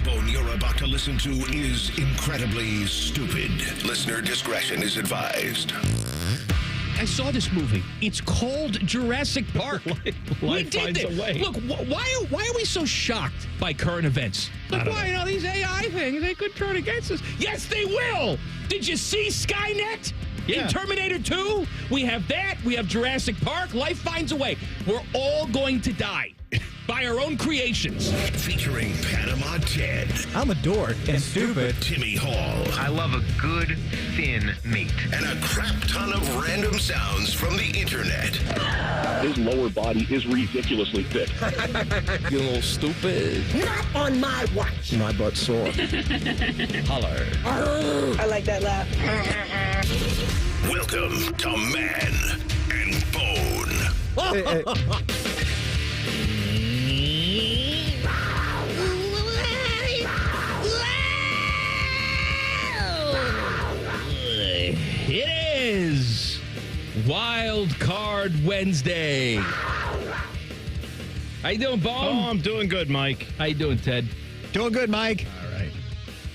T-Bone you're about to listen to is incredibly stupid. Listener discretion is advised. I saw this movie. It's called Jurassic Park. Life finds a way. Look, why are we so shocked by current events? Like, why all these AI things, they could turn against us. Yes, they will. Did you see Skynet? Yeah. In Terminator 2, we have that. We have Jurassic Park. Life finds a way. We're all going to die by our own creations. Featuring Panama Ted. I'm a dork and stupid. Timmy Hall. I love a good, thin meat. And a crap ton of random sounds from the internet. His lower body is ridiculously thick. You're a little stupid. Not on my watch. My butt's sore. Holler. I like that laugh. Welcome to Man and Bone. It is Wildcard Wednesday. How you doing, Bone? Oh, I'm doing good, Mike. How you doing, Ted? Doing good, Mike. All right.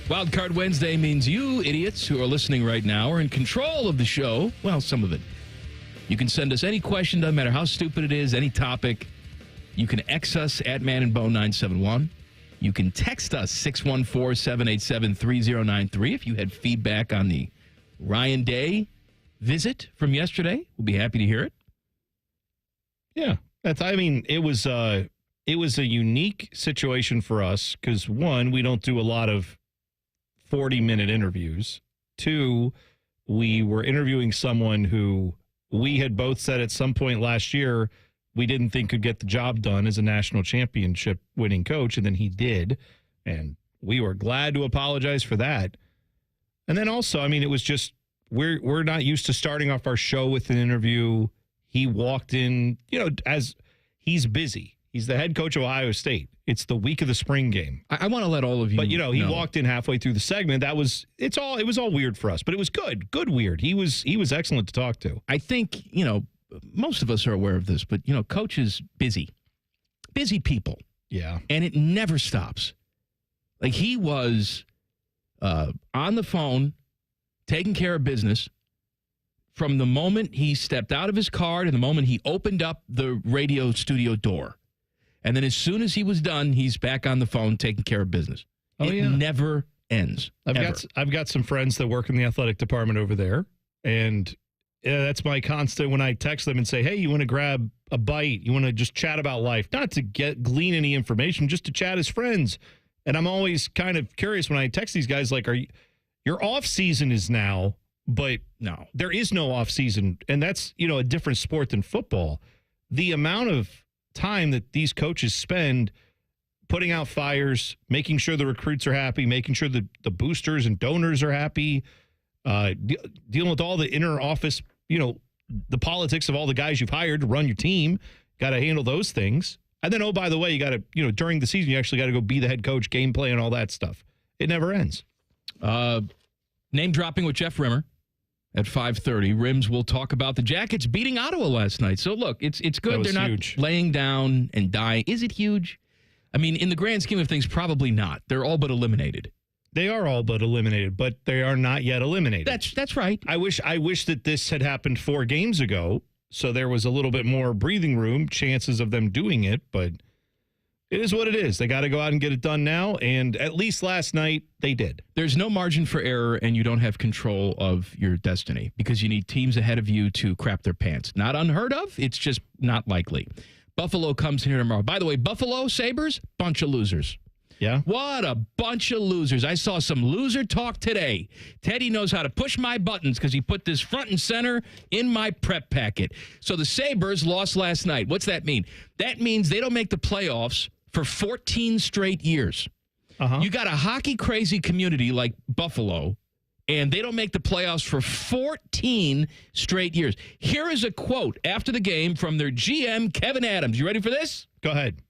Wildcard Wednesday means you idiots who are listening right now are in control of the show. Well, some of it. You can send us any question, doesn't matter how stupid it is, any topic. You can X us at Man and Bone 971. You can text us 614-787-3093 if you had feedback on the Ryan Day visit from yesterday. We'll be happy to hear it. Yeah, it was a unique situation for us because, one, we don't do a lot of 40-minute interviews. Two, we were interviewing someone who we had both said at some point last year we didn't think could get the job done as a national championship winning coach, and then he did, and we were glad to apologize for that. And then also, it was just we're not used to starting off our show with an interview. He walked in, as he's busy. He's the head coach of Ohio State. It's the week of the spring game. I want to let all of you But, he know. walked in halfway through the segment. It was all weird for us, but it was good. Good weird. He was excellent to talk to. I think, most of us are aware of this, but, Coach is busy. Busy people. Yeah. And it never stops. Like, he was on the phone, taking care of business from the moment he stepped out of his car to the moment he opened up the radio studio door. And then as soon as he was done, he's back on the phone taking care of business. It never ends. I've got some friends that work in the athletic department over there, and that's my constant when I text them and say, hey, you want to grab a bite? You want to just chat about life? Not to glean any information, just to chat as friends. And I'm always kind of curious when I text these guys, like, your off season is now, but no, there is no off season. And that's, a different sport than football. The amount of time that these coaches spend putting out fires, making sure the recruits are happy, making sure the boosters and donors are happy, dealing with all the inner office, the politics of all the guys you've hired to run your team, got to handle those things. And then, oh, by the way, you got to, during the season, you actually got to go be the head coach, game play, and all that stuff. It never ends. Name dropping with Jeff Rimmer at 5:30. Rims will talk about the Jackets beating Ottawa last night. So, look, it's good. They're not huge. Laying down and dying. Is it huge? In the grand scheme of things, probably not. They're all but eliminated. They are all but eliminated, but they are not yet eliminated. That's right. I wish that this had happened 4 games ago, so there was a little bit more breathing room, chances of them doing it, but it is what it is. They got to go out and get it done now, and at least last night, they did. There's no margin for error, and you don't have control of your destiny because you need teams ahead of you to crap their pants. Not unheard of. It's just not likely. Buffalo comes in here tomorrow. By the way, Buffalo Sabres, bunch of losers. Yeah. What a bunch of losers. I saw some loser talk today. Teddy knows how to push my buttons because he put this front and center in my prep packet. So the Sabres lost last night. What's that mean? That means they don't make the playoffs for 14 straight years. Uh-huh. You got a hockey-crazy community like Buffalo, and they don't make the playoffs for 14 straight years. Here is a quote after the game from their GM, Kevin Adams. You ready for this? Go ahead.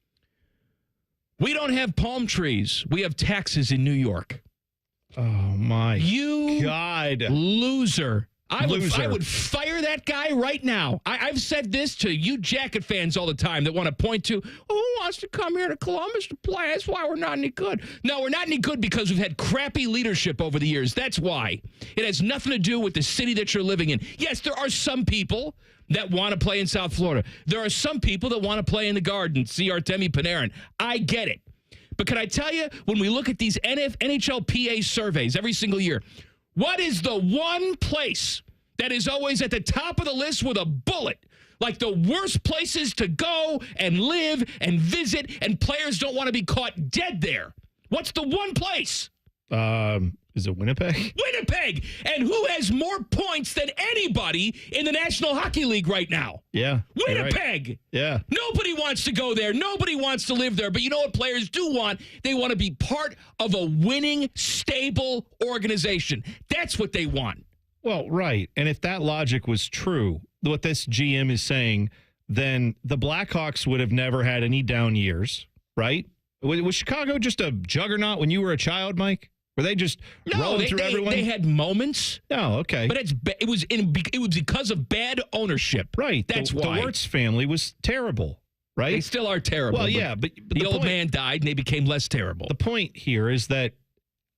We don't have palm trees. We have taxes in New York. Oh, my God. Loser. I would fire that guy right now. I've said this to you Jacket fans all the time that want to point to, who wants to come here to Columbus to play? That's why we're not any good. No, we're not any good because we've had crappy leadership over the years. That's why. It has nothing to do with the city that you're living in. Yes, there are some people that want to play in South Florida. There are some people that want to play in the Garden, see Artemi Panarin. I get it. But can I tell you, when we look at these NHLPA surveys every single year, what is the one place that is always at the top of the list with a bullet? Like the worst places to go and live and visit, and players don't want to be caught dead there. What's the one place? Is it Winnipeg? Winnipeg! And who has more points than anybody in the National Hockey League right now? Yeah. Winnipeg! Right. Yeah. Nobody wants to go there. Nobody wants to live there. But you know what players do want? They want to be part of a winning, stable organization. That's what they want. Well, right. And if that logic was true, what this GM is saying, then the Blackhawks would have never had any down years, right? Was Chicago just a juggernaut when you were a child, Mike? Were they just rolling through everyone? They had moments. Oh, okay. But it was because of bad ownership. Right. That's why. The Wirtz family was terrible, right? They still are terrible. Well, yeah, but the old man died and they became less terrible. The point here is that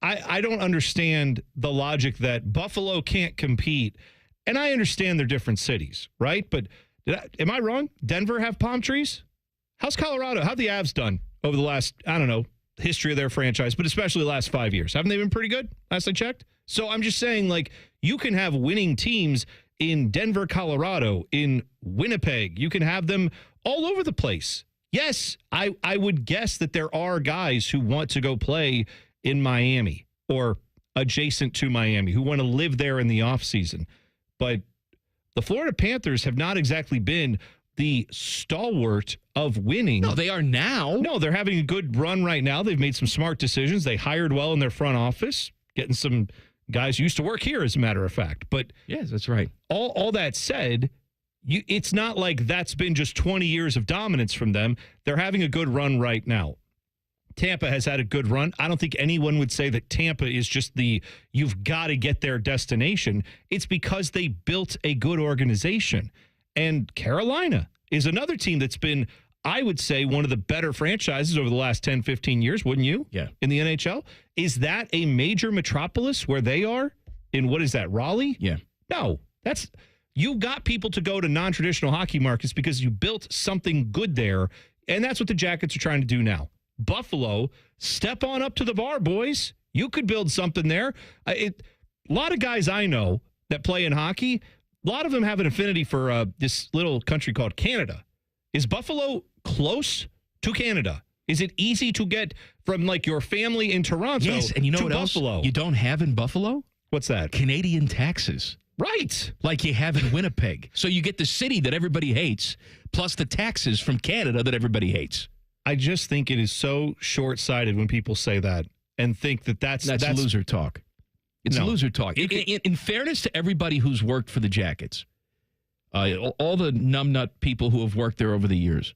I don't understand the logic that Buffalo can't compete. And I understand they're different cities, right? But am I wrong? Denver have palm trees? How's Colorado? How've the Avs done over the last, I don't know, history of their franchise, but especially the last 5 years? Haven't they been pretty good last I checked? So I'm just saying, like, you can have winning teams in Denver, Colorado, in Winnipeg. You can have them all over the place. Yes, I would guess that there are guys who want to go play in Miami or adjacent to Miami who want to live there in the offseason. But the Florida Panthers have not exactly been the stalwart of winning. No, they are now. No, they're having a good run right now. They've made some smart decisions. They hired well in their front office, getting some guys who used to work here, as a matter of fact. But yes, that's right. All that said, it's not like that's been just 20 years of dominance from them. They're having a good run right now. Tampa has had a good run. I don't think anyone would say that Tampa is just you've got to get their destination. It's because they built a good organization. And Carolina is another team that's been, I would say, one of the better franchises over the last 10, 15 years, wouldn't you? Yeah. In the NHL. Is that a major metropolis where they are? In what is that, Raleigh? Yeah. No. You got people to go to non-traditional hockey markets because you built something good there, and that's what the Jackets are trying to do now. Buffalo, step on up to the bar, boys. You could build something there. A lot of guys I know that play in hockey, a lot of them have an affinity for this little country called Canada. Is Buffalo close to Canada? Is it easy to get from like your family in Toronto yes, and you know to what Buffalo? Else you don't have in Buffalo? What's that? Canadian taxes. Right. Like you have in Winnipeg. So you get the city that everybody hates, plus the taxes from Canada that everybody hates. I just think it is so short-sighted when people say that and think that's loser talk. It's loser talk. In fairness to everybody who's worked for the Jackets, all the numbnut people who have worked there over the years,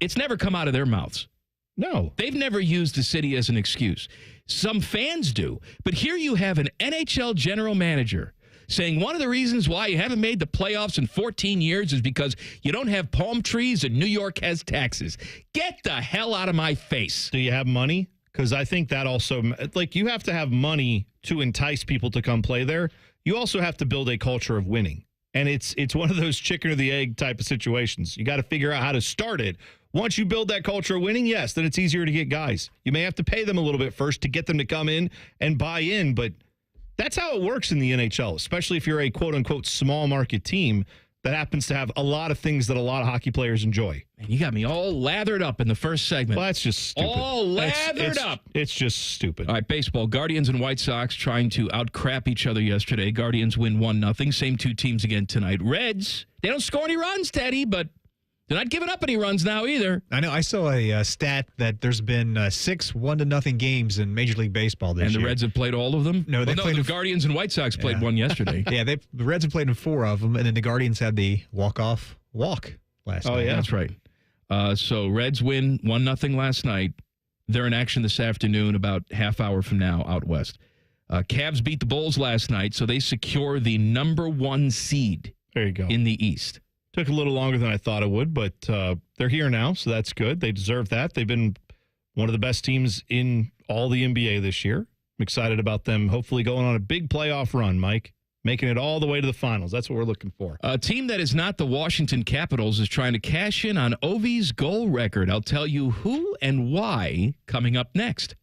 it's never come out of their mouths. No. They've never used the city as an excuse. Some fans do. But here you have an NHL general manager saying one of the reasons why you haven't made the playoffs in 14 years is because you don't have palm trees and New York has taxes. Get the hell out of my face. Do you have money? Because I think that also, like, you have to have money to entice people to come play there. You also have to build a culture of winning. And it's one of those chicken or the egg type of situations. You got to figure out how to start it. Once you build that culture of winning, yes, then it's easier to get guys. You may have to pay them a little bit first to get them to come in and buy in, but that's how it works in the NHL, especially if you're a quote-unquote small market team that happens to have a lot of things that a lot of hockey players enjoy. Man, you got me all lathered up in the first segment. Well, that's just stupid. All lathered up. It's just stupid. All right, baseball. Guardians and White Sox trying to out-crap each other yesterday. Guardians win 1-0. Same two teams again tonight. Reds, they don't score any runs, Teddy, but they're not giving up any runs now either. I know. I saw a stat that there's been 6 1-0 games in Major League Baseball this year. And the Reds have played all of them? No, the Guardians and White Sox played one yesterday. Yeah, the Reds have played in 4 of them, and then the Guardians had the walk-off walk last night. Oh, yeah. That's right. So Reds win 1-0 last night. They're in action this afternoon about half hour from now out west. Cavs beat the Bulls last night, so they secure the number 1 seed There you go. in the East. Took a little longer than I thought it would, but they're here now, so that's good. They deserve that. They've been one of the best teams in all the NBA this year. I'm excited about them hopefully going on a big playoff run, Mike. Making it all the way to the finals. That's what we're looking for. A team that is not the Washington Capitals is trying to cash in on Ovi's goal record. I'll tell you who and why coming up next.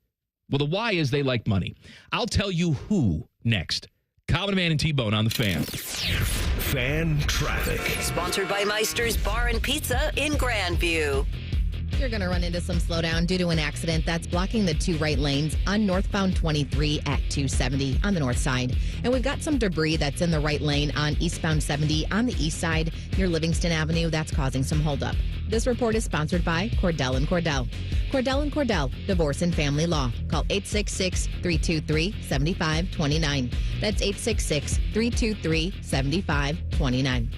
Well, the why is they like money. I'll tell you who next. Common Man and T-Bone on the Fan. Fan traffic. Sponsored by Meister's Bar and Pizza in Grandview. You're going to run into some slowdown due to an accident that's blocking the two right lanes on northbound 23 at 270 on the north side. And we've got some debris that's in the right lane on eastbound 70 on the east side near Livingston Avenue. That's causing some holdup. This report is sponsored by Cordell & Cordell. Cordell & Cordell, Divorce and Family Law. Call 866-323-7529. That's 866-323-7529.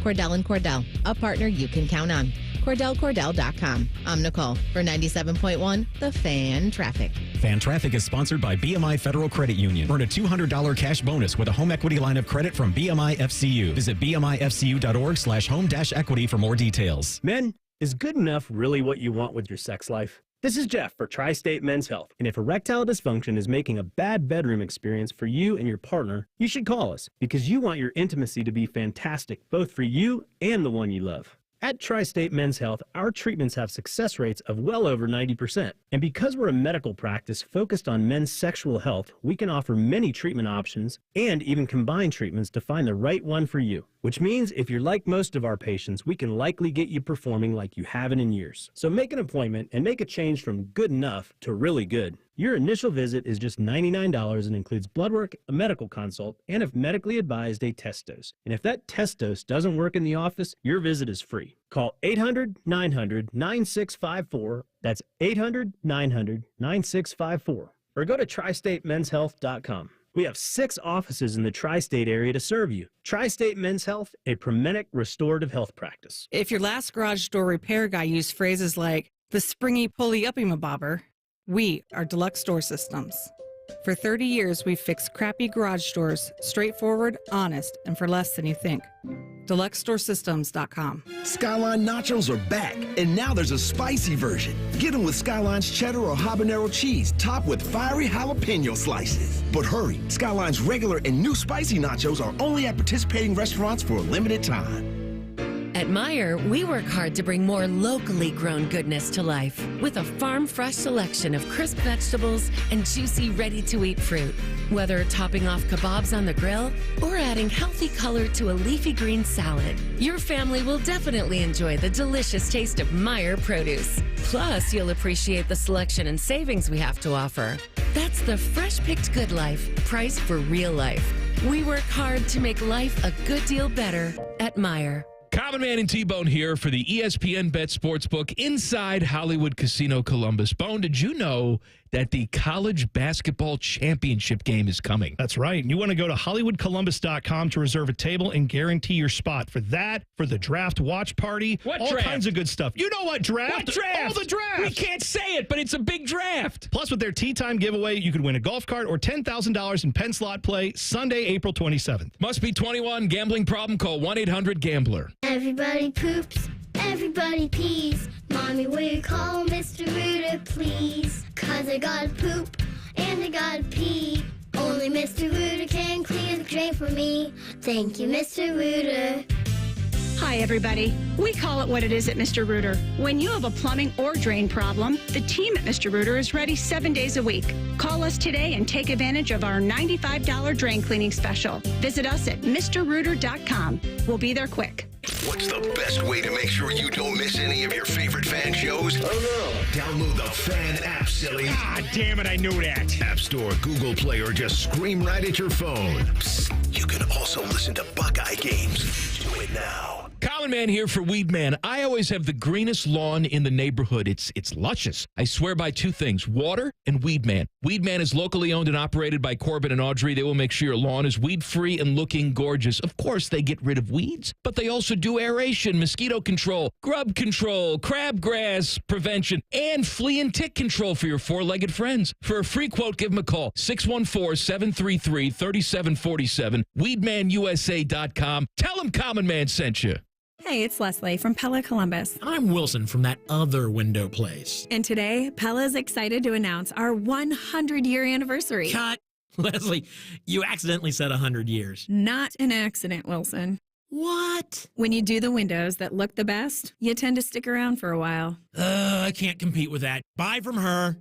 Cordell & Cordell, a partner you can count on. CordellCordell.com. I'm Nicole for 97.1 The Fan Traffic. Fan Traffic is sponsored by BMI Federal Credit Union. Earn a $200 cash bonus with a home equity line of credit from BMI FCU. Visit bmifcu.org/home-equity for more details. Men, is good enough really what you want with your sex life? This is Jeff for Tri-State Men's Health. And if erectile dysfunction is making a bad bedroom experience for you and your partner, you should call us because you want your intimacy to be fantastic, both for you and the one you love. At Tri-State Men's Health, our treatments have success rates of well over 90%. And because we're a medical practice focused on men's sexual health, we can offer many treatment options and even combine treatments to find the right one for you. Which means if you're like most of our patients, we can likely get you performing like you haven't in years. So make an appointment and make a change from good enough to really good. Your initial visit is just $99 and includes blood work, a medical consult, and if medically advised, a test dose. And if that test dose doesn't work in the office, your visit is free. Call 800-900-9654. That's 800-900-9654. Or go to tristatemenshealth.com. We have 6 offices in the tri-state area to serve you. Tri-State Men's Health, a Promenic restorative health practice. If your last garage door repair guy used phrases like the springy pulley-uppy-ma-bobber, we are Deluxe Door Systems. For 30 years, we've fixed crappy garage doors, straightforward, honest, and for less than you think. DeluxeDoorSystems.com. Skyline nachos are back, and now there's a spicy version. Get them with Skyline's cheddar or habanero cheese, topped with fiery jalapeno slices. But hurry, Skyline's regular and new spicy nachos are only at participating restaurants for a limited time. At Meijer, we work hard to bring more locally grown goodness to life with a farm-fresh selection of crisp vegetables and juicy, ready-to-eat fruit. Whether topping off kebabs on the grill or adding healthy color to a leafy green salad, your family will definitely enjoy the delicious taste of Meijer produce. Plus, you'll appreciate the selection and savings we have to offer. That's the fresh-picked good life, priced for real life. We work hard to make life a good deal better at Meijer. Common Man and T-Bone here for the ESPN Bet Sportsbook inside Hollywood Casino Columbus. Bone, did you know that the college basketball championship game is coming? That's right. You want to go to HollywoodColumbus.com to reserve a table and guarantee your spot for that, for the draft watch party, all kinds of good stuff. You know what draft? What draft? All the draft. We can't say it, but it's a big draft. Plus, with their Tea Time giveaway, you could win a golf cart or $10,000 in pen slot play Sunday, April 27th. Must be 21. Gambling problem? Call 1-800-GAMBLER. Everybody poops, everybody pees. Mommy, will you call Mr. Rooter, please? 'Cause I gotta poop and I gotta pee. Only Mr. Rooter can clear the drain for me. Thank you, Mr. Rooter. Hi, everybody. We call it what it is at Mr. Rooter. When you have a plumbing or drain problem, the team at Mr. Rooter is ready 7 days a week. Call us today and take advantage of our $95 drain cleaning special. Visit us at MrRooter.com. We'll be there quick. What's the best way to make sure you don't miss any of your favorite fan shows? Oh, no. Download the Fan app, silly. Ah, damn it, I knew that. App Store, Google Play, or just scream right at your phone. Psst, you can also listen to Buckeye games. Do it now. Common Man here for Weed Man. I always have the greenest lawn in the neighborhood. It's luscious. I swear by two things, water and Weed Man. Weed Man is locally owned and operated by Corbin and Audrey. They will make sure your lawn is weed-free and looking gorgeous. Of course, they get rid of weeds, but they also do aeration, mosquito control, grub control, crabgrass prevention, and flea and tick control for your four-legged friends. For a free quote, give them a call, 614-733-3747, weedmanusa.com. Tell them Common Man sent you. Hey, it's Leslie from Pella Columbus. I'm Wilson from that other window place. And today, Pella is excited to announce our 100-year anniversary. Cut! Leslie, you accidentally said 100 years. Not an accident, Wilson. What? When you do the windows that look the best, you tend to stick around for a while. I can't compete with that. Buy from her.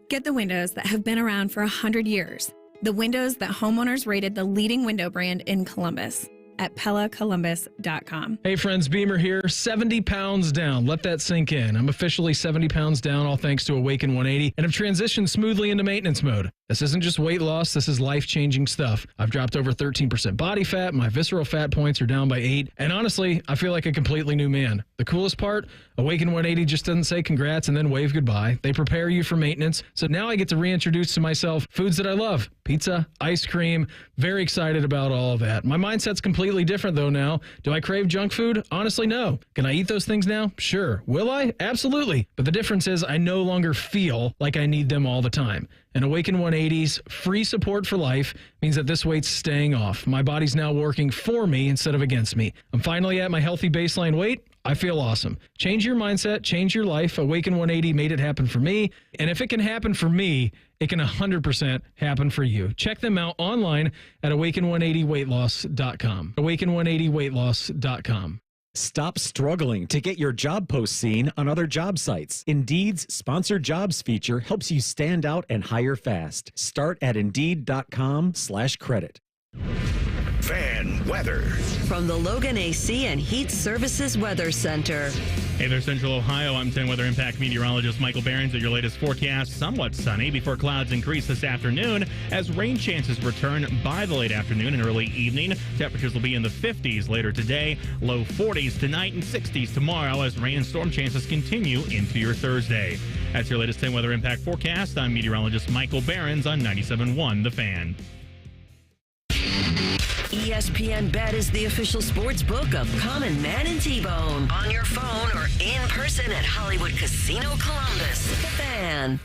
Get the windows that have been around for 100 years. The windows that homeowners rated the leading window brand in Columbus. At PellaColumbus.com. Hey friends, Beamer here, 70 pounds down. Let that sink in. I'm officially 70 pounds down, all thanks to Awaken 180, and have transitioned smoothly into maintenance mode. This isn't just weight loss, this is life-changing stuff. I've dropped over 13% body fat, my visceral fat points are down by 8, and honestly, I feel like a completely new man. The coolest part, Awaken 180 just doesn't say congrats and then wave goodbye. They prepare you for maintenance, so now I get to reintroduce to myself foods that I love. Pizza, ice cream, very excited about all of that. My mindset's completely different though now. Do I crave junk food? Honestly, no. Can I eat those things now? Sure. Will I? Absolutely. But the difference is I no longer feel like I need them all the time. And Awaken 180's free support for life means that this weight's staying off. My body's now working for me instead of against me. I'm finally at my healthy baseline weight. I feel awesome. Change your mindset, change your life. Awaken 180 made it happen for me. And if it can happen for me, it can 100% happen for you. Check them out online at awaken180weightloss.com. awaken180weightloss.com. Stop struggling to get your job post seen on other job sites. Indeed's Sponsored Jobs feature helps you stand out and hire fast. Start at Indeed.com/credit. Fan weather. From the Logan AC and Heat Services Weather Center. Hey there, Central Ohio. I'm 10 Weather Impact meteorologist Michael Behrens at your latest forecast. Somewhat sunny before clouds increase this afternoon as rain chances return by the late afternoon and early evening. Temperatures will be in the 50s later today, low 40s tonight, and 60s tomorrow as rain and storm chances continue into your Thursday. That's your latest 10 Weather Impact forecast. I'm meteorologist Michael Behrens on 97.1 The Fan. ESPN Bet is the official sports book of Common Man and T-Bone. On your phone or in person at Hollywood Casino Columbus. The Fan.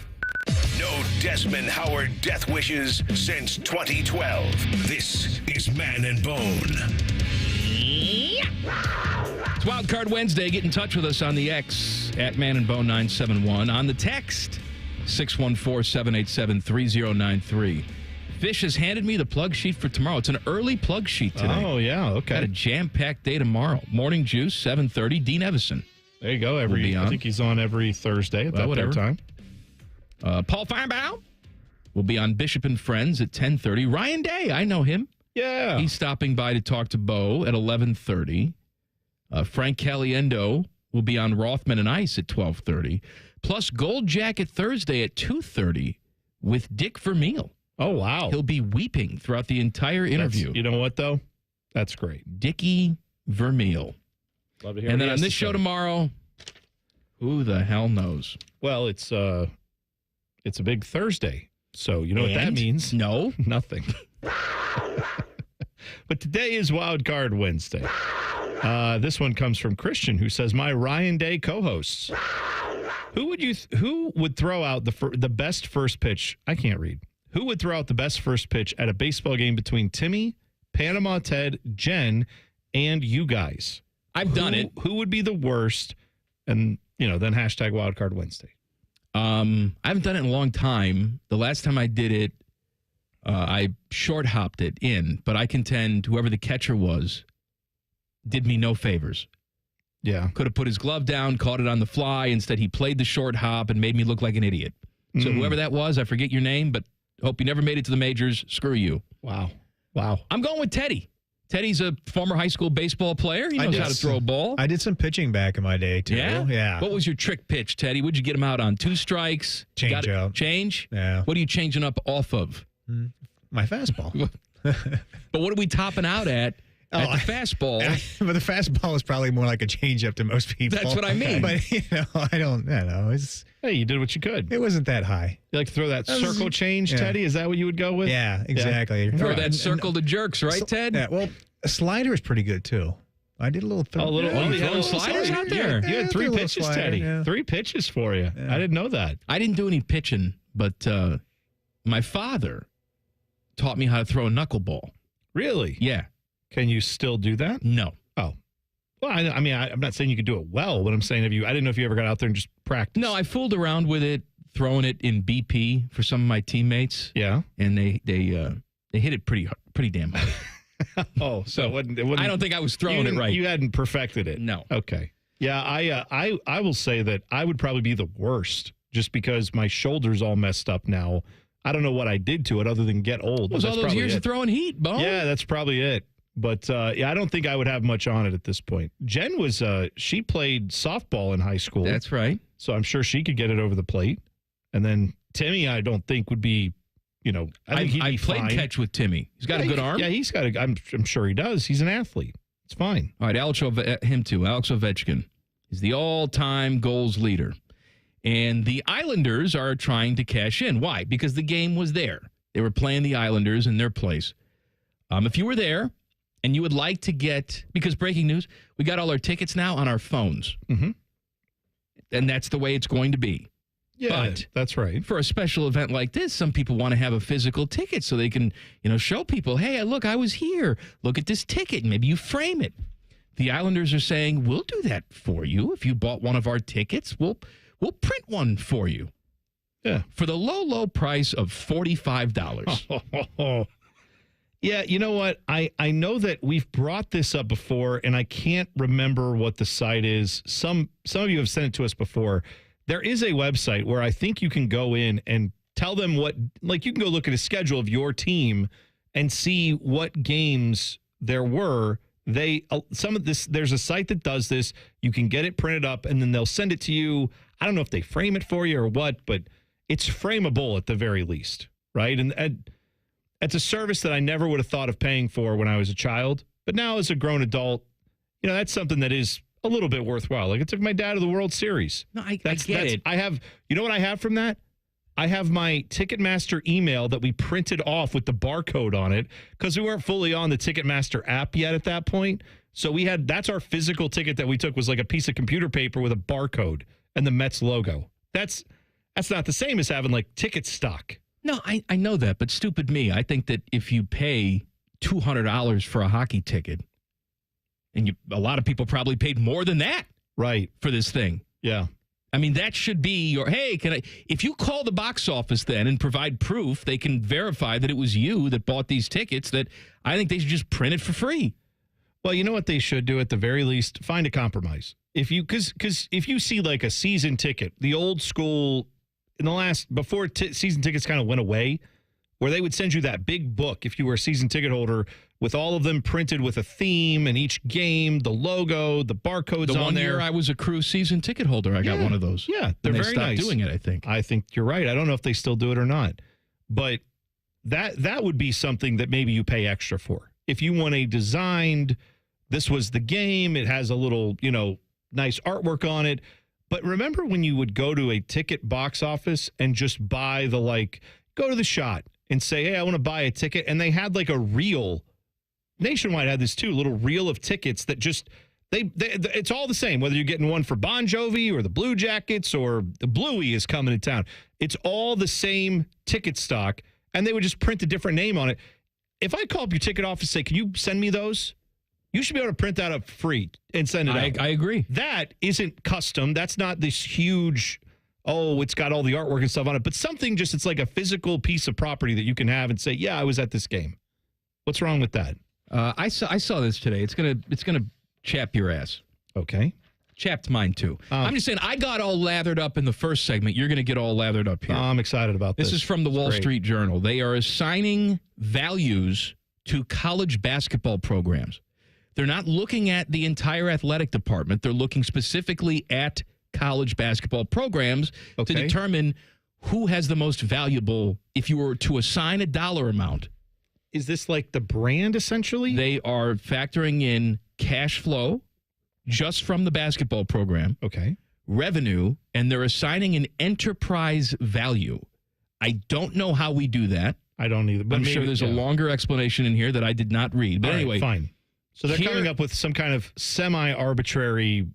No Desmond Howard death wishes since 2012. This is Man and Bone. It's Wildcard Wednesday. Get in touch with us on the X at Man and Bone 971. On the text, 614-787-3093. Fish has handed me the plug sheet for tomorrow. It's an early plug sheet today. Oh, yeah, okay. Got a jam-packed day tomorrow. Morning Juice, 7:30. Dean Evison. There you go. I think he's on every Thursday at that time. Paul Feinbaum will be on Bishop and Friends at 10:30. Ryan Day, I know him. Yeah. He's stopping by to talk to Bo at 11:30. Frank Caliendo will be on Rothman and Ice at 12:30. Plus Gold Jacket Thursday at 2:30 with Dick Vermeil. Oh, wow. He'll be weeping throughout the entire interview. You know what, though? That's great. Dickie Vermeil. Love to hear And then on this show tomorrow, who the hell knows? Well, it's a big Thursday. So you know what that means? No. Nothing. But today is Wildcard Wednesday. This one comes from Christian, who says, my Ryan Day co-hosts. Who would throw out the best first pitch? I can't read. Who would throw out the best first pitch at a baseball game between Timmy, Panama Ted, Jen, and you guys? I've done it. Who would be the worst? And, then hashtag Wildcard Wednesday. I haven't done it in a long time. The last time I did it, I short hopped it in, but I contend whoever the catcher was did me no favors. Yeah. Could have put his glove down, caught it on the fly. Instead, he played the short hop and made me look like an idiot. So whoever that was, I forget your name, but hope you never made it to the majors. Screw you. Wow. I'm going with Teddy. Teddy's a former high school baseball player. He knows how to throw a ball. I did some pitching back in my day, too. Yeah? What was your trick pitch, Teddy? What'd you get him out on? 2 strikes? Change up. Change? Yeah. What are you changing up off of? My fastball. But what are we topping out at at the fastball. But the fastball is probably more like a changeup to most people. That's what I mean. But, I don't know. Hey, you did what you could. It wasn't that high. You like to throw that circle change, Teddy? Is that what you would go with? Yeah, exactly. Yeah. Throw that circle to jerks, right, Ted? Yeah, well, a slider is pretty good, too. I did a little throw. You throwing sliders out there? You had 3 pitches, slider, Teddy. yeah. 3 pitches for you. Yeah. I didn't know that. I didn't do any pitching, but my father taught me how to throw a knuckleball. Really? Yeah. Can you still do that? No. Oh. Well, I'm not saying you could do it well, but I'm saying I didn't know if you ever got out there and just practiced. No, I fooled around with it, throwing it in BP for some of my teammates. Yeah. And they hit it pretty damn hard. Oh, so it wouldn't, I don't think I was throwing it right. You hadn't perfected it. No. Okay. Yeah, I will say that I would probably be the worst just because my shoulder's all messed up now. I don't know what I did to it other than get old. It was all those years of throwing heat, Bo. Yeah, that's probably it. But I don't think I would have much on it at this point. Jen was she played softball in high school. That's right. So I'm sure she could get it over the plate. And then Timmy, I don't think would be, I think he'd be played fine. Catch with Timmy. He's got a good arm. Yeah, he's got I'm sure he does. He's an athlete. It's fine. All right, Alex Ovechkin is the all-time goals leader. And the Islanders are trying to cash in. Why? Because the game was there. They were playing the Islanders in their place. If you were there and you would like to get, because breaking news, we got all our tickets now on our phones. Mm-hmm. And that's the way it's going to be. Yeah, but that's right. For a special event like this, some people want to have a physical ticket so they can, show people, hey, look, I was here. Look at this ticket. Maybe you frame it. The Islanders are saying, we'll do that for you. If you bought one of our tickets, we'll print one for you. Yeah. For the low price of $45. Yeah, you know what? I know that we've brought this up before, and I can't remember what the site is. Some of you have sent it to us before. There is a website where I think you can go in and tell them you can go look at a schedule of your team and see what games there were. There's a site that does this. You can get it printed up, and then they'll send it to you. I don't know if they frame it for you or what, but it's frameable at the very least, right? And it's a service that I never would have thought of paying for when I was a child, but now as a grown adult, that's something that is a little bit worthwhile. Like it took my dad to the World Series. No, I get it. I have, what I have from that? I have my Ticketmaster email that we printed off with the barcode on it because we weren't fully on the Ticketmaster app yet at that point. So that's our physical ticket that we took was like a piece of computer paper with a barcode and the Mets logo. That's not the same as having like ticket stock. No, I know that, but stupid me. I think that if you pay $200 for a hockey ticket, and a lot of people probably paid more than that, right, for this thing. Yeah. I mean, that should be if you call the box office then and provide proof, they can verify that it was you that bought these tickets, that I think they should just print it for free. Well, you know what they should do at the very least? Find a compromise. Because if you see like a season ticket, the old school, before season tickets kind of went away, where they would send you that big book if you were a season ticket holder with all of them printed with a theme and each game, the logo, the barcodes on there. The one year I was a Crew season ticket holder, I got one of those. Yeah, they're very nice. They stopped doing it, I think. I think you're right. I don't know if they still do it or not. But that would be something that maybe you pay extra for. If you want a designed, this was the game, it has a little, nice artwork on it. But remember when you would go to a ticket box office and just buy go to the Shot and say, hey, I want to buy a ticket. And they had like a reel. Nationwide had this too, little reel of tickets that just, it's all the same, whether you're getting one for Bon Jovi or the Blue Jackets or the Bluey is coming to town. It's all the same ticket stock, and they would just print a different name on it. If I call up your ticket office and say, can you send me those? You should be able to print that up free and send it out. I agree. That isn't custom. That's not this huge, it's got all the artwork and stuff on it, but something it's like a physical piece of property that you can have and say, yeah, I was at this game. What's wrong with that? I saw this today. It's gonna chap your ass. Okay. Chapped mine too. I'm just saying I got all lathered up in the first segment. You're gonna get all lathered up here. I'm excited about this. This is from the Wall Street Journal. They are assigning values to college basketball programs. They're not looking at the entire athletic department. They're looking specifically at college basketball programs to determine who has the most valuable. If you were to assign a dollar amount is this like the brand essentially? They are factoring in cash flow just from the basketball program. Okay. Revenue, and they're assigning an enterprise value. I don't know how we do that. I don't either. But I'm sure there's a longer explanation in here that I did not read. But anyway. Fine. So they're coming up with some kind of semi-arbitrary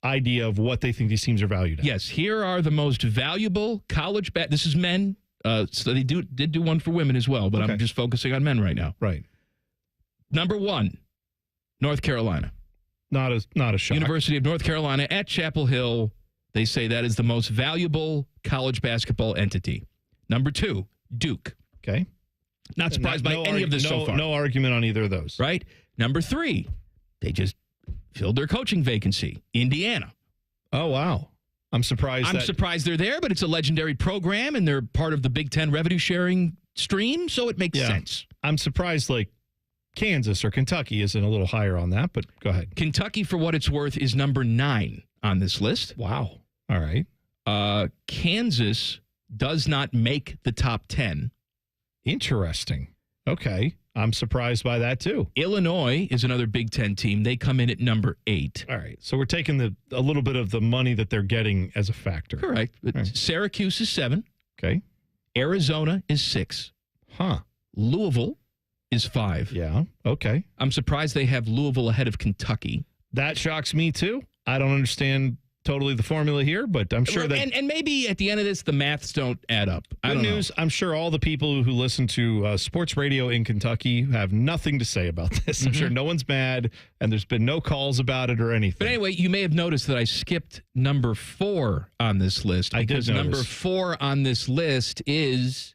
idea of what they think these teams are valued at. Yes. Here are the most valuable college this is men. So they did do one for women as well, but I'm just focusing on men right now. Right. Number 1, North Carolina. Not a shock. University of North Carolina at Chapel Hill. They say that is the most valuable college basketball entity. Number 2, Duke. Okay. Not surprised by any of this so far. No argument on either of those. Right? Number 3, they just filled their coaching vacancy. Indiana. Oh, wow. I'm surprised they're there, but it's a legendary program, and they're part of the Big Ten revenue sharing stream, so it makes sense. I'm surprised, like, Kansas or Kentucky isn't a little higher on that, but go ahead. Kentucky, for what it's worth, is number 9 on this list. Wow. All right. Kansas does not make the top 10. Interesting. Okay. I'm surprised by that, too. Illinois is another Big Ten team. They come in at number 8. All right. So we're taking a little bit of the money that they're getting as a factor. Correct. But Syracuse is 7. Okay. Arizona is 6. Huh. Louisville is 5. Yeah. Okay. I'm surprised they have Louisville ahead of Kentucky. That shocks me, too. I don't understand totally the formula here, but I'm sure that... And maybe at the end of this, the maths don't add up. Good news, I'm sure all the people who listen to sports radio in Kentucky have nothing to say about this. I'm sure no one's mad, and there's been no calls about it or anything. But anyway, you may have noticed that I skipped number 4 on this list. I did notice. Number 4 on this list is...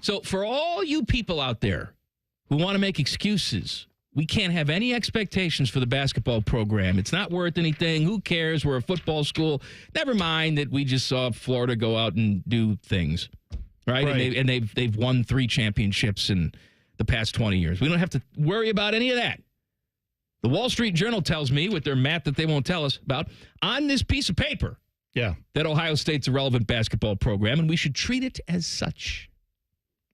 So for all you people out there who want to make excuses... We can't have any expectations for the basketball program. It's not worth anything. Who cares? We're a football school. Never mind that we just saw Florida go out and do things, right? And they've won 3 championships in the past 20 years. We don't have to worry about any of that. The Wall Street Journal tells me, with their math that they won't tell us about, on this piece of paper, that Ohio State's a relevant basketball program, and we should treat it as such.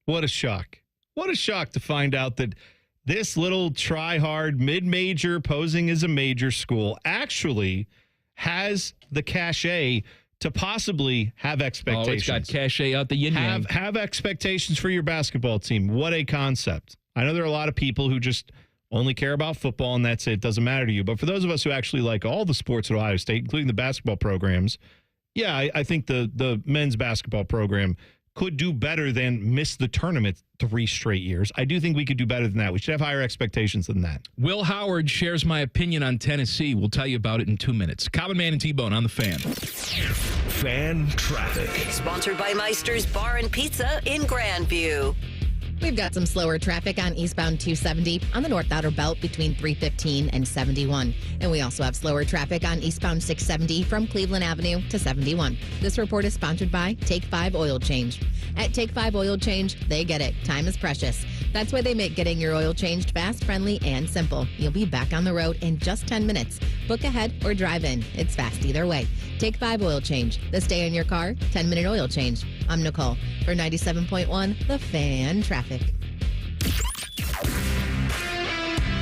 What a shock. What a shock to find out that this little try-hard mid-major posing as a major school actually has the cachet to possibly have expectations. Oh, it's got cachet out the yin-yang. Have expectations for your basketball team. What a concept. I know there are a lot of people who just only care about football and that's it. It doesn't matter to you. But for those of us who actually like all the sports at Ohio State, including the basketball programs, I think the men's basketball program could do better than miss the tournament 3 straight years. I do think we could do better than that. We should have higher expectations than that. Will Howard shares my opinion on Tennessee. We'll tell you about it in 2 minutes. Common Man and T-Bone on the Fan. Fan Traffic. Sponsored by Meister's Bar and Pizza in Grandview. We've got some slower traffic on eastbound 270 on the North Outer Belt between 315 and 71. And we also have slower traffic on eastbound 670 from Cleveland Avenue to 71. This report is sponsored by Take 5 Oil Change. At Take 5 Oil Change, they get it. Time is precious. That's why they make getting your oil changed fast, friendly, and simple. You'll be back on the road in just 10 minutes. Book ahead or drive in. It's fast either way. Take 5 Oil Change. The stay in your car, 10-minute oil change. I'm Nicole for 97.1 The Fan Traffic.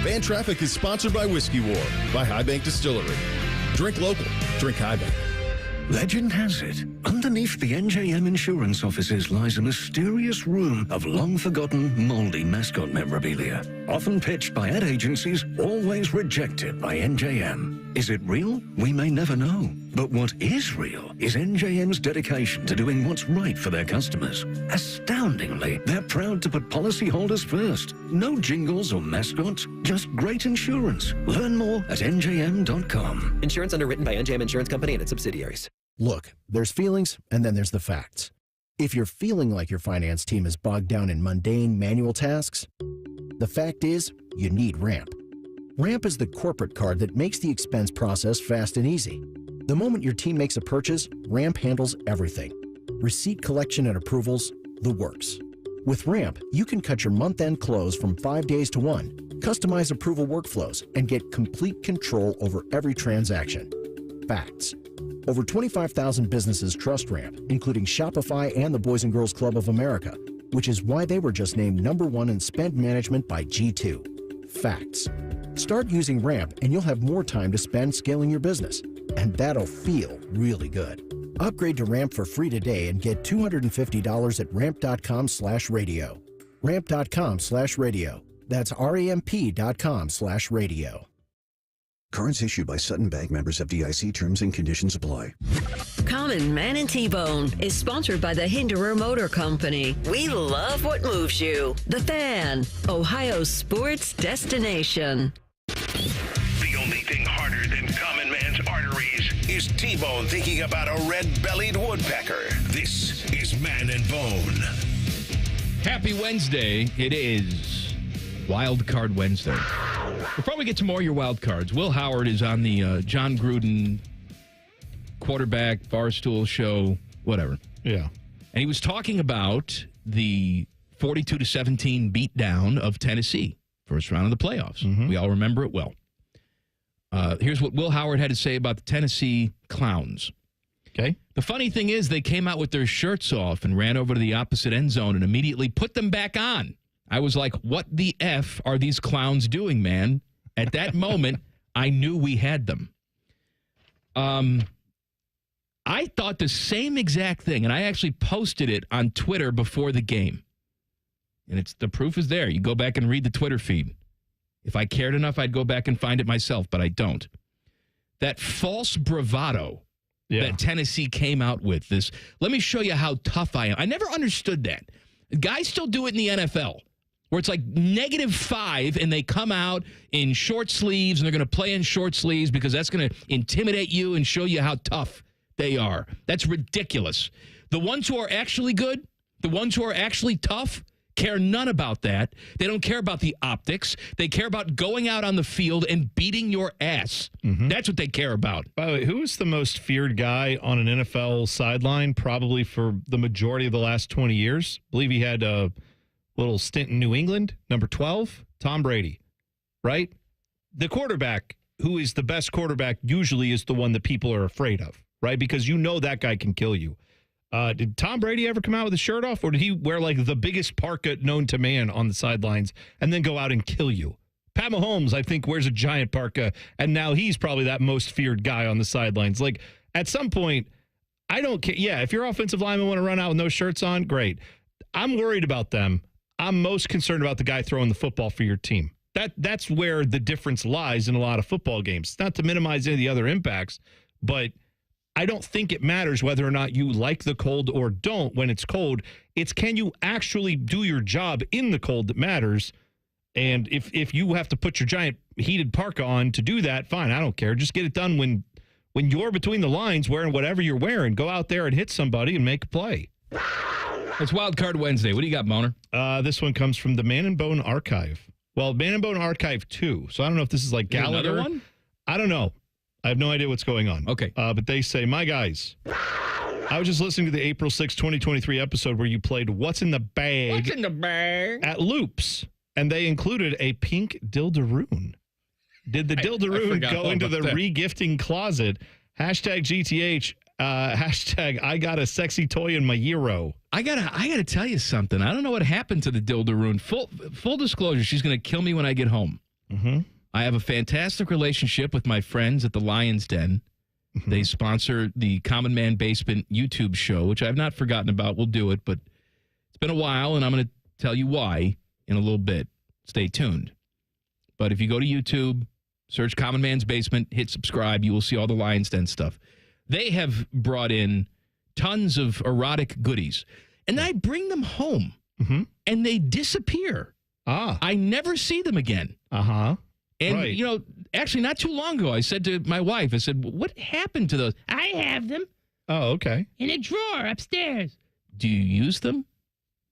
Fan Traffic is sponsored by Whiskey War by High Bank Distillery. Drink local. Drink High Bank. Legend has it, underneath the NJM insurance offices lies a mysterious room of long-forgotten, moldy mascot memorabilia. Often pitched by ad agencies, always rejected by NJM. Is it real? We may never know. But what is real is NJM's dedication to doing what's right for their customers. Astoundingly, they're proud to put policyholders first. No jingles or mascots, just great insurance. Learn more at njm.com. Insurance underwritten by NJM Insurance Company and its subsidiaries. Look, there's feelings, and then there's the facts. If you're feeling like your finance team is bogged down in mundane manual tasks, the fact is, you need Ramp. Ramp is the corporate card that makes the expense process fast and easy. The moment your team makes a purchase, Ramp handles everything. Receipt collection and approvals, the works. With Ramp, you can cut your month-end close from 5 days to 1, customize approval workflows, and get complete control over every transaction. Facts. Over 25,000 businesses trust Ramp, including Shopify and the Boys and Girls Club of America, which is why they were just named #1 in spend management by G2. Facts. Start using Ramp and you'll have more time to spend scaling your business. And that'll feel really good. Upgrade to Ramp for free today and get $250 at ramp.com/radio. Ramp.com/radio. That's RAMP.com/radio. Cards issued by Sutton Bank, members FDIC. Terms and conditions apply. Common Man and T-Bone is sponsored by the Hinderer Motor Company. We love what moves you. The Fan, Ohio's sports destination. The only thing harder than common man's arteries is T-Bone thinking about a red-bellied woodpecker. This is Man and Bone. Happy Wednesday. It is Wildcard Wednesday. Before we get to more of your wild cards, Will Howard is on the John Gruden quarterback Barstool show, whatever. Yeah. And he was talking about the 42-17 beatdown of Tennessee, first round of the playoffs. We all remember it well. Here's what Will Howard had to say about the Tennessee Clowns. Okay. The funny thing is they came out with their shirts off and ran over to the opposite end zone and immediately put them back on. I was like, what the F are these clowns doing, man? At that moment, I knew we had them. I thought the same exact thing, and I actually posted it on Twitter before the game. And the proof is there. You go back and read the Twitter feed. If I cared enough, I'd go back and find it myself, but I don't. That false bravado that Tennessee came out with, this, let me show you how tough I am. I never understood that. Guys still do it in the NFL, where it's like -5, and they come out in short sleeves, and they're going to play in short sleeves because that's going to intimidate you and show you how tough they are. That's ridiculous. The ones who are actually good, the ones who are actually tough, care none about that. They don't care about the optics. They care about going out on the field and beating your ass. That's what they care about. By the way, who is the most feared guy on an NFL sideline probably for the majority of the last 20 years? I believe he had a little stint in New England, number 12, Tom Brady, right? The quarterback, who is the best quarterback, usually is the one that people are afraid of, right? Because you know that guy can kill you. Did Tom Brady ever come out with his shirt off, or did he wear like the biggest parka known to man on the sidelines and then go out and kill you? Pat Mahomes, I think, wears a giant parka, and now he's probably that most feared guy on the sidelines. Like, at some point, I don't care. Yeah, if your offensive linemen want to run out with no shirts on, great. I'm worried about them. I'm most concerned about the guy throwing the football for your team. That's where the difference lies in a lot of football games. Not to minimize any of the other impacts, but I don't think it matters whether or not you like the cold or don't when it's cold. It's can you actually do your job in the cold that matters. And if you have to put your giant heated parka on to do that, fine, I don't care. Just get it done when you're between the lines wearing whatever you're wearing. Go out there and hit somebody and make a play. It's Wildcard Wednesday. What do you got, Moner? This one comes from the Man and Bone Archive. Well, Man and Bone Archive 2. So I don't know if this is like Gallagher. Another one? I don't know. I have no idea what's going on. Okay. But they say, my guys, I was just listening to the April 6, 2023 episode where you played What's in the Bag? What's in the bag? At Loops, and they included a pink dildaroon. Did the dildaroon go into the regifting closet? Hashtag GTH. Hashtag I got a sexy toy in my Euro. I gotta tell you something. I don't know what happened to the dildaroon. Full disclosure, she's gonna kill me when I get home. I have a fantastic relationship with my friends at the Lion's Den. They sponsor the Common Man Basement YouTube show, which I've not forgotten about. We'll do it, but it's been a while, and I'm going to tell you why in a little bit. Stay tuned. But if you go to YouTube, search Common Man's Basement, hit subscribe, you will see all the Lion's Den stuff. They have brought in tons of erotic goodies, and I bring them home, and they disappear. I never see them again. And, you know, actually not too long ago, I said to my wife, I said, what happened to those? I have them. Oh, okay. In a drawer upstairs. Do you use them?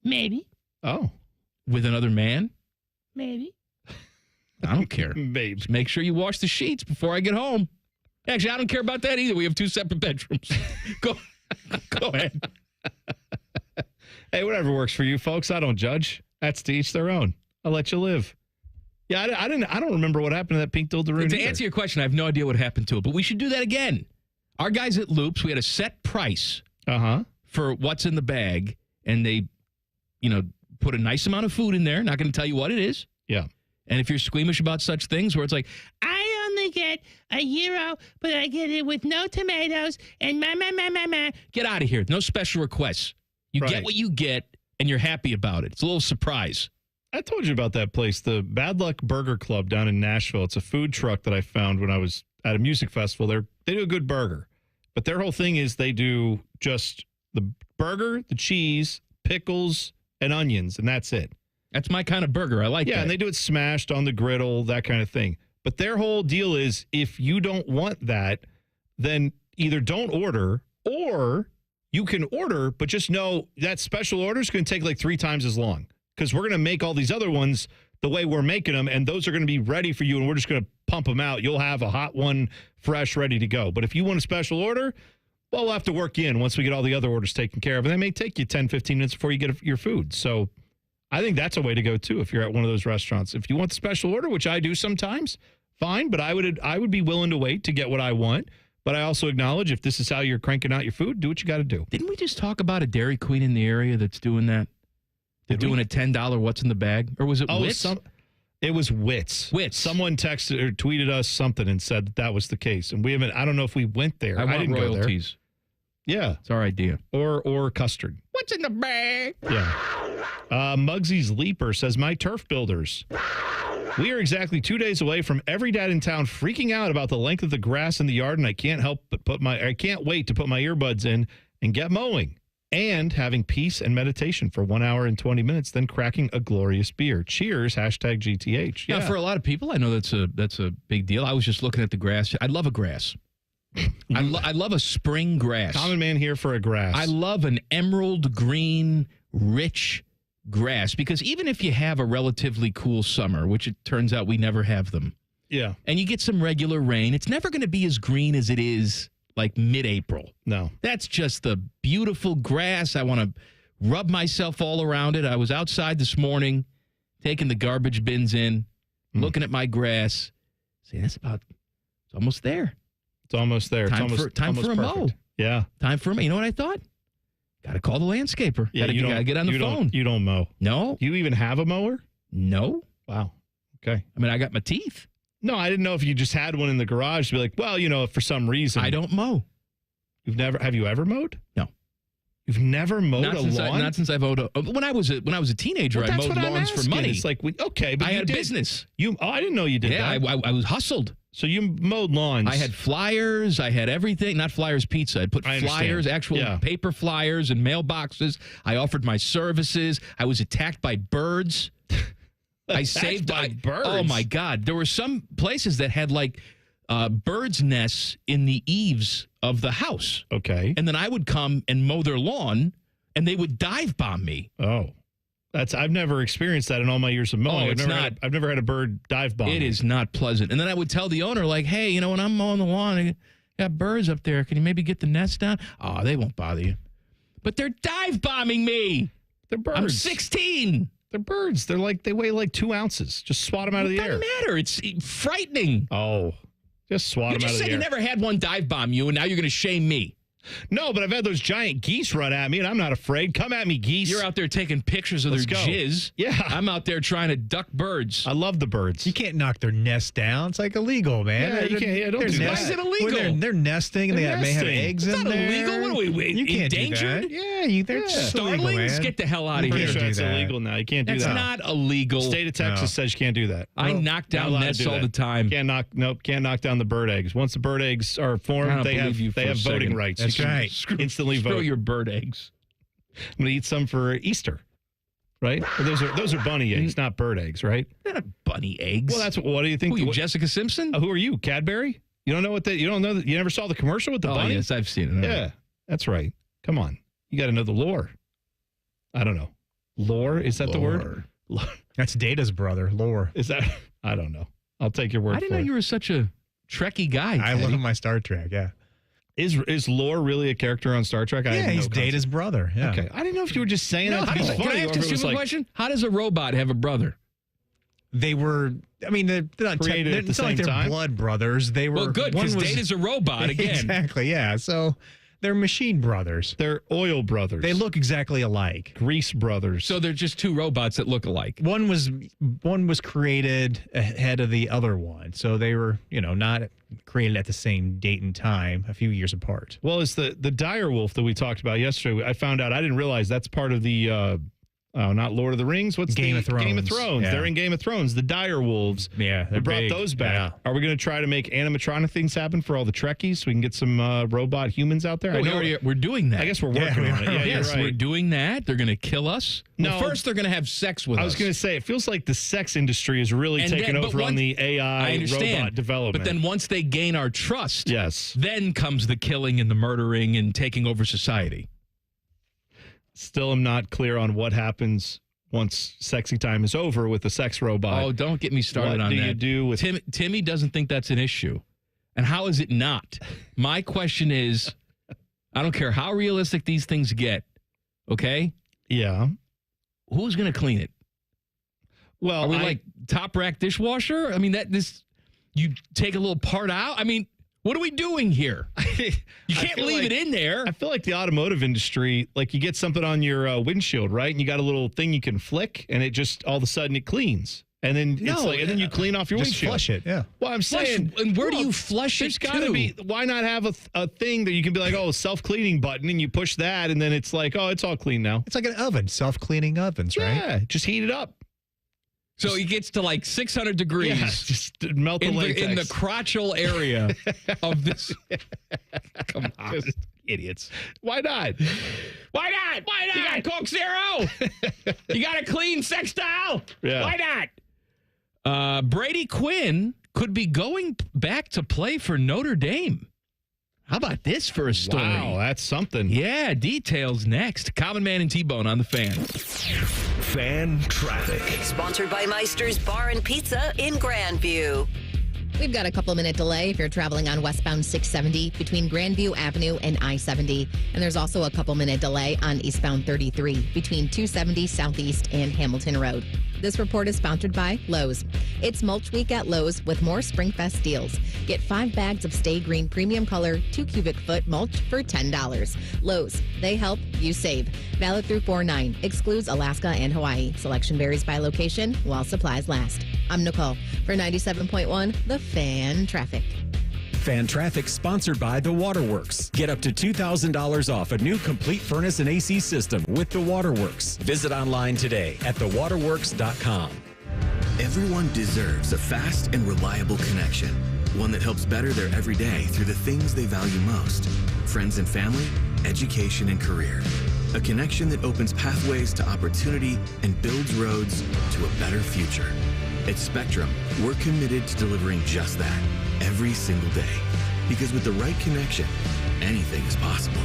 Maybe. Oh. With another man? Maybe. I don't care. Maybe. Just make sure you wash the sheets before I get home. Actually, I don't care about that either. We have 2 separate bedrooms. Go ahead. Hey, whatever works for you, folks. I don't judge. That's to each their own. I'll let you live. Yeah, I don't remember what happened to that pink dildaroon. To answer your question, I have no idea what happened to it, but we should do that again. Our guys at Loops, we had a set price for what's in the bag, and they, put a nice amount of food in there. Not going to tell you what it is. Yeah. And if you're squeamish about such things where it's like, I only get €1, but I get it with no tomatoes and get out of here. No special requests. You get what you get, and you're happy about it. It's a little surprise. I told you about that place, the Bad Luck Burger Club down in Nashville. It's a food truck that I found when I was at a music festival. They do a good burger, but their whole thing is they do just the burger, the cheese, pickles, and onions, and that's it. That's my kind of burger. I like that. Yeah, and they do it smashed on the griddle, that kind of thing. But their whole deal is if you don't want that, then either don't order or you can order, but just know that special order is going to take like 3 times as long because we're going to make all these other ones the way we're making them, and those are going to be ready for you, and we're just going to pump them out. You'll have a hot one fresh, ready to go. But if you want a special order, well, we'll have to work in once we get all the other orders taken care of, and that may take you 10, 15 minutes before you get your food. So I think that's a way to go, too, if you're at one of those restaurants. If you want the special order, which I do sometimes, fine, but I would be willing to wait to get what I want. But I also acknowledge if this is how you're cranking out your food, do what you got to do. Didn't we just talk about a Dairy Queen in the area that's doing that? They're doing a $10 what's in the bag? Or was it Wits? It was Wits. Someone texted or tweeted us something and said that was the case. And we haven't, I don't know if we went there. I want didn't royalties. Go there. Yeah. It's our idea. Or custard. What's in the bag? Yeah. Muggsy's Leaper says, my turf builders. We are exactly 2 days away from every dad in town freaking out about the length of the grass in the yard, and I can't wait to put my earbuds in and get mowing and having peace and meditation for 1 hour and 20 minutes, then cracking a glorious beer. Cheers, #GTH. Yeah, for a lot of people, I know that's a big deal. I was just looking at the grass. I love a grass. I love a spring grass. Common man here for a grass. I love an emerald green, rich grass, because even if you have a relatively cool summer, which it turns out we never have them, and you get some regular rain, it's never going to be as green as it is like mid-April. No. That's just the beautiful grass. I want to rub myself all around it. I was outside this morning taking the garbage bins in, looking at my grass, saying it's almost there. It's almost there. Time for a mow. Yeah. Time for a mow. You know what I thought? Got to call the landscaper. Yeah, you got to get on the phone. You don't mow. No. You even have a mower? No. Wow. Okay. I mean, I got my teeth. No, I didn't know if you just had one in the garage to be like, well, if for some reason. I don't mow. Have you ever mowed? No. You've never mowed a lawn? Not since I've mowed when I was a teenager, I mowed lawns for money. It's like, okay, but I had a business. I didn't know you did that. Yeah, I was hustled. So you mowed lawns. I had flyers. I had everything. Not Flyers Pizza. I'd put flyers, actual paper flyers and mailboxes. I offered my services. I was attacked by birds. I saved birds. Oh, my God. There were some places that had like birds' nests in the eaves of the house. Okay. And then I would come and mow their lawn, and they would dive bomb me. Oh. I've never experienced that in all my years of mowing. Oh, I've never had a bird dive bomb. It is not pleasant. And then I would tell the owner, like, hey, when I'm mowing the lawn, I got birds up there. Can you maybe get the nest down? Oh, they won't bother you. But they're dive bombing me. They're birds. I'm 16. They're birds. They weigh like 2 ounces. Just swat them out of the air. It doesn't matter. It's frightening. Oh, just swat them out of the air. You just said you never had one dive bomb you, and now you're going to shame me. No, but I've had those giant geese run at me, and I'm not afraid. Come at me, geese. You're out there taking pictures of their jizz. Yeah. I'm out there trying to duck birds. I love the birds. You can't knock their nest down. It's like illegal, man. Yeah, you can't. Don't do that. Why is it illegal? They're nesting, and they may have eggs in there. It's not illegal. What are we, you can't endangered? Do that. Yeah, they're starlings. Illegal, get the hell out of here. That's illegal now. You can't do that. That's not illegal. The state of Texas says you can't do that. I knock down nests all the time. Can't knock down the bird eggs. Once the bird eggs are formed, they have voting rights. That's right. Instantly vote. Screw your bird eggs. I'm going to eat some for Easter, right? Those are bunny eggs, not bird eggs, right? They're not bunny eggs. Well, what do you think? Who, you Jessica Simpson? Who are you, Cadbury? You don't know you don't know that you never saw the commercial with the bunny? Yes, I've seen it. Yeah, that's right. Come on, you got to know the lore. I don't know. Lore, is that the word? That's Data's brother, Lore. Is that? I don't know. I'll take your word for it. I didn't know you were such a Trekkie guy. I love my Star Trek. Yeah. Is Lore really a character on Star Trek? Yeah, he's Data's brother. Yeah. Okay. I didn't know if you were just saying that to be funny. Can I ask a stupid question? How does a robot have a brother? they were. I mean, they're not Created at the it's not like same they're time? blood brothers. They were. Well, good, one because was- Data's a robot again. Exactly. Yeah. So they're machine brothers. They're oil brothers. They look exactly alike. Grease brothers. So they're just two robots that look alike. One was created ahead of the other one, so they were not created at the same date and time, a few years apart. Well, it's the dire wolf that we talked about yesterday. I found out, I didn't realize that's part of the not Lord of the Rings. What's Game of Thrones? Game of Thrones. Yeah. They're in Game of Thrones. The dire wolves. Yeah, They brought those back. Are we going to try to make animatronic things happen for all the Trekkies so we can get some robot humans out there? Well, we're doing that. I guess we're working on it. Yeah, yes, you're right. we're doing that. They're going to kill us. No. Well, first they're going to have sex with us. I was going to say, it feels like the sex industry is really taking over on the AI robot development. But then once they gain our trust, yes, then comes the killing and the murdering and taking over society. Still am not clear on what happens once sexy time is over with the sex robot. Oh, don't get me started on that. What do you do with... Timmy doesn't think that's an issue. And how is it not? My question is, I don't care how realistic these things get, okay? Yeah. Who's going to clean it? Well, are we like top rack dishwasher? I mean, you take a little part out? I mean, what are we doing here? You can't leave it in there. I feel like the automotive industry, like you get something on your windshield, right? And you got a little thing you can flick, and it just all of a sudden it cleans. And then and then you clean off your just windshield. Flush it, yeah. Well, I'm saying, and where do you flush there's it got to be. Why not have a thing that you can be like, oh, self-cleaning button, and you push that, and then it's like, oh, it's all clean now. It's like an oven, self-cleaning ovens, right? Yeah, just heat it up. So it gets to like 600 degrees. Yeah, just melt the latex. In the crotchal area of this. Come on. Just idiots. Why not? Why not? Why not? You got Coke Zero. You got a clean sextile. Yeah. Why not? Brady Quinn could be going back to play for Notre Dame. How about this for a story? Wow, that's something. Yeah, details next. Common Man and T-Bone on the Fan. Fan Traffic. Sponsored by Meister's Bar and Pizza in Grandview. We've got a couple-minute delay if you're traveling on westbound 670 between Grandview Avenue and I-70. And there's also a couple-minute delay on eastbound 33 between 270 Southeast and Hamilton Road. This report is sponsored by Lowe's. It's Mulch Week at Lowe's with more SpringFest deals. Get 5 bags of Stay Green Premium Color 2 cubic foot mulch for $10. Lowe's, they help, you save. Valid through 4/9. Excludes Alaska and Hawaii. Selection varies by location while supplies last. I'm Nicole for 97.1 The Fan Traffic. Fan Traffic sponsored by The Waterworks. Get up to $2,000 off a new complete furnace and AC system with The Waterworks. Visit online today at thewaterworks.com. Everyone deserves a fast and reliable connection. One that helps better their everyday through the things they value most. Friends and family, education and career. A connection that opens pathways to opportunity and builds roads to a better future. At Spectrum, we're committed to delivering just that every single day. Because with the right connection, anything is possible.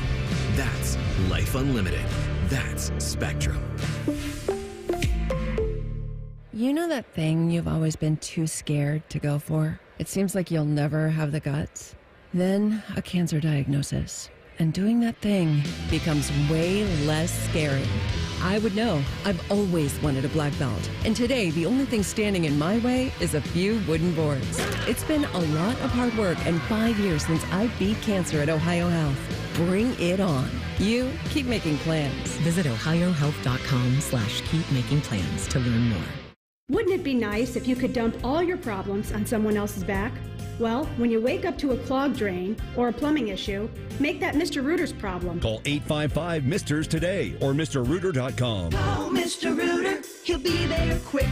That's Life Unlimited. That's Spectrum. You know that thing you've always been too scared to go for? It seems like you'll never have the guts. Then a cancer diagnosis. And doing that thing becomes way less scary. I would know. I've always wanted a black belt. And today, the only thing standing in my way is a few wooden boards. It's been a lot of hard work and 5 years since I beat cancer at Ohio Health. Bring it on. You keep making plans. Visit ohiohealth.com/keepmakingplans to learn more. Wouldn't it be nice if you could dump all your problems on someone else's back? Well, when you wake up to a clogged drain or a plumbing issue, make that Mr. Rooter's problem. Call 855-MISTERS today or MrRooter.com. Call Mr. Rooter. He'll be there quick.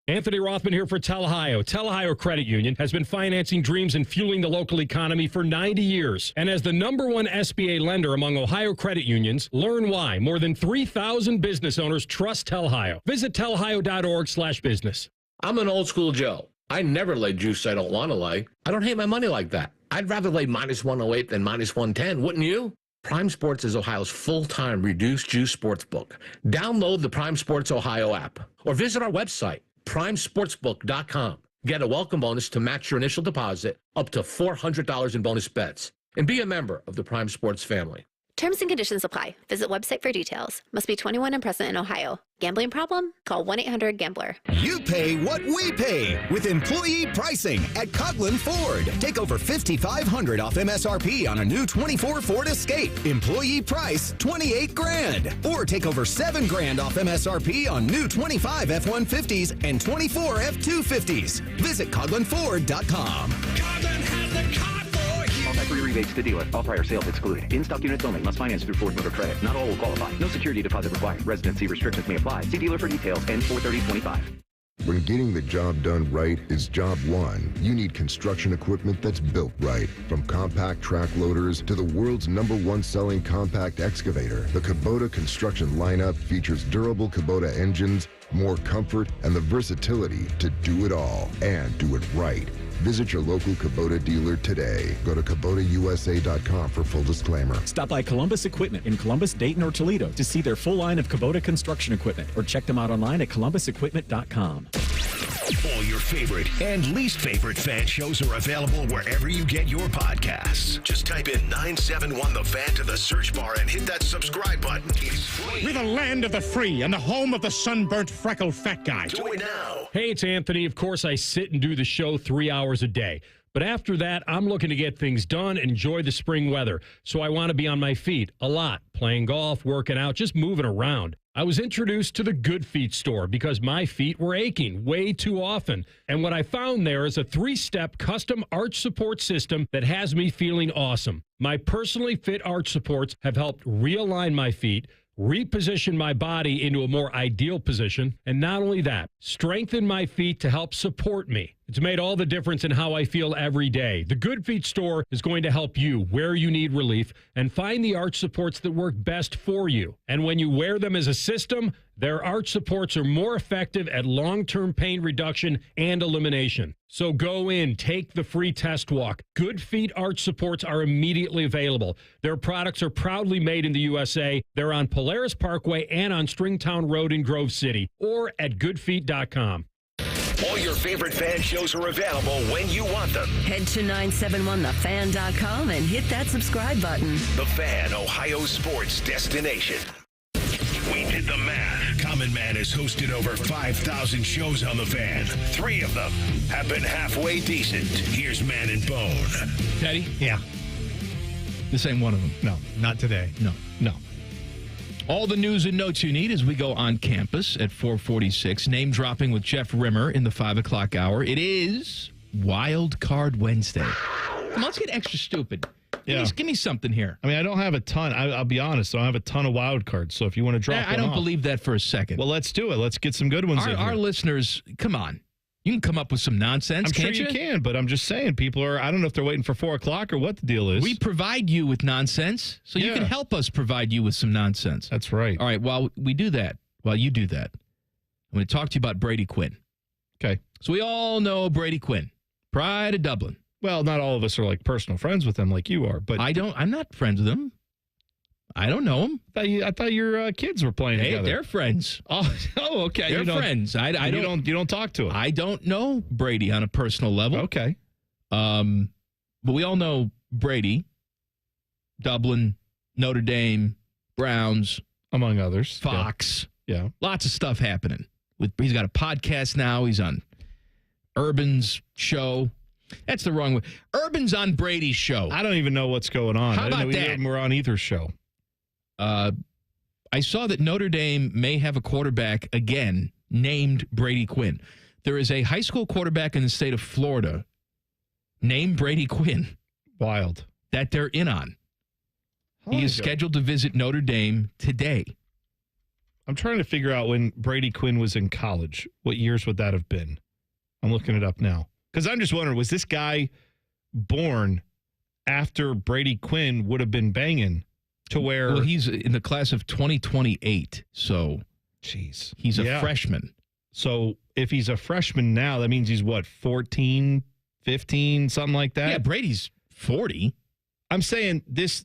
Anthony Rothman here for Tel-Ohio. Tel-Ohio Credit Union has been financing dreams and fueling the local economy for 90 years. And as the #1 SBA lender among Ohio credit unions, learn why more than 3,000 business owners trust Tel-Ohio. Visit telohio.org/business. I'm an old school Joe. I never lay juice I don't want to lay. I don't hate my money like that. I'd rather lay -108 than -110, wouldn't you? Prime Sports is Ohio's full-time reduced juice sportsbook. Download the Prime Sports Ohio app or visit our website, primesportsbook.com. Get a welcome bonus to match your initial deposit up to $400 in bonus bets. And be a member of the Prime Sports family. Terms and conditions apply. Visit website for details. Must be 21 and present in Ohio. Gambling problem? Call 1-800-GAMBLER. You pay what we pay with employee pricing at Coughlin Ford. Take over $5,500 off MSRP on a new 24 Ford Escape. Employee price $28,000. Or take over $7,000 off MSRP on new 25 F-150s and 24 F-250s. Visit CoughlinFord.com. Coughlin has the car for you. All factory rebates to dealer. All prior sales excluded. In-stock units only. Must finance through Ford Motor Credit. Not all will qualify. No security deposit required. Residency restrictions may apply. See dealer for details. N43025. When getting the job done right is job one, you need construction equipment that's built right. From compact track loaders to the world's #1 selling compact excavator, the Kubota construction lineup features durable Kubota engines, more comfort, and the versatility to do it all and do it right. Visit your local Kubota dealer today. Go to KubotaUSA.com for full disclaimer. Stop by Columbus Equipment in Columbus, Dayton, or Toledo to see their full line of Kubota construction equipment, or check them out online at ColumbusEquipment.com. All your favorite and least favorite fan shows are available wherever you get your podcasts. Just type in 971 The Fan to the search bar and hit that subscribe button. It's free. We're the land of the free and the home of the sunburnt, freckled fat guy. Do it now. Hey, it's Anthony. Of course, I sit and do the show 3 hours a day. But after that, I'm looking to get things done and enjoy the spring weather. So I want to be on my feet a lot, playing golf, working out, just moving around. I was introduced to the Good Feet store because my feet were aching way too often. And what I found there is a 3-step custom arch support system that has me feeling awesome. My personally fit arch supports have helped realign my feet, reposition my body into a more ideal position, and not only that, strengthen my feet to help support me. It's made all the difference in how I feel every day. The Good Feet store is going to help you where you need relief and find the arch supports that work best for you. And when you wear them as a system, their arch supports are more effective at long-term pain reduction and elimination. So go in, take the free test walk. Good Feet arch supports are immediately available. Their products are proudly made in the USA. They're on Polaris Parkway and on Stringtown Road in Grove City, or at goodfeet.com. All your favorite fan shows are available when you want them. Head to 971thefan.com and hit that subscribe button. The Fan, Ohio sports destination. We did the math. Common Man has hosted over 5,000 shows on The Fan. 3 of them have been halfway decent. Here's Man and Bone. Teddy? Yeah. This ain't one of them. No, not today. No. All the news and notes you need as we go on campus at 446. Name dropping with Jeff Rimmer in the 5 o'clock hour. It is Wildcard Wednesday. Come on, let's get extra stupid. Give me something here. I mean, I don't have a ton. I'll be honest. I don't have a ton of wild cards. So if you want to drop I don't believe that for a second. Well, let's do it. Let's get some good ones in Our here. listeners, come on. You can come up with some nonsense, I'm can't sure you? you can, but I'm just saying people are, I don't know if they're waiting for 4 o'clock or what the deal is. We provide you with nonsense, so you can help us provide you with some nonsense. That's right. All right, while you do that, I'm going to talk to you about Brady Quinn. Okay. So we all know Brady Quinn, pride of Dublin. Well, not all of us are like personal friends with him like you are, but I'm not friends with him. I don't know him. I thought your kids were playing together. They're friends. Oh, okay. They're friends. You don't talk to him. I don't know Brady on a personal level. Okay. But we all know Brady, Dublin, Notre Dame, Browns, among others. Fox. Yeah. Lots of stuff happening. He's got a podcast now. He's on Urban's show. That's the wrong way. Urban's on Brady's show. I don't even know what's going on. How about I didn't know either that? of them were on either show. I saw that Notre Dame may have a quarterback again named Brady Quinn. There is a high school quarterback in the state of Florida named Brady Quinn. Wild. That they're in on. He is scheduled to visit Notre Dame today. I'm trying to figure out when Brady Quinn was in college. What years would that have been? I'm looking it up now. Because I'm just wondering, was this guy born after Brady Quinn would have been banging to where... Well, he's in the class of 2028, so... Jeez. He's a freshman. So if he's a freshman now, that means he's what, 14, 15, something like that? Yeah, Brady's 40. I'm saying this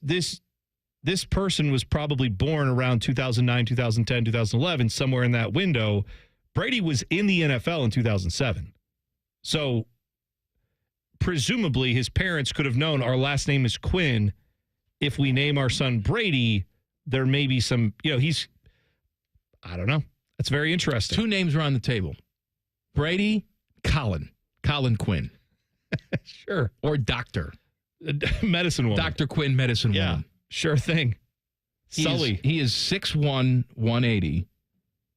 person was probably born around 2009, 2010, 2011, somewhere in that window. Brady was in the NFL in 2007. So presumably his parents could have known our last name is Quinn, if we name our son Brady, there may be some, I don't know. That's very interesting. 2 names are on the table. Brady, Colin Quinn. Sure. Or Doctor. Medicine woman. Dr. Quinn, medicine woman. Sure thing. Sully. He is 6'1", 180.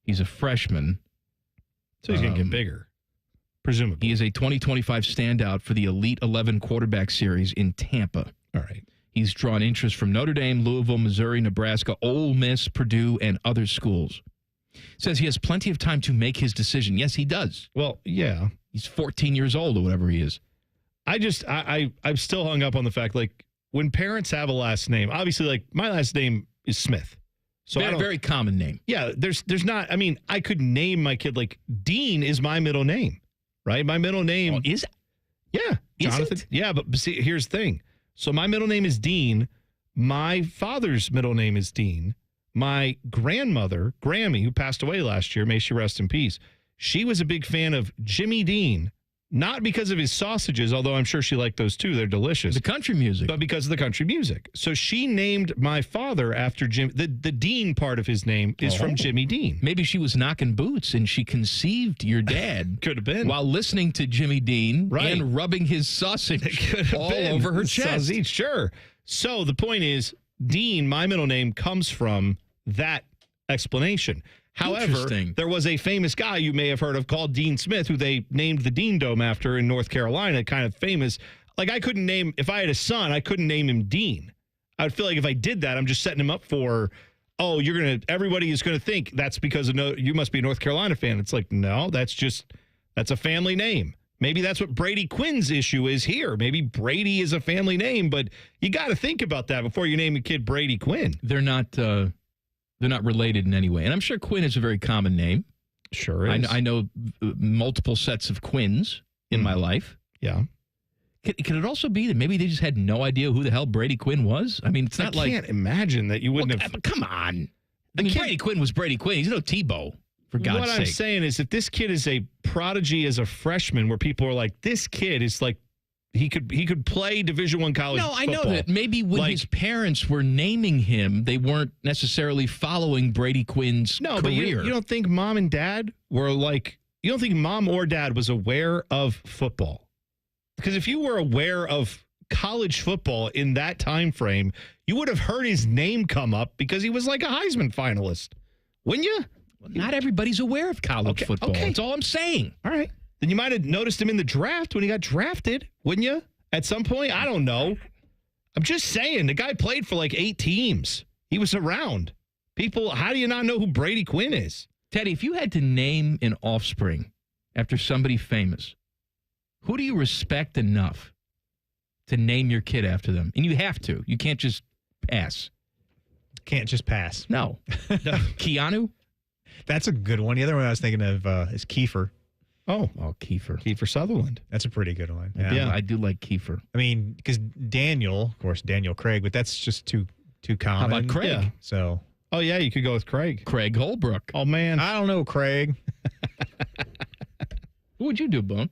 He's a freshman. So he's going to get bigger, presumably. He is a 2025 standout for the Elite 11 quarterback series in Tampa. All right. He's drawn interest from Notre Dame, Louisville, Missouri, Nebraska, Ole Miss, Purdue, and other schools. Says he has plenty of time to make his decision. Yes, he does. Well, yeah. He's 14 years old or whatever he is. I'm still hung up on the fact, like, when parents have a last name, obviously, like, my last name is Smith. So very common name. Yeah, there's not, I mean, I could name my kid, like, Dean is my middle name, right? My middle name. Is it? Yeah. Jonathan. Is it? Yeah, but see, here's the thing. So my middle name is Dean. My father's middle name is Dean. My grandmother, Grammy, who passed away last year, may she rest in peace, she was a big fan of Jimmy Dean, not because of his sausages, although I'm sure she liked those too. They're delicious. The country music. But because of the country music. So she named my father after Jim. The Dean part of his name is from Jimmy Dean. Maybe she was knocking boots and she conceived your dad. Could have been. While listening to Jimmy Dean and rubbing his sausage all over her chest. Sausage, sure. So the point is, Dean, my middle name, comes from that explanation. However, there was a famous guy you may have heard of called Dean Smith, who they named the Dean Dome after in North Carolina, kind of famous. Like, I couldn't name, if I had a son, I couldn't name him Dean. I would feel like if I did that, I'm just setting him up for, everybody is going to think that's because you must be a North Carolina fan. It's like, no, that's a family name. Maybe that's what Brady Quinn's issue is here. Maybe Brady is a family name, but you got to think about that before you name a kid Brady Quinn. They're not related in any way. And I'm sure Quinn is a very common name. Sure is. I know multiple sets of Quinns in my life. Yeah. Could it also be that maybe they just had no idea who the hell Brady Quinn was? I mean, it's not like... I can't imagine that you wouldn't have... Come on. Brady Quinn was Brady Quinn. He's no Tebow, for God's sake. What I'm saying is if this kid is a prodigy as a freshman where people are like, this kid is like, he could play Division I college football. I know that maybe when his parents were naming him, they weren't necessarily following Brady Quinn's career. But you don't think mom and dad were like, you don't think mom or dad was aware of football? Because if you were aware of college football in that time frame, you would have heard his name come up because he was like a Heisman finalist. Wouldn't you? Well, not everybody's aware of college football. Okay. That's all I'm saying. All right. Then you might have noticed him in the draft when he got drafted, wouldn't you? At some point? I don't know. I'm just saying, the guy played for like 8 teams. He was around. People, how do you not know who Brady Quinn is? Teddy, if you had to name an offspring after somebody famous, who do you respect enough to name your kid after them? And you have to. You can't just pass. Can't just pass. No. Keanu? That's a good one. The other one I was thinking of is Kiefer. Oh, Kiefer. Kiefer Sutherland. That's a pretty good one. Yeah, I do like Kiefer. I mean, because Daniel, of course, Daniel Craig, but that's just too common. How about Craig? Yeah. So. Oh, yeah, you could go with Craig. Craig Holbrook. Oh, man. I don't know, Craig. What would you do, Bone?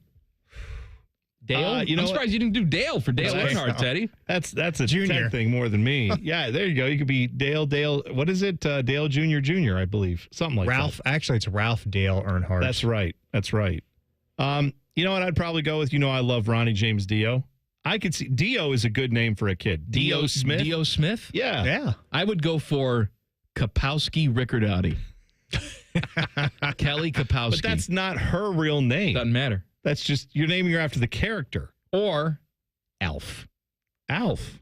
Dale? I'm surprised you didn't do Dale for Dale Earnhardt, Teddy. That's a junior thing more than me. Yeah, there you go. You could be Dale. What is it? Dale Jr., I believe. Something like Ralph. that. Actually, it's Ralph Dale Earnhardt. That's right. You know what I'd probably go with? I love Ronnie James Dio. I could see Dio is a good name for a kid. Dio Smith. Dio Smith? Yeah. Yeah. I would go for Kapowski Riccardotti. Kelly Kapowski. But that's not her real name. Doesn't matter. That's just, you're naming her after the character. Or Alf. Alf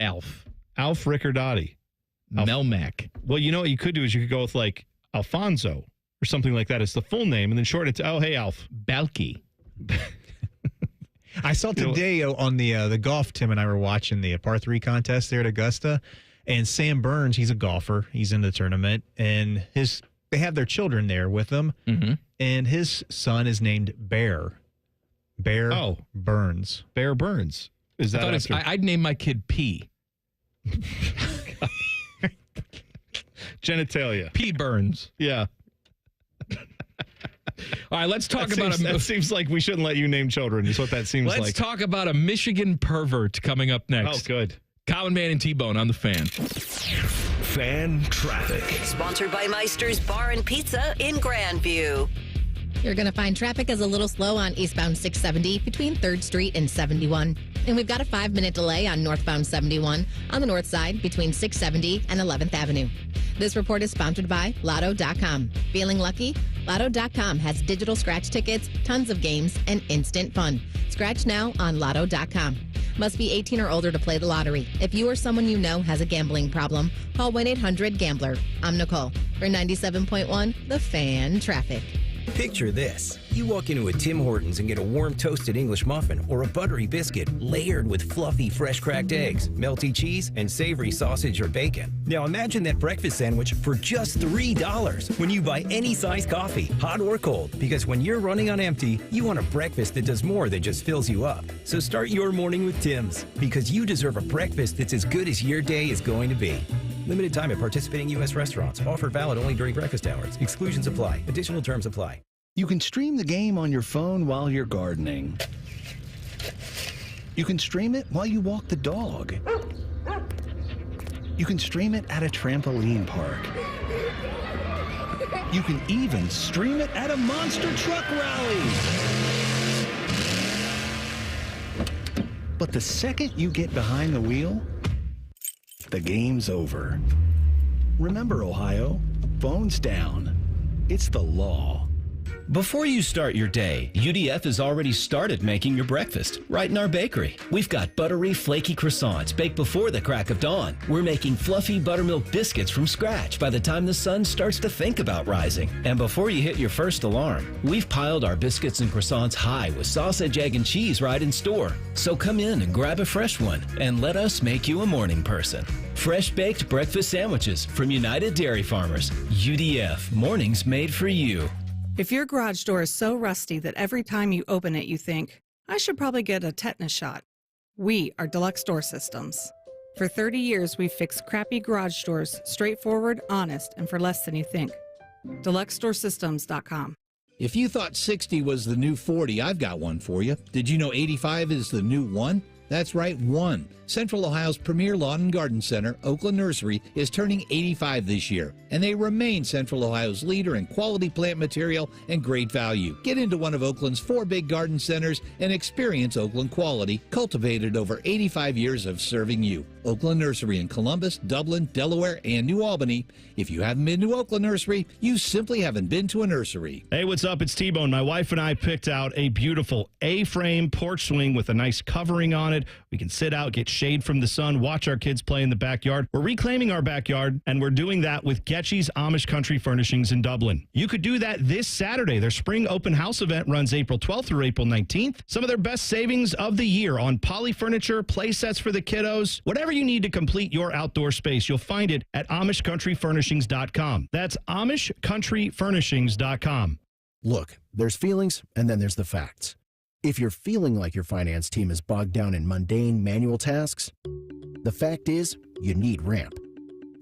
Riccardotti. Melmac. Well, you know what you could do is you could go with like Alfonso or something like that as the full name and then shorten it to, hey, Alf. Balky. I saw today on the golf, Tim and I were watching the par 3 contest there at Augusta, and Sam Burns, he's a golfer. He's in the tournament, and they have their children there with them, and his son is named Bear. Bear Burns. Bear Burns. Is that I'd name my kid P. Genitalia. P. Burns. Yeah. All right, let's talk about that seems like we shouldn't let you name children, is what that seems like. Let's talk about a Michigan pervert coming up next. Oh, good. Common Man and T-Bone on the Fan. Fan traffic. Sponsored by Meister's Bar and Pizza in Grandview. You're going to find traffic is a little slow on eastbound 670 between 3rd Street and 71. And we've got a 5-minute delay on northbound 71 on the north side between 670 and 11th Avenue. This report is sponsored by Lotto.com. Feeling lucky? Lotto.com has digital scratch tickets, tons of games, and instant fun. Scratch now on Lotto.com. Must be 18 or older to play the lottery. If you or someone you know has a gambling problem, call 1-800-GAMBLER. I'm Nicole for 97.1 The Fan Traffic. Picture this. You walk into a Tim Hortons and get a warm toasted English muffin or a buttery biscuit layered with fluffy fresh cracked eggs, melty cheese, and savory sausage or bacon. Now imagine that breakfast sandwich for just $3 when you buy any size coffee, hot or cold, because when you're running on empty, you want a breakfast that does more than just fills you up. So start your morning with Tim's, because you deserve a breakfast that's as good as your day is going to be. Limited time at participating U.S. restaurants. Offer valid only during breakfast hours. Exclusions apply. Additional terms apply. You can stream the game on your phone while you're gardening. You can stream it while you walk the dog. You can stream it at a trampoline park. You can even stream it at a monster truck rally. But the second you get behind the wheel, the game's over. Remember, Ohio, phones down. It's the law. Before you start your day, UDF has already started making your breakfast right in our bakery. We've got buttery, flaky croissants baked before the crack of dawn. We're making fluffy buttermilk biscuits from scratch by the time the sun starts to think about rising. And before you hit your first alarm, we've piled our biscuits and croissants high with sausage, egg, and cheese right in store. So come in and grab a fresh one and let us make you a morning person. Fresh baked breakfast sandwiches from United Dairy Farmers. UDF, mornings made for you. If your garage door is so rusty that every time you open it you think, I should probably get a tetanus shot, we are Deluxe Door Systems. For 30 years, we've fixed crappy garage doors straightforward, honest, and for less than you think. DeluxeDoorSystems.com. If you thought 60 was the new 40, I've got one for you. Did you know 85 is the new 1? That's right, 1. Central Ohio's premier lawn and garden center, Oakland Nursery, is turning 85 this year, and they remain Central Ohio's leader in quality plant material and great value. Get into one of Oakland's 4 big garden centers and experience Oakland quality, cultivated over 85 years of serving you. Oakland Nursery in Columbus, Dublin, Delaware, and New Albany. If you haven't been to Oakland Nursery, you simply haven't been to a nursery. Hey, what's up? It's T-Bone. My wife and I picked out a beautiful A-frame porch swing with a nice covering on it. We can sit out, get shade from the sun, watch our kids play in the backyard. We're reclaiming our backyard, and we're doing that with Getchy's Amish Country Furnishings in Dublin. You could do that this Saturday. Their spring open house event runs April 12th through April 19th. Some of their best savings of the year on poly furniture, play sets for the kiddos, whatever you need to complete your outdoor space. You'll find it at AmishCountryFurnishings.com. That's AmishCountryFurnishings.com. Look, there's feelings, and then there's the facts. If you're feeling like your finance team is bogged down in mundane manual tasks, the fact is, you need Ramp.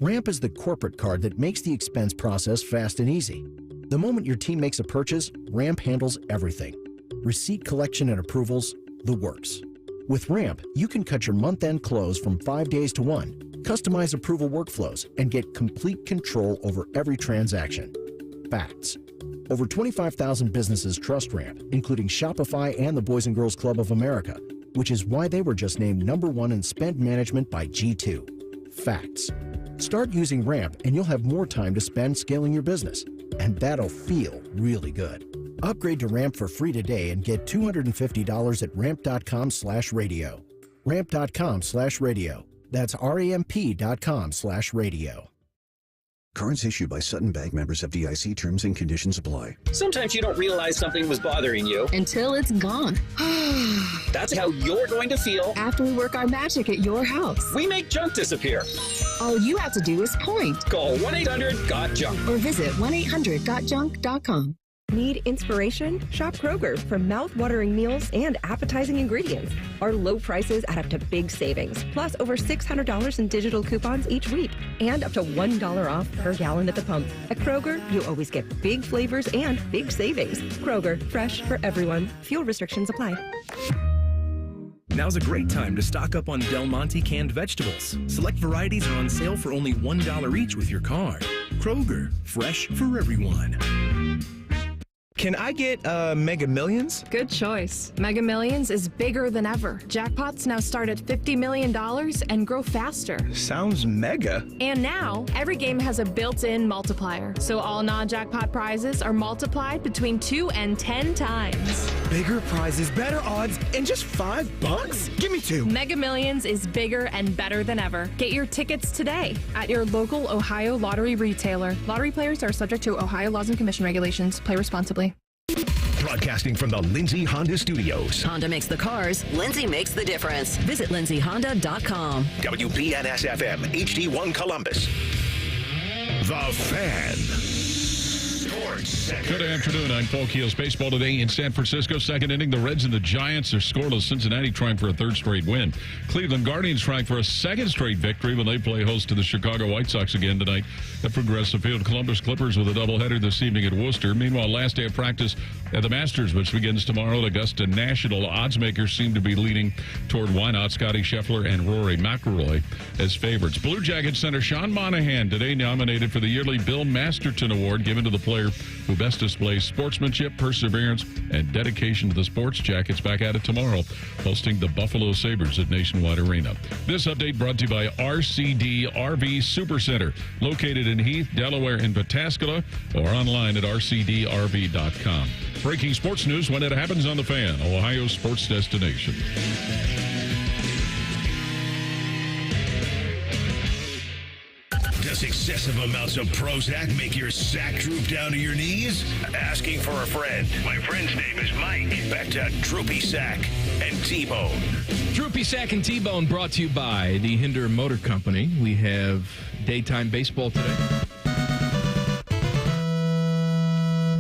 Ramp is the corporate card that makes the expense process fast and easy. The moment your team makes a purchase, Ramp handles everything. Receipt collection and approvals, the works. With Ramp, you can cut your month-end close from 5 days to 1, customize approval workflows, and get complete control over every transaction. Facts. Over 25,000 businesses trust Ramp, including Shopify and the Boys and Girls Club of America, which is why they were just named #1 in spend management by G2. Facts. Start using Ramp and you'll have more time to spend scaling your business, and that'll feel really good. Upgrade to Ramp for free today and get $250 at ramp.com/radio. Ramp.com/radio. That's RAMP.com/radio. Cards issued by Sutton Bank members of FDIC. Terms and conditions apply. Sometimes you don't realize something was bothering you until it's gone. That's how you're going to feel after we work our magic at your house. We make junk disappear. All you have to do is point. Call 1-800-GOT-JUNK or visit 1-800-GOT-JUNK.com. Need inspiration? Shop Kroger for mouth-watering meals and appetizing ingredients. Our low prices add up to big savings, plus over $600 in digital coupons each week, and up to $1 off per gallon at the pump. At Kroger, you always get big flavors and big savings. Kroger, fresh for everyone. Fuel restrictions apply. Now's a great time to stock up on Del Monte canned vegetables. Select varieties are on sale for only $1 each with your card. Kroger, fresh for everyone. Can I get Mega Millions? Good choice. Mega Millions is bigger than ever. Jackpots now start at $50 million and grow faster. Sounds mega. And now, every game has a built-in multiplier, so all non-jackpot prizes are multiplied between 2 and 10 times. Bigger prizes, better odds, and just $5? Give me 2. Mega Millions is bigger and better than ever. Get your tickets today at your local Ohio lottery retailer. Lottery players are subject to Ohio laws and commission regulations. Play responsibly. Broadcasting from the Lindsay Honda Studios. Honda makes the cars. Lindsay makes the difference. Visit lindsayhonda.com. WBNS-FM, HD1 Columbus. The Fan. Good afternoon. I'm Paul Keels. Baseball today in San Francisco. Second inning, the Reds and the Giants are scoreless. Cincinnati trying for a third straight win. Cleveland Guardians trying for a second straight victory when they play host to the Chicago White Sox again tonight at Progressive Field. Columbus Clippers with a doubleheader this evening at Worcester. Meanwhile, last day of practice at the Masters, which begins tomorrow at Augusta National. Odds makers seem to be leaning toward why not Scotty Scheffler and Rory McIlroy as favorites. Blue Jackets center Sean Monahan today nominated for the yearly Bill Masterton Award given to the player who best displays sportsmanship, perseverance, and dedication to the Sports Jackets. Back at it tomorrow, hosting the Buffalo Sabres at Nationwide Arena. This update brought to you by RCD RV Supercenter, located in Heath, Delaware, and Pataskala, or online at rcdrv.com. Breaking sports news when it happens on The Fan, Ohio sports destination. Does excessive amounts of Prozac make your sack droop down to your knees? Asking for a friend. My friend's name is Mike. Back to Droopy Sack and T-Bone. Droopy Sack and T-Bone brought to you by the Hinder Motor Company. We have daytime baseball today.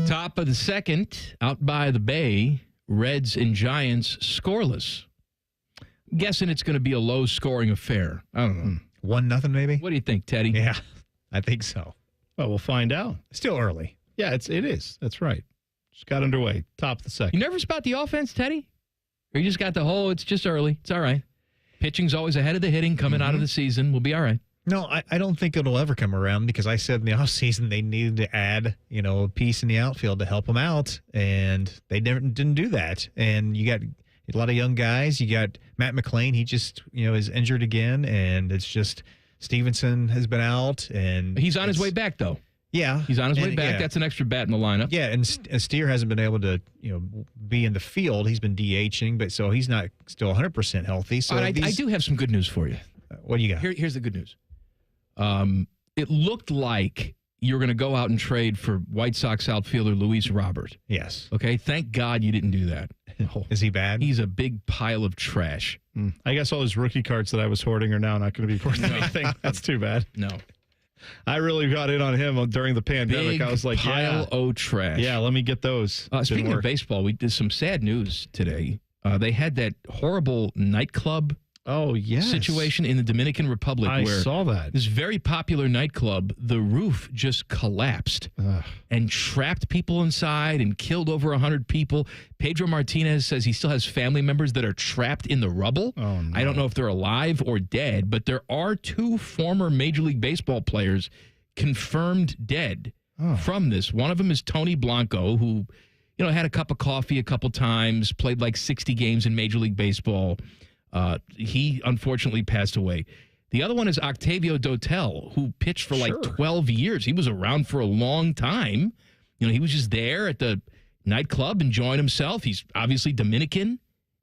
Top of the second, out by the Bay, Reds and Giants scoreless. I'm guessing it's going to be a low-scoring affair. I don't know. 1-0 maybe? What do you think, Teddy? Yeah, I think so. Well, we'll find out. Still early. Yeah, it is. That's right. Just got underway. Top of the second. You nervous about the offense, Teddy? Or you just got the whole, it's just early. It's all right. Pitching's always ahead of the hitting coming out of the season. We'll be all right. No, I don't think it'll ever come around because I said in the offseason they needed to add, a piece in the outfield to help them out, and they didn't do that. And you got a lot of young guys. You got Matt McClain. He just, is injured again, and it's just Stevenson has been out. And he's on his way back, though. Yeah. He's on his way back. Yeah. That's an extra bat in the lineup. Yeah, and Steer hasn't been able to, be in the field. He's been DHing, but so he's not still 100% healthy. So I do have some good news for you. What do you got? Here's the good news. It looked like you're going to go out and trade for White Sox outfielder Luis Robert. Yes. Okay. Thank God you didn't do that. Is he bad? He's a big pile of trash. I guess all his rookie cards that I was hoarding are now not going to be worth anything. That's too bad. No. I really got in on him during the pandemic. Big I was like, pile of trash. Yeah, let me get those. Speaking of baseball, we did some sad news today. They had that horrible nightclub situation in the Dominican Republic. I where saw that. This very popular nightclub, the roof just collapsed and trapped people inside and killed over 100 people. Pedro Martinez says he still has family members that are trapped in the rubble. Oh, no. I don't know if they're alive or dead, but there are 2 former Major League Baseball players confirmed dead from this. One of them is Tony Blanco, who had a cup of coffee a couple times, played like 60 games in Major League Baseball. He unfortunately passed away. The other one is Octavio Dotel, who pitched for like 12 years. He was around for a long time. He was just there at the nightclub enjoying himself. He's obviously Dominican,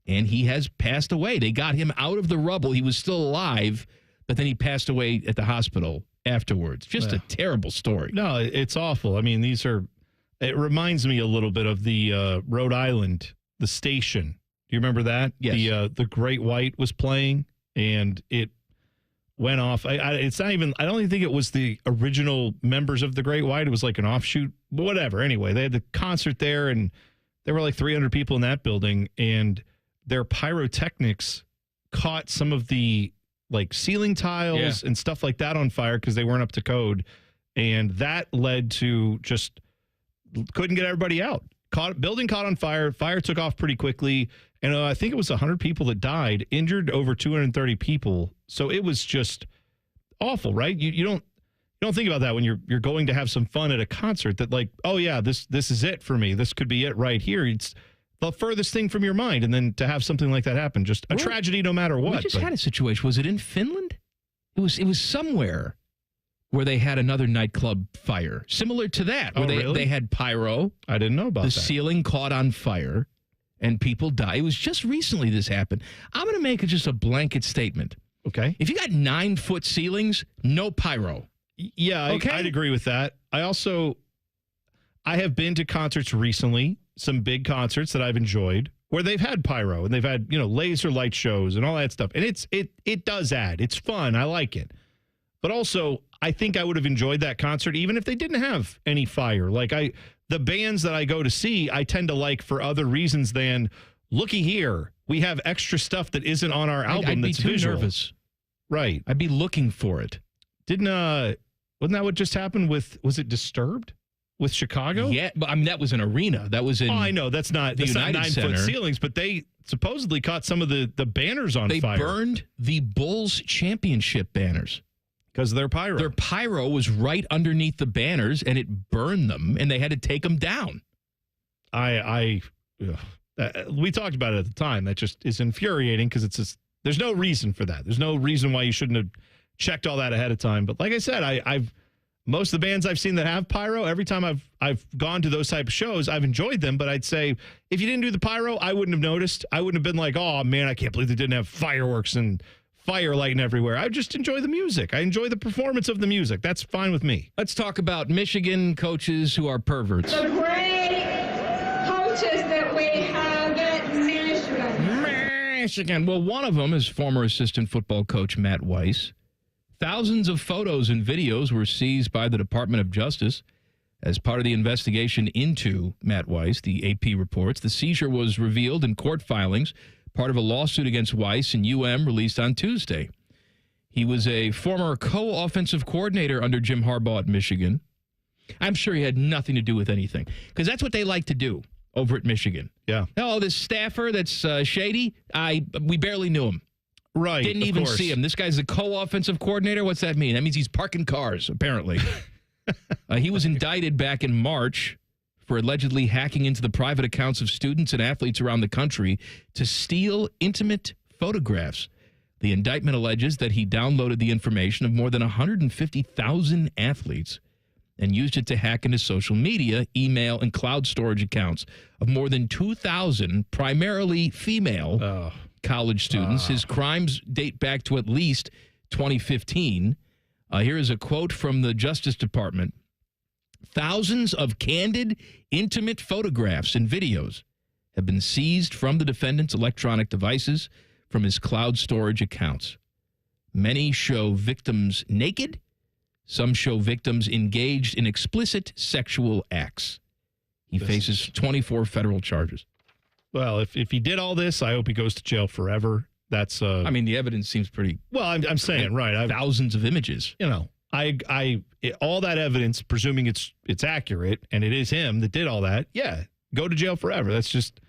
and he has passed away. They got him out of the rubble. He was still alive, but then he passed away at the hospital afterwards. Just a terrible story. No, it's awful. I mean, it reminds me a little bit of the Rhode Island, the station. Do you remember that? Yes. The Great White was playing, and it went off. It's not even. I don't even think it was the original members of the Great White. It was like an offshoot. But whatever. Anyway, they had the concert there, and there were like 300 people in that building, and their pyrotechnics caught some of the like ceiling tiles and stuff like that on fire because they weren't up to code, and that led to just couldn't get everybody out. building caught on fire. Fire took off pretty quickly. And I think it was 100 people that died, injured over 230 people. So it was just awful, right? You don't think about that when you're going to have some fun at a concert, that like, oh yeah, this is it for me. This could be it right here. It's the furthest thing from your mind. And then to have something like that happen, just a tragedy no matter what. We just had a situation. Was it in Finland? It was somewhere where they had another nightclub fire, similar to that, where they had pyro. I didn't know about that. The ceiling caught on fire, and people died. It was just recently this happened. I'm going to make just a blanket statement. Okay. If you got 9-foot ceilings, no pyro. Yeah, Okay. I'd agree with that. I have been to concerts recently, some big concerts that I've enjoyed, where they've had pyro and they've had, laser light shows and all that stuff. And it does add. It's fun. I like it. But also, I think I would have enjoyed that concert even if they didn't have any fire. Like the bands that I go to see, I tend to like for other reasons than, looky here, we have extra stuff that isn't on our album. I'd be that's too visual. nervous. Right. I'd be looking for it. Wasn't that what just happened was it Disturbed with Chicago? Yeah, but I mean, that was an arena. That was in. Oh, I know. That's not the United 9-foot Center. ceilings, but they supposedly caught some of the banners on fire. They burned the Bulls championship banners. Because of their pyro. Their pyro was right underneath the banners, and it burned them, and they had to take them down. We talked about it at the time. That just is infuriating because there's no reason for that. There's no reason why you shouldn't have checked all that ahead of time. But like I said, I've most of the bands I've seen that have pyro, every time I've gone to those type of shows, I've enjoyed them. But I'd say if you didn't do the pyro, I wouldn't have noticed. I wouldn't have been like, oh man, I can't believe they didn't have fireworks and fire lighting everywhere. I just enjoy the music. I enjoy the performance of the music. That's fine with me. Let's talk about Michigan coaches who are perverts. The great coaches that we have at Michigan. Well, one of them is former assistant football coach Matt Weiss. Thousands of photos and videos were seized by the Department of Justice as part of the investigation into Matt Weiss, the AP reports. The seizure was revealed in court filings, part of a lawsuit against Weiss and UM released on Tuesday. He was a former co-offensive coordinator under Jim Harbaugh at Michigan. I'm sure he had nothing to do with anything, because that's what they like to do over at Michigan. Yeah. Oh, this staffer that's shady, we barely knew him. Right. Didn't even see him. This guy's the co-offensive coordinator. What's that mean? That means he's parking cars, apparently. He was indicted back in March for allegedly hacking into the private accounts of students and athletes around the country to steal intimate photographs. The indictment alleges that he downloaded the information of more than 150,000 athletes and used it to hack into social media, email, and cloud storage accounts of more than 2,000, primarily female college students. His crimes date back to at least 2015. Here is a quote from the Justice Department. Thousands of candid, intimate photographs and videos have been seized from the defendant's electronic devices from his cloud storage accounts. Many show victims naked. Some show victims engaged in explicit sexual acts. He faces 24 federal charges. Well, if he did all this, I hope he goes to jail forever. That's I mean, the evidence seems pretty. Well, I'm saying, right. Thousands of images. All that evidence, presuming it's accurate, and it is him that did all that, yeah, go to jail forever. That's just,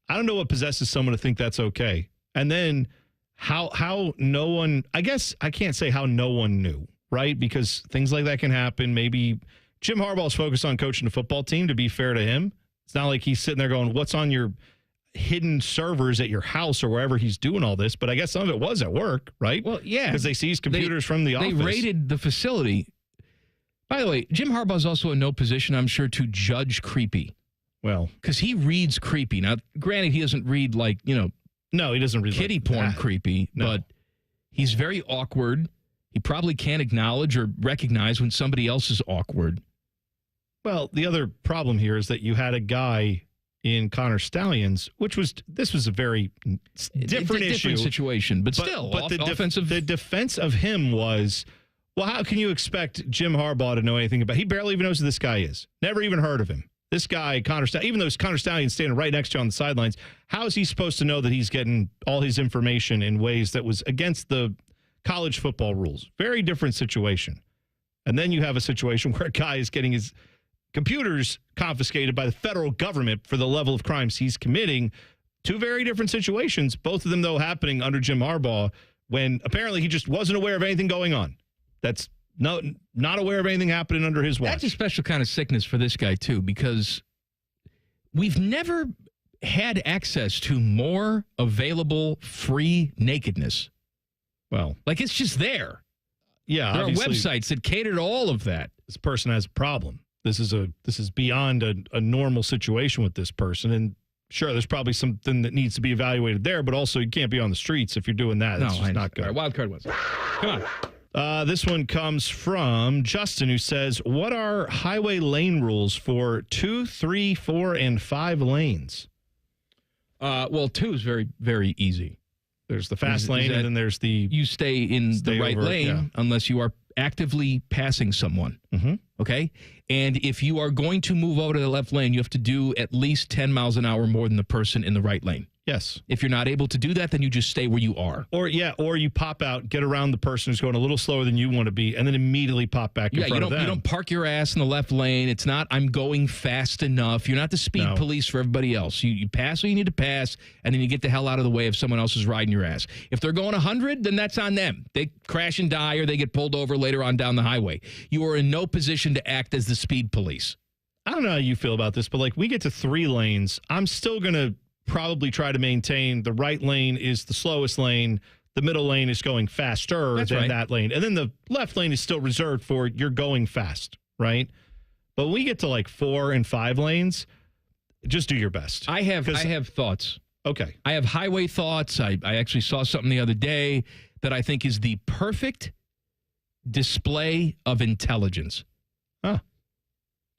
I don't know what possesses someone to think that's okay. And then how no one, I guess I can't say how no one knew, right? Because things like that can happen. Maybe Jim Harbaugh's focused on coaching the football team, to be fair to him. It's not like he's sitting there going, what's on your hidden servers at your house or wherever he's doing all this, but I guess some of it was at work, right? Well, yeah. Because they seized computers from the office. They raided the facility. By the way, Jim Harbaugh's also in no position, I'm sure, to judge creepy. Well, because he reads creepy. Now, granted, he doesn't read no, he doesn't read kiddie like porn that. Creepy, No. but he's very awkward. He probably can't acknowledge or recognize when somebody else is awkward. Well, the other problem here is that you had a guy in Connor Stallions, this was a very different issue. Different situation, but still, offensive. The defense of him was, well, how can you expect Jim Harbaugh to know anything about? He barely even knows who this guy is. Never even heard of him. This guy, Connor Stallions, even though Connor Stallions standing right next to you on the sidelines, how is he supposed to know that he's getting all his information in ways that was against the college football rules? Very different situation. And then you have a situation where a guy is getting his computers confiscated by the federal government for the level of crimes he's committing. Two very different situations, both of them, though, happening under Jim Harbaugh when apparently he just wasn't aware of anything going on. That's not aware of anything happening under his watch. That's a special kind of sickness for this guy, too, because we've never had access to more available free nakedness. Well, like it's just there. Yeah, there are websites that cater to all of that. This person has a problem. This is beyond a normal situation with this person, and sure, there's probably something that needs to be evaluated there, but also you can't be on the streets if you're doing that. That's just not good. All right, Wildcard Wednesday. Come on. This one comes from Justin, who says, what are highway lane rules for 2, 3, 4, and 5 lanes? Well, 2 is very, very easy. There's the fast lane, and then there's the... You stay in the right lane unless you are actively passing someone. Mm-hmm. Okay? And if you are going to move over to the left lane, you have to do at least 10 miles an hour more than the person in the right lane. Yes. If you're not able to do that, then you just stay where you are. Or you pop out, get around the person who's going a little slower than you want to be, and then immediately pop back in front of them. You don't park your ass in the left lane. It's not, I'm going fast enough. You're not the speed police for everybody else. You pass what you need to pass, and then you get the hell out of the way if someone else is riding your ass. If they're going 100, then that's on them. They crash and die, or they get pulled over later on down the highway. You are in no position to act as the speed police. I don't know how you feel about this, but like we get to 3 lanes, I'm still going to probably try to maintain the right lane is the slowest lane. The middle lane is going faster than that lane. And then the left lane is still reserved for you're going fast, right? But when we get to like 4 and 5 lanes, just do your best. I have thoughts. Okay. I have highway thoughts. I actually saw something the other day that I think is the perfect display of intelligence. Huh.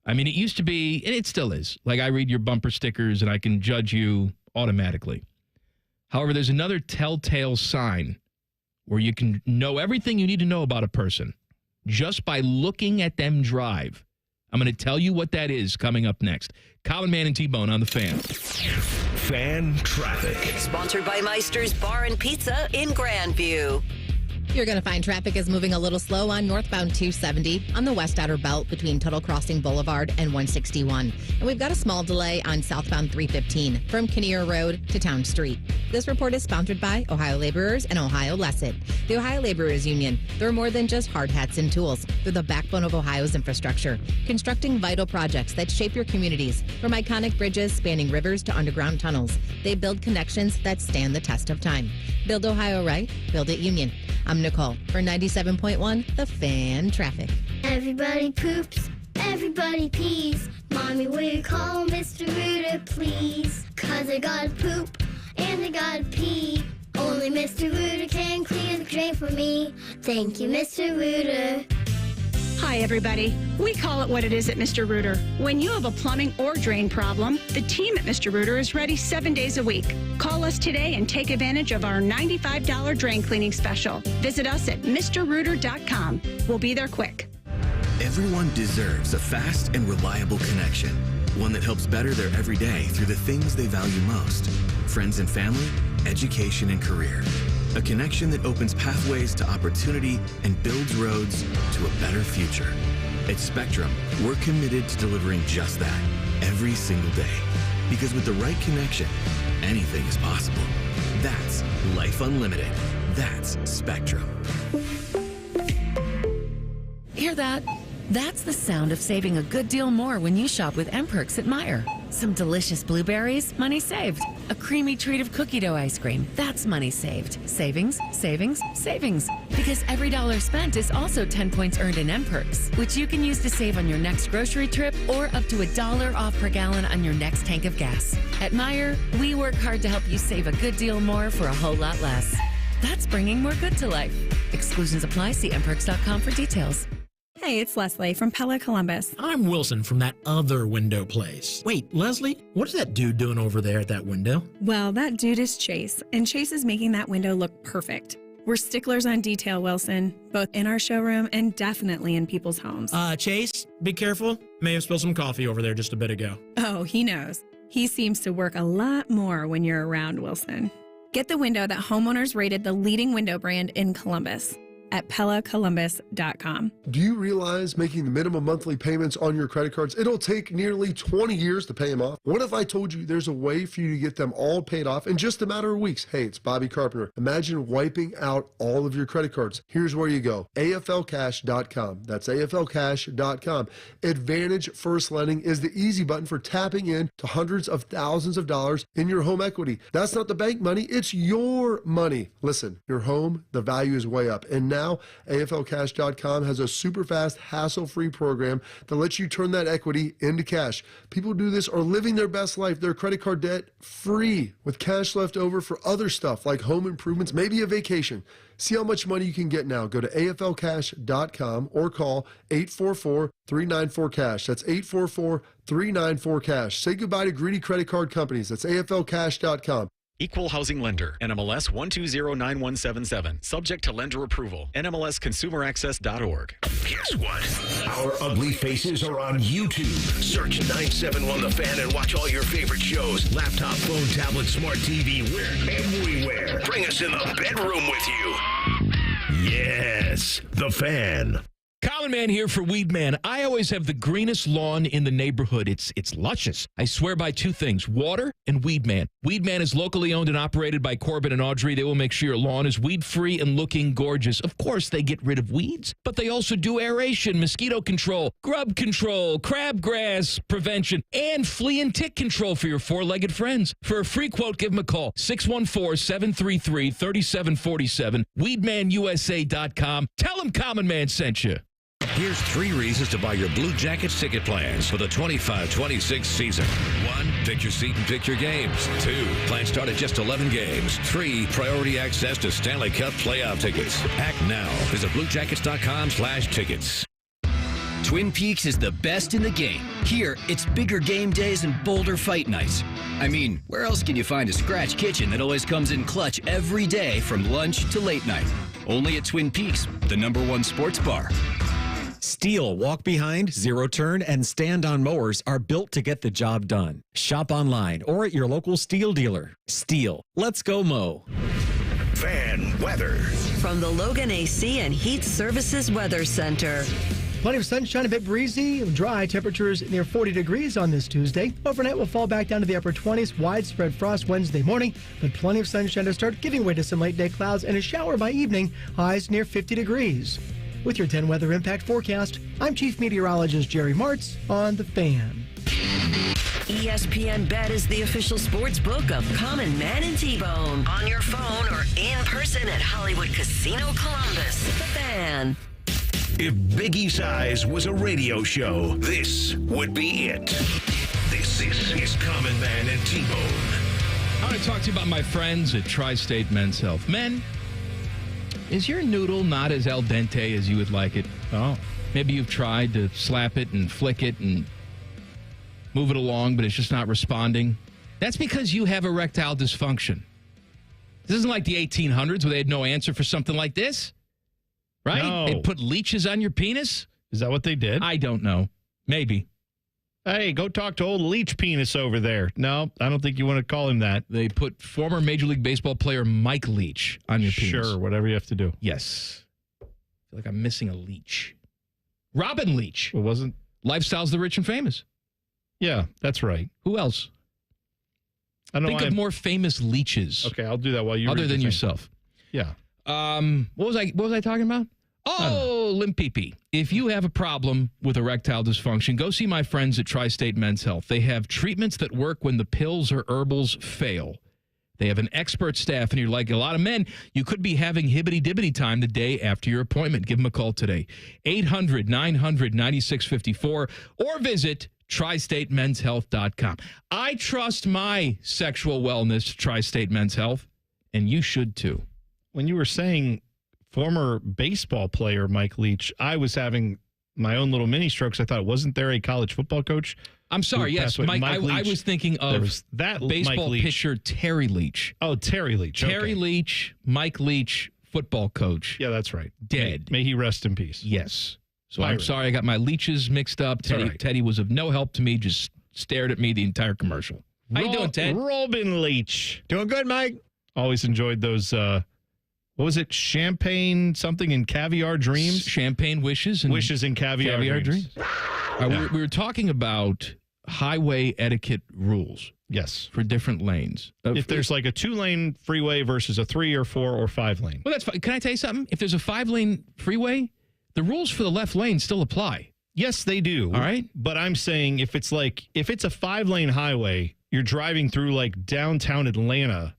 I mean, it used to be, and it still is, like I read your bumper stickers and I can judge you automatically. However, there's another telltale sign where you can know everything you need to know about a person just by looking at them drive. I'm going to tell you what that is coming up next. Common Man and T-Bone on the Fan. Fan traffic. Sponsored by Meister's Bar and Pizza in Grandview. You're going to find traffic is moving a little slow on northbound 270 on the west outer belt between Tuttle Crossing Boulevard and 161. And we've got a small delay on southbound 315 from Kinnear Road to Town Street. This report is sponsored by Ohio Laborers and Ohio Lesset. The Ohio Laborers Union, they're more than just hard hats and tools. They're the backbone of Ohio's infrastructure, constructing vital projects that shape your communities. From iconic bridges spanning rivers to underground tunnels, they build connections that stand the test of time. Build Ohio right, build it Union. I'm Nicole for 97.1 The Fan Traffic. Everybody poops, everybody pees. Mommy, will you call Mr. Rooter, please? 'Cause I gotta poop and I gotta pee. Only Mr. Rooter can clear the drain for me. Thank you, Mr. Rooter. Hi, everybody. We call it what it is at Mr. Rooter. When you have a plumbing or drain problem, the team at Mr. Rooter is ready 7 days a week. Call us today and take advantage of our $95 drain cleaning special. Visit us at MrRooter.com. We'll be there quick. Everyone deserves a fast and reliable connection. One that helps better their everyday through the things they value most. Friends and family, education and career. A connection that opens pathways to opportunity and builds roads to a better future. At Spectrum, we're committed to delivering just that every single day. Because with the right connection, anything is possible. That's Life Unlimited. That's Spectrum. Hear that? That's the sound of saving a good deal more when you shop with M-Perks at Meijer. Some delicious blueberries, money saved. A creamy treat of cookie dough ice cream, that's money saved. Savings, savings, savings. Because every dollar spent is also 10 points earned in M-Perks, which you can use to save on your next grocery trip or up to $1 off per gallon on your next tank of gas. At Meijer, we work hard to help you save a good deal more for a whole lot less. That's bringing more good to life. Exclusions apply. See mperks.com for details. Hey, it's Leslie from Pella Columbus. I'm Wilson from that other window place. Wait, Leslie, what is that dude doing over there at that window? Well, that dude is Chase, and Chase is making that window look perfect. We're sticklers on detail, Wilson, both in our showroom and definitely in people's homes. Chase, be careful. May have spilled some coffee over there just a bit ago. Oh, he knows. He seems to work a lot more when you're around, Wilson. Get the window that homeowners rated the leading window brand in Columbus. at PellaColumbus.com. Do you realize making the minimum monthly payments on your credit cards, it'll take nearly 20 years to pay them off? What if I told you there's a way for you to get them all paid off in just a matter of weeks? Hey, it's Bobby Carpenter. Imagine wiping out all of your credit cards. Here's where you go. AFLcash.com. That's AFLcash.com. Advantage First Lending is the easy button for tapping in to hundreds of thousands of dollars in your home equity. That's not the bank money, it's your money. Listen, your home, the value is way up. And now AFLcash.com has a super fast, hassle-free program that lets you turn that equity into cash. People who do this are living their best life, their credit card debt free, with cash left over for other stuff like home improvements, maybe a vacation. See how much money you can get now. Go to AFLcash.com or call 844-394-CASH. That's 844-394-CASH. Say goodbye to greedy credit card companies. That's AFLcash.com. Equal Housing Lender, NMLS 1209177. Subject to lender approval. NMLSConsumerAccess.org. Guess what? Our ugly faces are on YouTube. Search 971 The Fan and watch all your favorite shows. Laptop, phone, tablet, smart TV, we're everywhere. Bring us in the bedroom with you. Yes, The Fan. Common Man here for Weed Man. I always have the greenest lawn in the neighborhood. It's luscious. I swear by two things, water and Weed Man. Weed Man is locally owned and operated by Corbin and Audrey. They will make sure your lawn is weed-free and looking gorgeous. Of course, they get rid of weeds, but they also do aeration, mosquito control, grub control, crabgrass prevention, and flea and tick control for your four-legged friends. For a free quote, give them a call, 614-733-3747, weedmanusa.com. Tell them Common Man sent you. Here's 3 reasons to buy your Blue Jackets ticket plans for the 25-26 season. 1, pick your seat and pick your games. 2, plans start at just 11 games. 3, priority access to Stanley Cup playoff tickets. Act now. Visit bluejackets.com/tickets. Twin Peaks is the best in the game. Here, it's bigger game days and bolder fight nights. I mean, where else can you find a scratch kitchen that always comes in clutch every day from lunch to late night? Only at Twin Peaks, the #1 sports bar. Steel, walk behind, zero turn, and stand-on mowers are built to get the job done. Shop online or at your local Steel dealer. Steel, let's go mow. Fan weather. From the Logan AC and Heat Services Weather Center. Plenty of sunshine, a bit breezy, dry temperatures near 40 degrees on this Tuesday. Overnight will fall back down to the upper 20s. Widespread frost Wednesday morning, but plenty of sunshine to start, giving way to some late day clouds and a shower by evening. Highs near 50 degrees. With your 10 weather impact forecast, I'm Chief Meteorologist Jerry Martz on The Fan. ESPN Bet is the official sports book of Common Man and T-Bone. On your phone or in person at Hollywood Casino Columbus. The Fan. If Biggie Size was a radio show, this would be it. This is Common Man and T-Bone. I want to talk to you about my friends at Tri-State Men's Health. Men, is your noodle not as al dente as you would like it? Oh. Maybe you've tried to slap it and flick it and move it along, but it's just not responding. That's because you have erectile dysfunction. This isn't like the 1800s where they had no answer for something like this. Right? No. They put leeches on your penis? Is that what they did? I don't know. Maybe. Hey, go talk to old Leech Penis over there. No, I don't think you want to call him that. They put former Major League Baseball player Mike Leach on your penis. Sure, whatever you have to do. Yes. I feel like I'm missing a Leach. Robin Leach. Well, wasn't... Lifestyles the Rich and Famous. Yeah, that's right. Who else? I don't Think of more famous leeches. Okay, I'll do that while you other read than the thing. yourself. Yeah. What was I talking about? Oh, limp pee-pee. If you have a problem with erectile dysfunction, go see my friends at Tri-State Men's Health. They have treatments that work when the pills or herbals fail. They have an expert staff, and you're like a lot of men, you could be having hibbity-dibbity time the day after your appointment. Give them a call today. 800-900-9654 or visit TriStateMen'sHealth.com. I trust my sexual wellness to Tri-State Men's Health, and you should too. When you were saying former baseball player Mike Leach, I was having my own little mini strokes. I thought, wasn't there a college football coach? I'm sorry, yes. Mike I was thinking of that baseball pitcher Terry Leach. Oh, Terry Leach. Terry Leach, Mike Leach, football coach. Yeah, that's right. Dead. May he rest in peace. Yes. So I'm sorry, I got my leeches mixed up. Teddy was of no help to me, just stared at me the entire commercial. How you doing, Ted? Robin Leach. Doing good, Mike. Always enjoyed those what was it? Champagne something and caviar dreams? Champagne wishes and caviar dreams. We were talking about highway etiquette rules. Yes. For different lanes. If there's like a 2-lane freeway versus a 3 or 4 or 5 lane. Well, that's fine. Can I tell you something? If there's a 5-lane freeway, the rules for the left lane still apply. Yes, they do. All right. But I'm saying if it's a 5-lane highway, you're driving through like downtown Atlanta.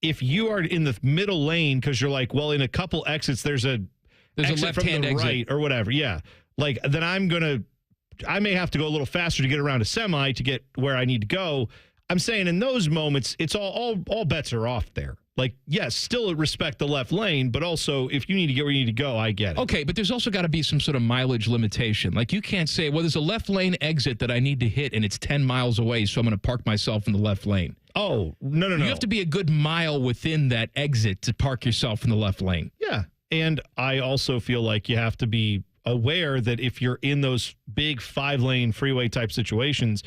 If you are in the middle lane because you're like, well, in a couple exits, there's a left-hand exit right or whatever. Yeah. Like then I may have to go a little faster to get around a semi to get where I need to go. I'm saying in those moments, it's all bets are off there. Like, yes, still respect the left lane, but also if you need to get where you need to go, I get it. Okay, but there's also got to be some sort of mileage limitation. Like you can't say, well, there's a left lane exit that I need to hit and it's 10 miles away, so I'm going to park myself in the left lane. Oh, no. You have to be a good mile within that exit to park yourself in the left lane. Yeah, and I also feel like you have to be aware that if you're in those big 5-lane freeway type situations,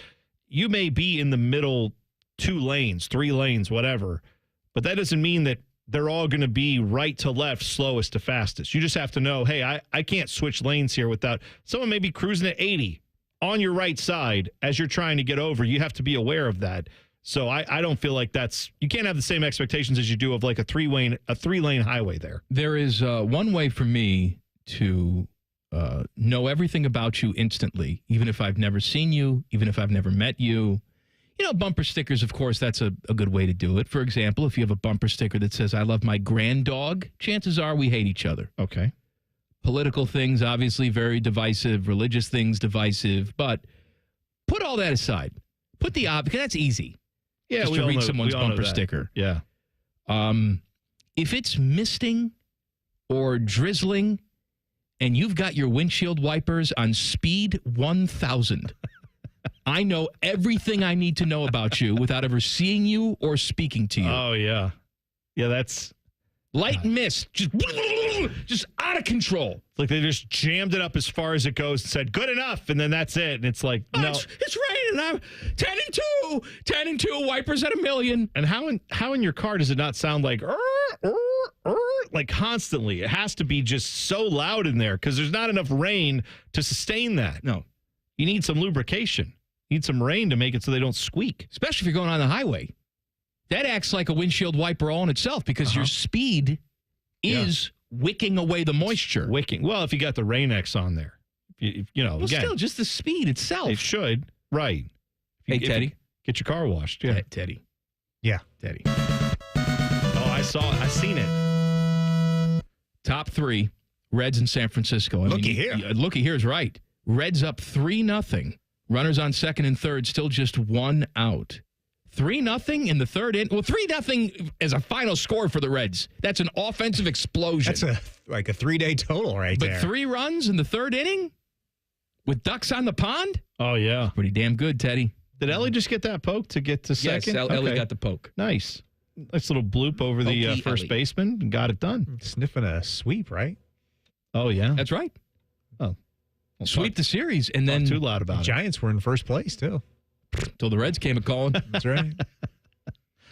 you may be in the middle 2 lanes, 3 lanes, whatever. But that doesn't mean that they're all going to be right to left, slowest to fastest. You just have to know, hey, I can't switch lanes here without someone maybe cruising at 80 on your right side as you're trying to get over. You have to be aware of that. So I don't feel like you can't have the same expectations as you do of like a 3-lane highway there. There is one way for me to know everything about you instantly, even if I've never seen you, even if I've never met you. You know, bumper stickers, of course, that's a good way to do it. For example, if you have a bumper sticker that says, I love my grand dog, chances are we hate each other. Okay. Political things, obviously, very divisive. Religious things, divisive. But put all that aside. Put the because that's easy. Yeah, just to read someone's bumper sticker. Yeah. If it's misting or drizzling and you've got your windshield wipers on speed 1,000, I know everything I need to know about you without ever seeing you or speaking to you. Oh, yeah. Yeah, that's... Light mist, just out of control. It's like they just jammed it up as far as it goes and said, good enough, and then that's it. And it's like, no. It's raining. I'm 10 and 2, wipers at 1,000,000. And how in your car does it not sound like, like constantly? It has to be just so loud in there because there's not enough rain to sustain that. No. You need some lubrication. You need some rain to make it so they don't squeak. Especially if you're going on the highway. That acts like a windshield wiper all in itself because your speed is wicking away the moisture. Wicking. Well, if you got the Rain-X on there, you know. Well, again, still, just the speed itself. It should. Right. Hey, Teddy. Get your car washed. Yeah. Teddy. Yeah. Teddy. Oh, I seen it. Top 3, Reds in San Francisco. Looky here. Looky here is right. Reds up 3-0. Runners on second and third, still just 1 out. 3-0 in the third inning. Well, 3-0 as a final score for the Reds. That's an offensive explosion. That's like a 3-day total right there. But 3 runs in the third inning with ducks on the pond? Oh, yeah. Pretty damn good, Teddy. Did Ellie just get that poke to get to second? Yes, Ellie got the poke. Nice. Nice little bloop over the first baseman and got it done. Sniffing a sweep, right? Oh, yeah. That's right. Oh. Well, sweep the series, and then... too loud about it. Giants were in first place, too. Until the Reds came a-calling. That's right.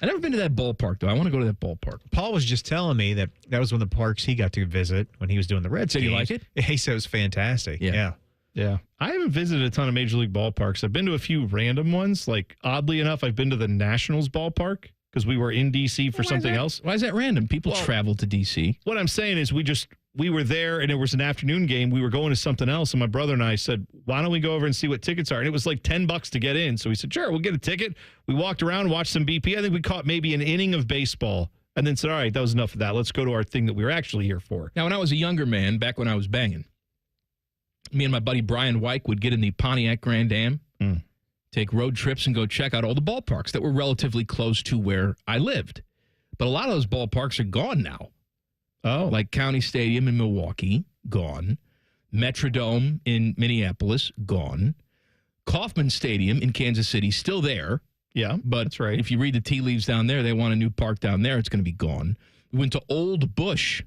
I've never been to that ballpark, though. I want to go to that ballpark. Paul was just telling me that was one of the parks he got to visit when he was doing the Reds Did games. you like it? He said it was fantastic. Yeah. I haven't visited a ton of Major League ballparks. I've been to a few random ones. Like, oddly enough, I've been to the Nationals ballpark because we were in D.C. for something else. Why is that random? People travel to D.C. What I'm saying is we were there and it was an afternoon game. We were going to something else. And my brother and I said, why don't we go over and see what tickets are? And it was like $10 to get in. So we said, sure, we'll get a ticket. We walked around, watched some BP. I think we caught maybe an inning of baseball and then said, all right, that was enough of that. Let's go to our thing that we were actually here for. Now, when I was a younger man, back when I was banging, me and my buddy Brian Wyke would get in the Pontiac Grand Am, take road trips and go check out all the ballparks that were relatively close to where I lived. But a lot of those ballparks are gone now. Oh. Like County Stadium in Milwaukee, gone. Metrodome in Minneapolis, gone. Kauffman Stadium in Kansas City, still there. Yeah, but that's right. If you read the tea leaves down there, they want a new park down there. It's going to be gone. We went to Old Bush.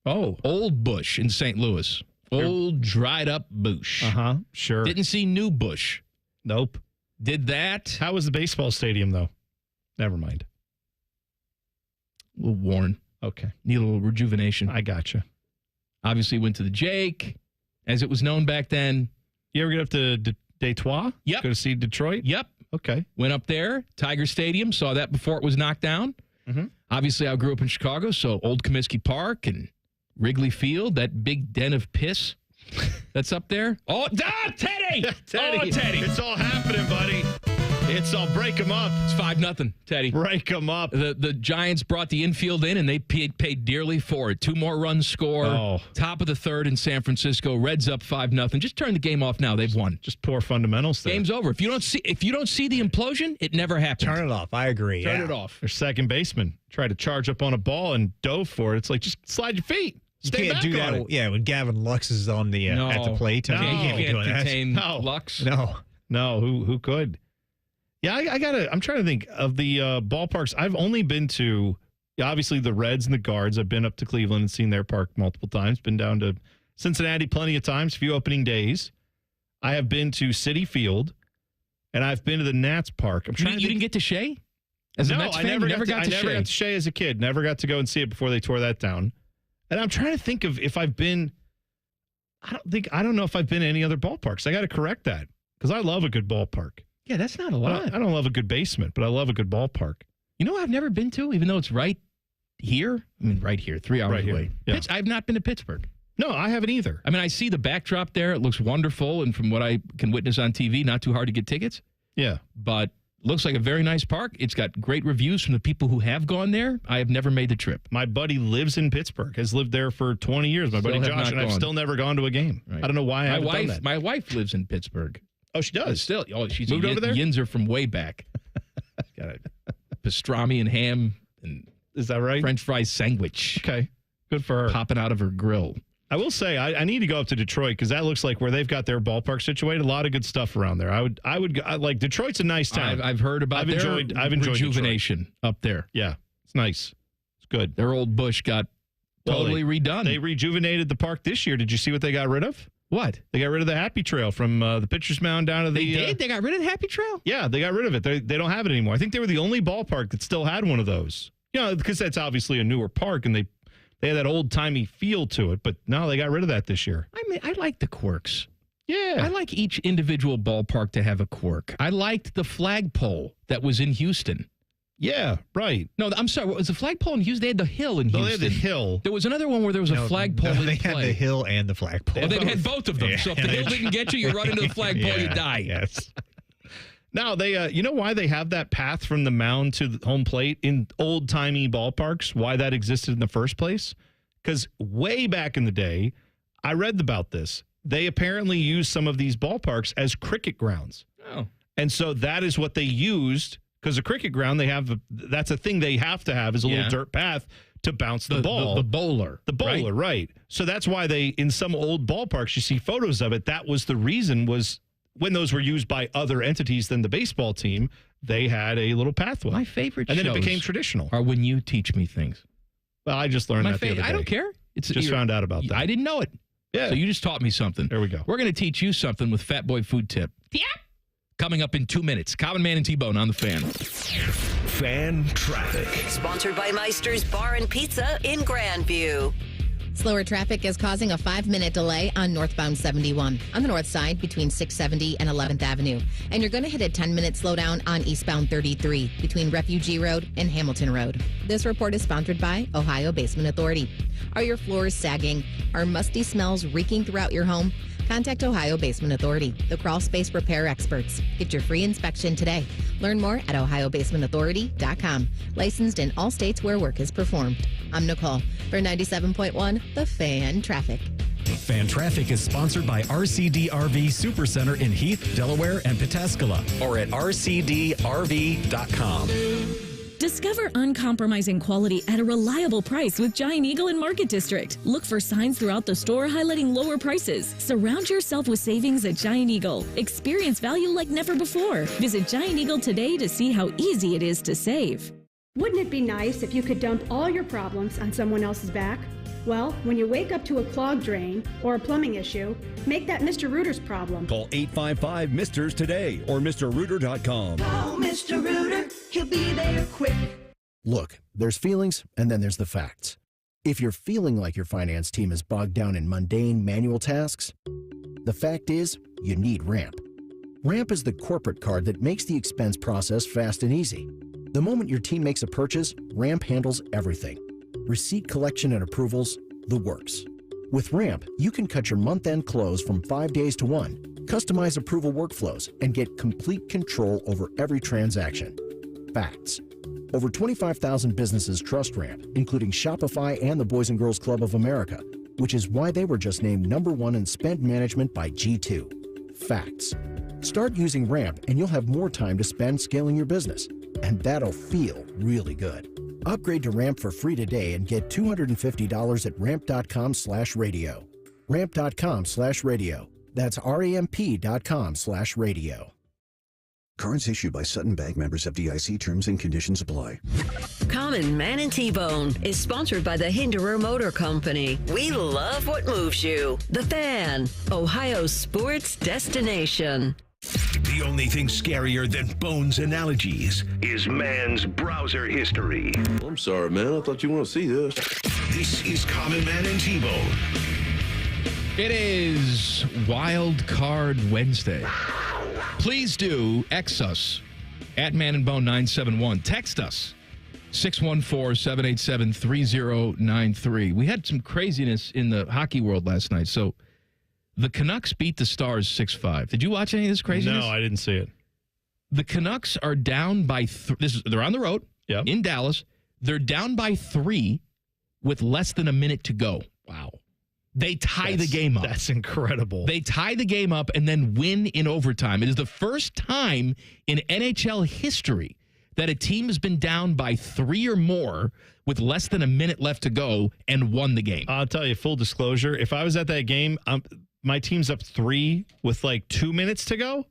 Oh. Old Bush in St. Louis. Old dried up bush. Uh-huh, sure. Didn't see new bush. Nope. Did that. How was the baseball stadium, though? Never mind. A little worn. Okay. Need a little rejuvenation. I gotcha. Obviously went to the Jake, as it was known back then. You ever get up to Detroit? Yep. Go to see Detroit? Yep. Okay. Went up there, Tiger Stadium, saw that before it was knocked down. Mm-hmm. Obviously, I grew up in Chicago, so Old Comiskey Park and Wrigley Field, that big den of piss that's up there. Oh, Teddy! Teddy! Oh, Teddy! It's all happening, buddy. It's all break them up. It's 5-0, Teddy. Break them up. The Giants brought the infield in, and they paid dearly for it. 2 more runs score. Oh. Top of the third in San Francisco. Reds up 5-0. Just turn the game off now. They've won. Just poor fundamentals there. Game's over. If you don't see the implosion, it never happened. Turn it off. I agree. Turn it off. Their second baseman tried to charge up on a ball and dove for it. It's like, just slide your feet. Stay you can't back do on that. it. Yeah, when Gavin Lux is on the at the plate. No. I mean, you can't be doing that. contain No. Lux. No. Who could? Yeah, I'm trying to think of the ballparks. I've only been to, obviously, the Reds and the Guards. I've been up to Cleveland and seen their park multiple times. Been down to Cincinnati plenty of times, few opening days. I have been to Citi Field, and I've been to the Nats Park. I'm trying. You didn't get to Shea? As a Mets fan, I never got to Shea. Shea as a kid. Never got to go and see it before they tore that down. And I'm trying to think of if I've been. I don't know if I've been to any other ballparks. I got to correct that because I love a good ballpark. Yeah, that's not a lot. I don't love a good basement, but I love a good ballpark. You know what I've never been to, even though it's right here? I mean, right here, 3 hours away. Yeah. I've not been to Pittsburgh. No, I haven't either. I mean, I see the backdrop there. It looks wonderful. And from what I can witness on TV, not too hard to get tickets. Yeah. But looks like a very nice park. It's got great reviews from the people who have gone there. I have never made the trip. My buddy lives in Pittsburgh, has lived there for 20 years. My buddy Josh, and I've still never gone to a game. Right. I don't know why I haven't done that. My wife lives in Pittsburgh. Oh, she does? Still. Oh, she's moved over there? Yinzer from way back. Got a pastrami and ham and is that right? French fries sandwich. Okay. Good for her. Popping out of her grill. I will say I need to go up to Detroit because that looks like where they've got their ballpark situated. A lot of good stuff around there. I would like Detroit's a nice town. I've heard about I've enjoyed rejuvenation Detroit. Up there. Yeah, it's nice. It's good. Their old bush got totally redone. They rejuvenated the park this year. Did you see what they got rid of? What? They got rid of the Happy Trail from the pitcher's mound down to the. They did? They got rid of the Happy Trail? Yeah, they got rid of it. They don't have it anymore. I think they were the only ballpark that still had one of those. Because that's obviously a newer park and they had that old-timey feel to it, but no, they got rid of that this year. I mean, I like the quirks. Yeah. I like each individual ballpark to have a quirk. I liked the flagpole that was in Houston. Yeah, right. No, I'm sorry. Was the flagpole in Houston? They had the hill in Houston. They had the hill. There was another one where there was a flagpole in They play. had the hill and the flagpole. Oh, they had both of them. Yeah. So if the hill didn't get you, you run into the flagpole, you die. Yes. Now, they, you know why they have that path from the mound to the home plate in old-timey ballparks? Why that existed in the first place? Because way back in the day, I read about this. They apparently used some of these ballparks as cricket grounds. Oh. And so that is what they used, because a cricket ground, that's a thing they have to have is a little dirt path to bounce the ball. The bowler. The bowler, right. So that's why in some old ballparks, you see photos of it. That was the reason was when those were used by other entities than the baseball team, they had a little pathway. My favorite and then it shows became traditional. Are when you teach me things. Well, I just learned that the other day. I don't care. Just found out about that. I didn't know it. Yeah. So you just taught me something. There we go. We're going to teach you something with Fat Boy Food Tip. Yeah. Coming up in 2 minutes. Common Man and T-Bone on the Fan. Fan traffic. Sponsored by Meister's Bar and Pizza in Grandview. Slower traffic is causing a 5-minute delay on northbound 71 on the north side between 670 and 11th Avenue. And you're going to hit a 10-minute slowdown on eastbound 33 between Refugee Road and Hamilton Road. This report is sponsored by Ohio Basement Authority. Are your floors sagging? Are musty smells reeking throughout your home? Contact Ohio Basement Authority, the crawl space repair experts. Get your free inspection today. Learn more at ohiobasementauthority.com. Licensed in all states where work is performed. I'm Nicole for 97.1 The Fan Traffic. Fan Traffic is sponsored by RCD RV Supercenter in Heath, Delaware, and Pataskala, or at rcdrv.com. Discover uncompromising quality at a reliable price with Giant Eagle in Market District. Look for signs throughout the store highlighting lower prices. Surround yourself with savings at Giant Eagle. Experience value like never before. Visit Giant Eagle today to see how easy it is to save. Wouldn't it be nice if you could dump all your problems on someone else's back? Well, when you wake up to a clogged drain or a plumbing issue, make that Mr. Rooter's problem. Call 855-MISTERS today or MrRooter.com. Call Mr. Rooter. He'll be there quick. Look, there's feelings, and then there's the facts. If you're feeling like your finance team is bogged down in mundane manual tasks, the fact is, you need Ramp. Ramp is the corporate card that makes the expense process fast and easy. The moment your team makes a purchase, Ramp handles everything. Receipt collection and approvals, the works. With Ramp, you can cut your month-end close from 5 days to 1, customize approval workflows, and get complete control over every transaction. Facts. Over 25,000 businesses trust Ramp, including Shopify and the Boys and Girls Club of America, which is why they were just named #1 in spend management by G2. Facts. Start using Ramp and you'll have more time to spend scaling your business. And that'll feel really good. Upgrade to Ramp for free today and get $250 at ramp.com/radio. Ramp.com/radio. That's ramp.com/radio. Cards issued by Sutton Bank, members of FDIC. Terms and conditions apply. Common Man and T-Bone is sponsored by the Hinderer Motor Company. We love what moves you. The Fan, Ohio's sports destination. The only thing scarier than Bones analogies is man's browser history. I'm sorry, man. I thought you want to see this. This is Common Man and T-Bone. It is Wildcard Wednesday. Please do X us at Man and Bone 971. Text us 614-787-3093. We had some craziness in the hockey world last night. So the Canucks beat the Stars 6-5. Did you watch any of this craziness? No, I didn't see it. The Canucks are down by they're on the road in Dallas. They're down by 3 with less than a minute to go. Wow. They tie the game up. That's incredible. They tie the game up and then win in overtime. It is the first time in NHL history that a team has been down by 3 or more with less than a minute left to go and won the game. I'll tell you, full disclosure, if I was at that game, my team's up 3 with like 2 minutes to go.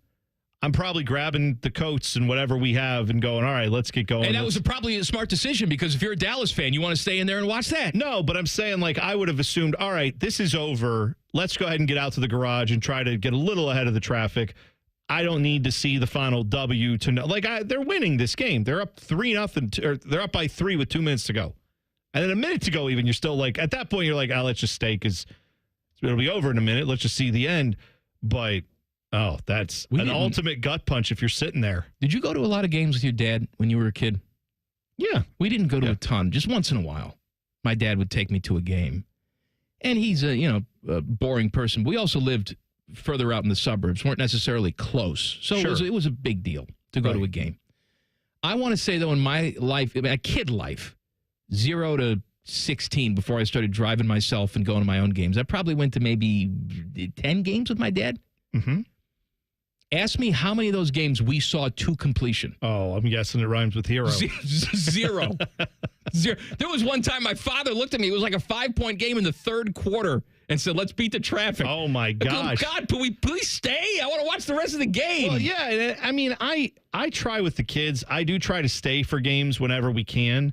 I'm probably grabbing the coats and whatever we have and going, all right, let's get going. And that was probably a smart decision because if you're a Dallas fan, you want to stay in there and watch that. No, but I'm saying, like, I would have assumed, all right, this is over. Let's go ahead and get out to the garage and try to get a little ahead of the traffic. I don't need to see the final W to know. Like, they're winning this game. They're up 3-0, or they're up by 3 with 2 minutes to go. And then a minute to go even, you're still like, at that point, you're like, let's just stay because it'll be over in a minute. Let's just see the end. But... oh, that's an ultimate gut punch if you're sitting there. Did you go to a lot of games with your dad when you were a kid? Yeah. We didn't go to a ton, just once in a while. My dad would take me to a game. And he's a boring person. We also lived further out in the suburbs, weren't necessarily close. So it was a big deal to go to a game. I want to say, though, in my life, a kid life, 0 to 16, before I started driving myself and going to my own games, I probably went to maybe 10 games with my dad. Mm-hmm. Ask me how many of those games we saw to completion. Oh, I'm guessing it rhymes with hero. 0. There was one time my father looked at me. It was like a 5-point game in the third quarter and said, let's beat the traffic. Oh, my gosh. God, can we please stay? I want to watch the rest of the game. Well, yeah. I mean, I try with the kids. I do try to stay for games whenever we can.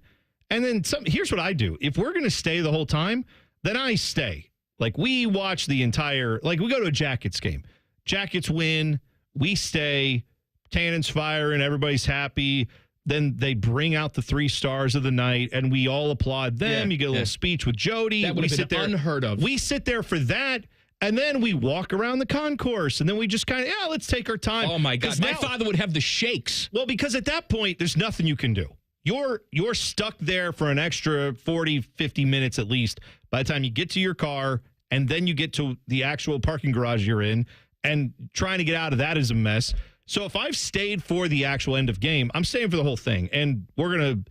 And then here's what I do. If we're going to stay the whole time, then I stay. Like, we watch the entire, like, we go to a Jackets game. Jackets win. We stay, Tannen's firing, everybody's happy. Then they bring out the 3 stars of the night, and we all applaud them. You get a little speech with Jody. That would have been unheard of. We sit there for that, and then we walk around the concourse, and then we just kind of, let's take our time. Oh, my God. My father would have the shakes. Well, because at that point, there's nothing you can do. You're stuck there for an extra 40, 50 minutes at least by the time you get to your car, and then you get to the actual parking garage you're in. And trying to get out of that is a mess. So if I've stayed for the actual end of game, I'm staying for the whole thing. And I'm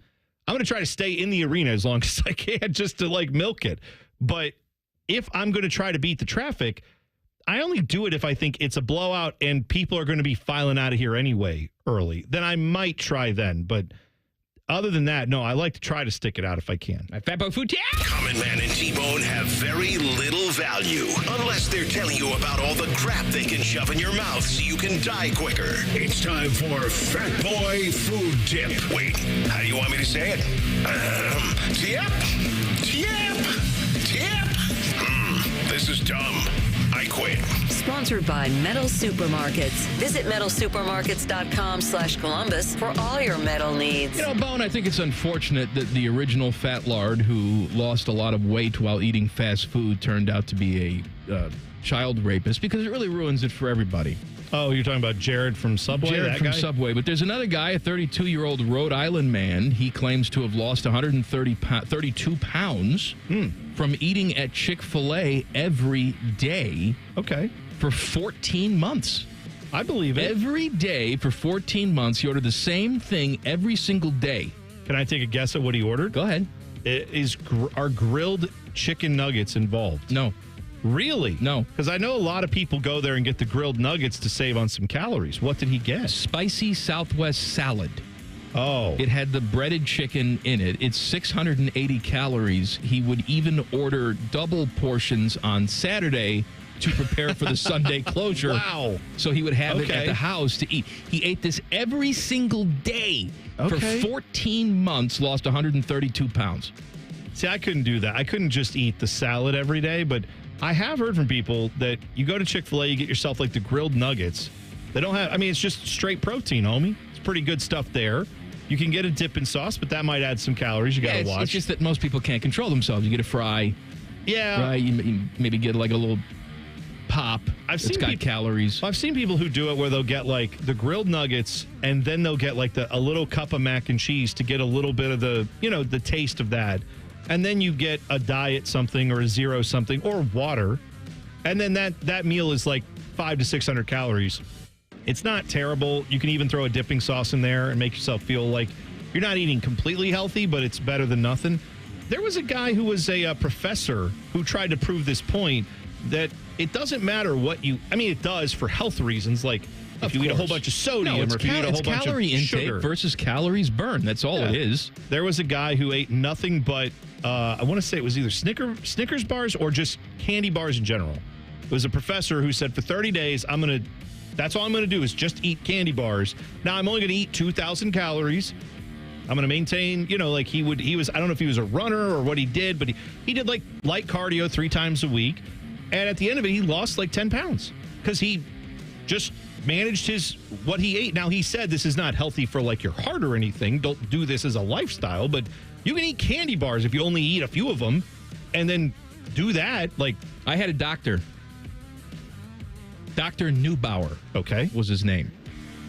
gonna try to stay in the arena as long as I can just to like milk it. But if I'm gonna try to beat the traffic, I only do it if I think it's a blowout and people are gonna be filing out of here anyway early. Then I might try then. But other than that, no, I like to try to stick it out if I can. Fatbo Food, Common Man and T-Bone have very little value unless they're telling you about all the crap they can shove in your mouth so you can die quicker. It's time for Fat Boy Food Tip. Wait, how do you want me to say it? Tip? This is dumb. I quit. Sponsored by Metal Supermarkets. Visit metalsupermarkets.com/Columbus for all your metal needs. You know, Bone, I think it's unfortunate that the original fat lard who lost a lot of weight while eating fast food turned out to be a child rapist, because it really ruins it for everybody. Oh, you're talking about Jared from Subway? Jared from Subway. But there's another guy, a 32-year-old Rhode Island man. He claims to have lost 32 pounds from eating at Chick-fil-A every day. Okay. For 14 months. I believe it. Every day for 14 months, he ordered the same thing every single day. Can I take a guess at what he ordered? Go ahead. Are grilled chicken nuggets involved? No. Really? No. Because I know a lot of people go there and get the grilled nuggets to save on some calories. What did he get? Spicy Southwest salad. Oh. It had the breaded chicken in it. It's 680 calories. He would even order double portions on Saturday to prepare for the Sunday closure. Wow. So he would have it at the house to eat. He ate this every single day for 14 months, lost 132 pounds. See, I couldn't do that. I couldn't just eat the salad every day, but I have heard from people that you go to Chick-fil-A, you get yourself like the grilled nuggets. They don't have, it's just straight protein, homie. It's pretty good stuff there. You can get a dipping sauce, but that might add some calories. You got to watch. It's just that most people can't control themselves. You get a fry. Yeah. Right? You maybe get like a little pop. It's got calories. I've seen people who do it where they'll get like the grilled nuggets and then they'll get like a little cup of mac and cheese to get a little bit of the, the taste of that. And then you get a diet something or a zero something or water. And then that meal is like 500 to 600 calories. It's not terrible. You can even throw a dipping sauce in there and make yourself feel like you're not eating completely healthy, but it's better than nothing. There was a guy who was a professor who tried to prove this point that it doesn't matter what you, it does for health reasons, like if you eat a whole bunch of sodium or if you eat a whole bunch calorie of intake sugar versus calories burned. That's all it is. There was a guy who ate nothing but, I want to say it was either Snickers bars or just candy bars in general. It was a professor who said for 30 days, that's all I'm going to do is just eat candy bars. Now I'm only going to eat 2,000 calories. I'm going to maintain, like he was, I don't know if he was a runner or what he did, but he did like light cardio 3 times a week. And at the end of it, he lost like 10 pounds because he just managed what he ate. Now, he said this is not healthy for like your heart or anything. Don't do this as a lifestyle, but you can eat candy bars if you only eat a few of them and then do that. Like, I had a doctor. Dr. Neubauer. Okay. Was his name.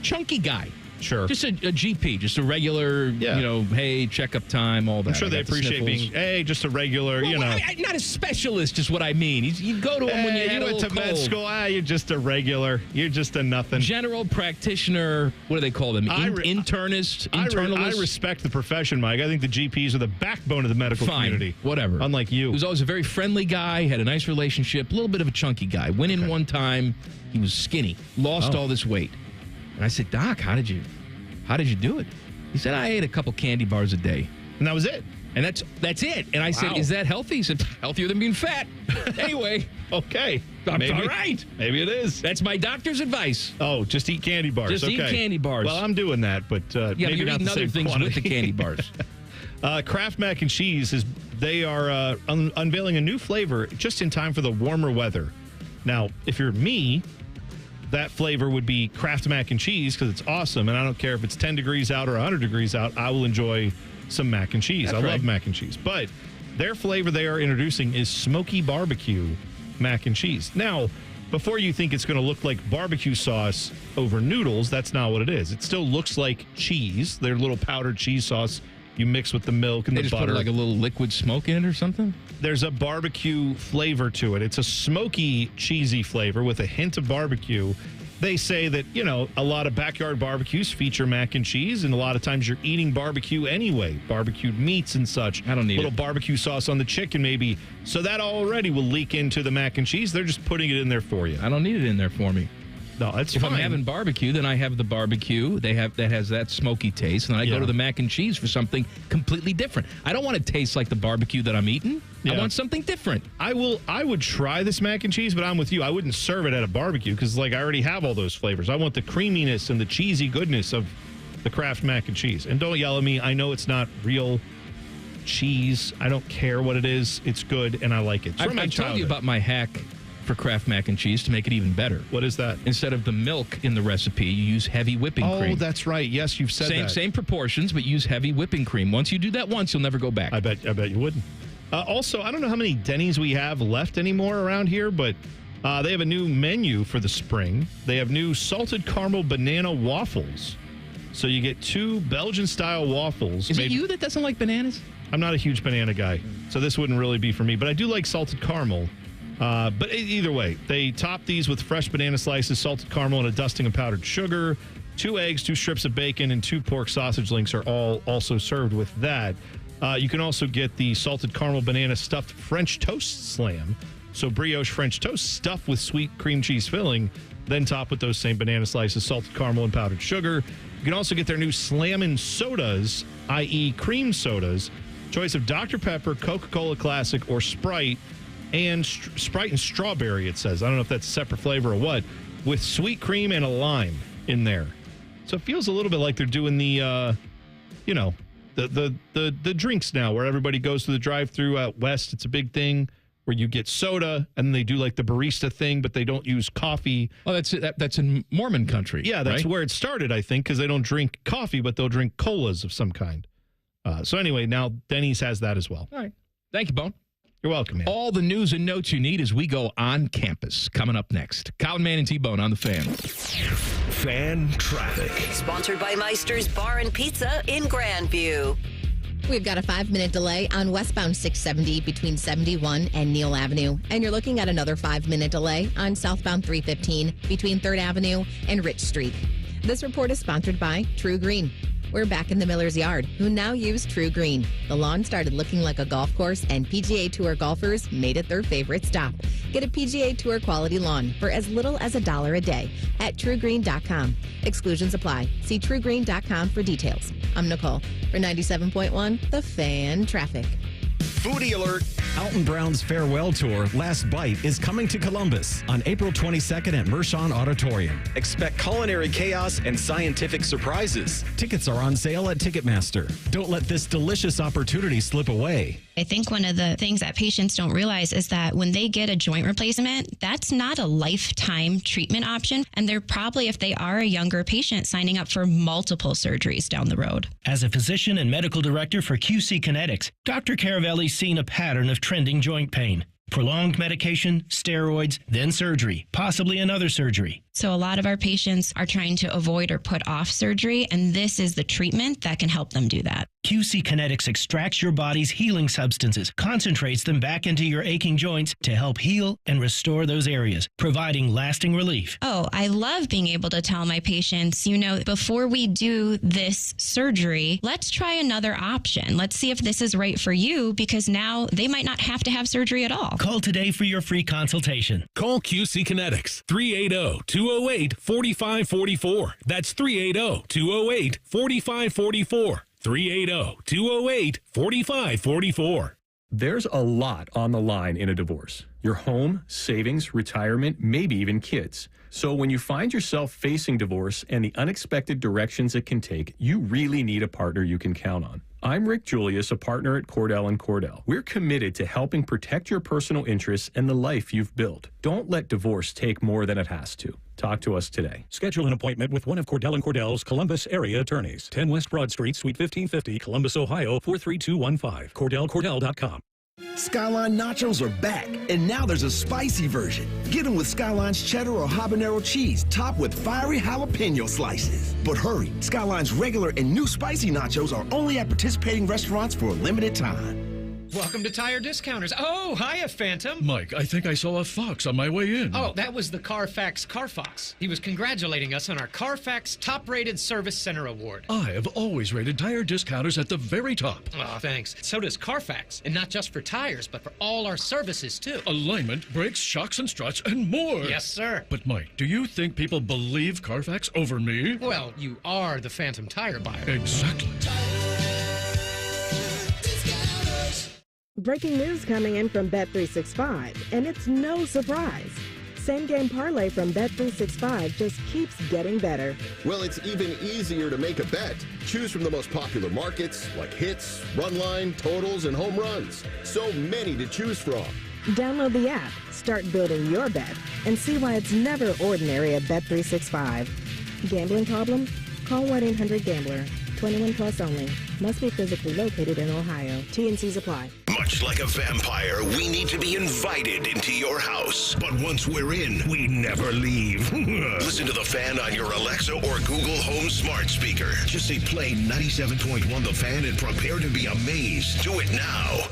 Chunky guy. Sure. Just a GP, just a regular, hey, checkup time, all that. I'm sure they appreciate being, hey, just a regular, not a specialist is what I mean. You go to him when you went to med school. You're just a regular. You're just a nothing. General practitioner. What do they call them? Internist? Internalist? I respect the profession, Mike. I think the GPs are the backbone of the medical community. Whatever. Unlike you. He was always a very friendly guy, had a nice relationship, a little bit of a chunky guy. Went in one time, he was skinny, lost all this weight. And I said, Doc, how did you do it? He said, I ate a couple candy bars a day. And that was it? And that's it. And I said, is that healthy? He said, healthier than being fat. Anyway. Okay. Maybe, all right. Maybe it is. That's my doctor's advice. Oh, just eat candy bars. Just eat candy bars. Well, I'm doing that, but maybe you're not eating the other same things quantity. with the candy bars. Kraft Mac and Cheese, they are unveiling a new flavor just in time for the warmer weather. Now, if you're me, that flavor would be Kraft Mac and Cheese because it's awesome. And I don't care if it's 10 degrees out or 100 degrees out. I will enjoy some mac and cheese. I love mac and cheese. But their flavor they are introducing is smoky barbecue mac and cheese. Now, before you think it's going to look like barbecue sauce over noodles, that's not what it is. It still looks like cheese. Their little powdered cheese sauce you mix with the milk and they the just butter. Put like a little liquid smoke in it or something? There's a barbecue flavor to it. It's a smoky, cheesy flavor with a hint of barbecue. They say that, a lot of backyard barbecues feature mac and cheese, and a lot of times you're eating barbecue anyway, barbecued meats and such. I don't need a little barbecue sauce on the chicken maybe. So that already will leak into the mac and cheese. They're just putting it in there for you. I don't need it in there for me. No, that's if fine. I'm having barbecue, then I have the barbecue. That has that smoky taste, and I go to the mac and cheese for something completely different. I don't want to taste like the barbecue that I'm eating. I want something different. I would try this mac and cheese, but I'm with you. I wouldn't serve it at a barbecue because, I already have all those flavors. I want the creaminess and the cheesy goodness of the Kraft mac and cheese. And don't yell at me. I know it's not real cheese. I don't care what it is. It's good, and I like it. I've told you about my hack for Kraft mac and cheese to make it even better. What is that? Instead of the milk in the recipe, you use heavy whipping cream. Oh, that's right. Yes, you've said that. Same proportions, but use heavy whipping cream. Once you do that once, you'll never go back. I bet you wouldn't. Also, I don't know how many Denny's we have left anymore around here, but they have a new menu for the spring. They have new salted caramel banana waffles. So you get 2 Belgian-style waffles. Is it you that doesn't like bananas? I'm not a huge banana guy, so this wouldn't really be for me. But I do like salted caramel. But either way, they top these with fresh banana slices, salted caramel, and a dusting of powdered sugar. 2 eggs, 2 strips of bacon, and 2 pork sausage links are all also served with that. You can also get the salted caramel banana stuffed French toast slam. So brioche French toast stuffed with sweet cream cheese filling, then topped with those same banana slices, salted caramel, and powdered sugar. You can also get their new Slammin' Sodas, i.e. cream sodas. Choice of Dr. Pepper, Coca-Cola Classic, or Sprite, and Sprite and strawberry, it says. I don't know if that's a separate flavor or what, with sweet cream and a lime in there. So it feels a little bit like they're doing the, the drinks now, where everybody goes to the drive-thru out west. It's a big thing where you get soda, and they do like the barista thing, but they don't use coffee. Oh, that's in Mormon country. Yeah, that's right? where it started, I think, because they don't drink coffee, but they'll drink colas of some kind. So anyway, now Denny's has that as well. All right. Thank you, Bone. You're welcome, man. All the news and notes you need as we go on campus. Coming up next. Colin Man and T-Bone on the Fan. Fan traffic. Sponsored by Meister's Bar and Pizza in Grandview. We've got a 5-minute delay on westbound 670 between 71 and Neal Avenue. And you're looking at another 5-minute delay on southbound 315 between 3rd Avenue and Rich Street. This report is sponsored by True Green. We're back in the Miller's Yard, who now use True Green. The lawn started looking like a golf course, and PGA Tour golfers made it their favorite stop. Get a PGA Tour quality lawn for as little as $1 a day at TrueGreen.com. Exclusions apply. See TrueGreen.com for details. I'm Nicole for 97.1 The Fan Traffic. Foodie alert. Alton Brown's farewell tour, Last Bite, is coming to Columbus on April 22nd at Mershon Auditorium. Expect culinary chaos and scientific surprises. Tickets are on sale at Ticketmaster. Don't let this delicious opportunity slip away. I think one of the things that patients don't realize is that when they get a joint replacement, that's not a lifetime treatment option. And they're probably, if they are a younger patient, signing up for multiple surgeries down the road. As a physician and medical director for QC Kinetics, Dr. Caravelli's seen a pattern of trending joint pain. Prolonged medication, steroids, then surgery, possibly another surgery. So a lot of our patients are trying to avoid or put off surgery, and this is the treatment that can help them do that. QC Kinetics extracts your body's healing substances, concentrates them back into your aching joints to help heal and restore those areas, providing lasting relief. Oh, I love being able to tell my patients, before we do this surgery, let's try another option. Let's see if this is right for you, because now they might not have to have surgery at all. Call today for your free consultation. Call QC Kinetics, 380-208-4544. That's 380-208-4544. 380-208-4544. There's a lot on the line in a divorce. Your home, savings, retirement, maybe even kids. So when you find yourself facing divorce and the unexpected directions it can take, you really need a partner you can count on. I'm Rick Julius, a partner at Cordell & Cordell. We're committed to helping protect your personal interests and the life you've built. Don't let divorce take more than it has to. Talk to us today. Schedule an appointment with one of Cordell & Cordell's Columbus area attorneys. 10 West Broad Street, Suite 1550, Columbus, Ohio, 43215. CordellCordell.com. Skyline nachos are back, and now there's a spicy version. Get them with Skyline's cheddar or habanero cheese, topped with fiery jalapeno slices. But hurry, Skyline's regular and new spicy nachos are only at participating restaurants for a limited time. Welcome to Tire Discounters. Oh, hiya, Phantom. Mike, I think I saw a fox on my way in. Oh, that was the Carfax Carfox. He was congratulating us on our Carfax Top-Rated Service Center Award. I have always rated Tire Discounters at the very top. Oh, thanks. So does Carfax. And not just for tires, but for all our services, too. Alignment, brakes, shocks, and struts, and more. Yes, sir. But, Mike, do you think people believe Carfax over me? Well, you are the Phantom tire buyer. Exactly. Breaking news coming in from Bet365, and it's no surprise. Same game parlay from Bet365 just keeps getting better. Well, it's even easier to make a bet. Choose from the most popular markets like hits, run line, totals, and home runs. So many to choose from. Download the app, start building your bet, and see why it's never ordinary at Bet365. Gambling problem? Call 1-800-GAMBLER. 21 plus only. Must be physically located in Ohio. T&Cs apply. Much like a vampire, we need to be invited into your house. But once we're in, we never leave. Listen to The Fan on your Alexa or Google Home smart speaker. Just say play 97.1 The Fan and prepare to be amazed. Do it now.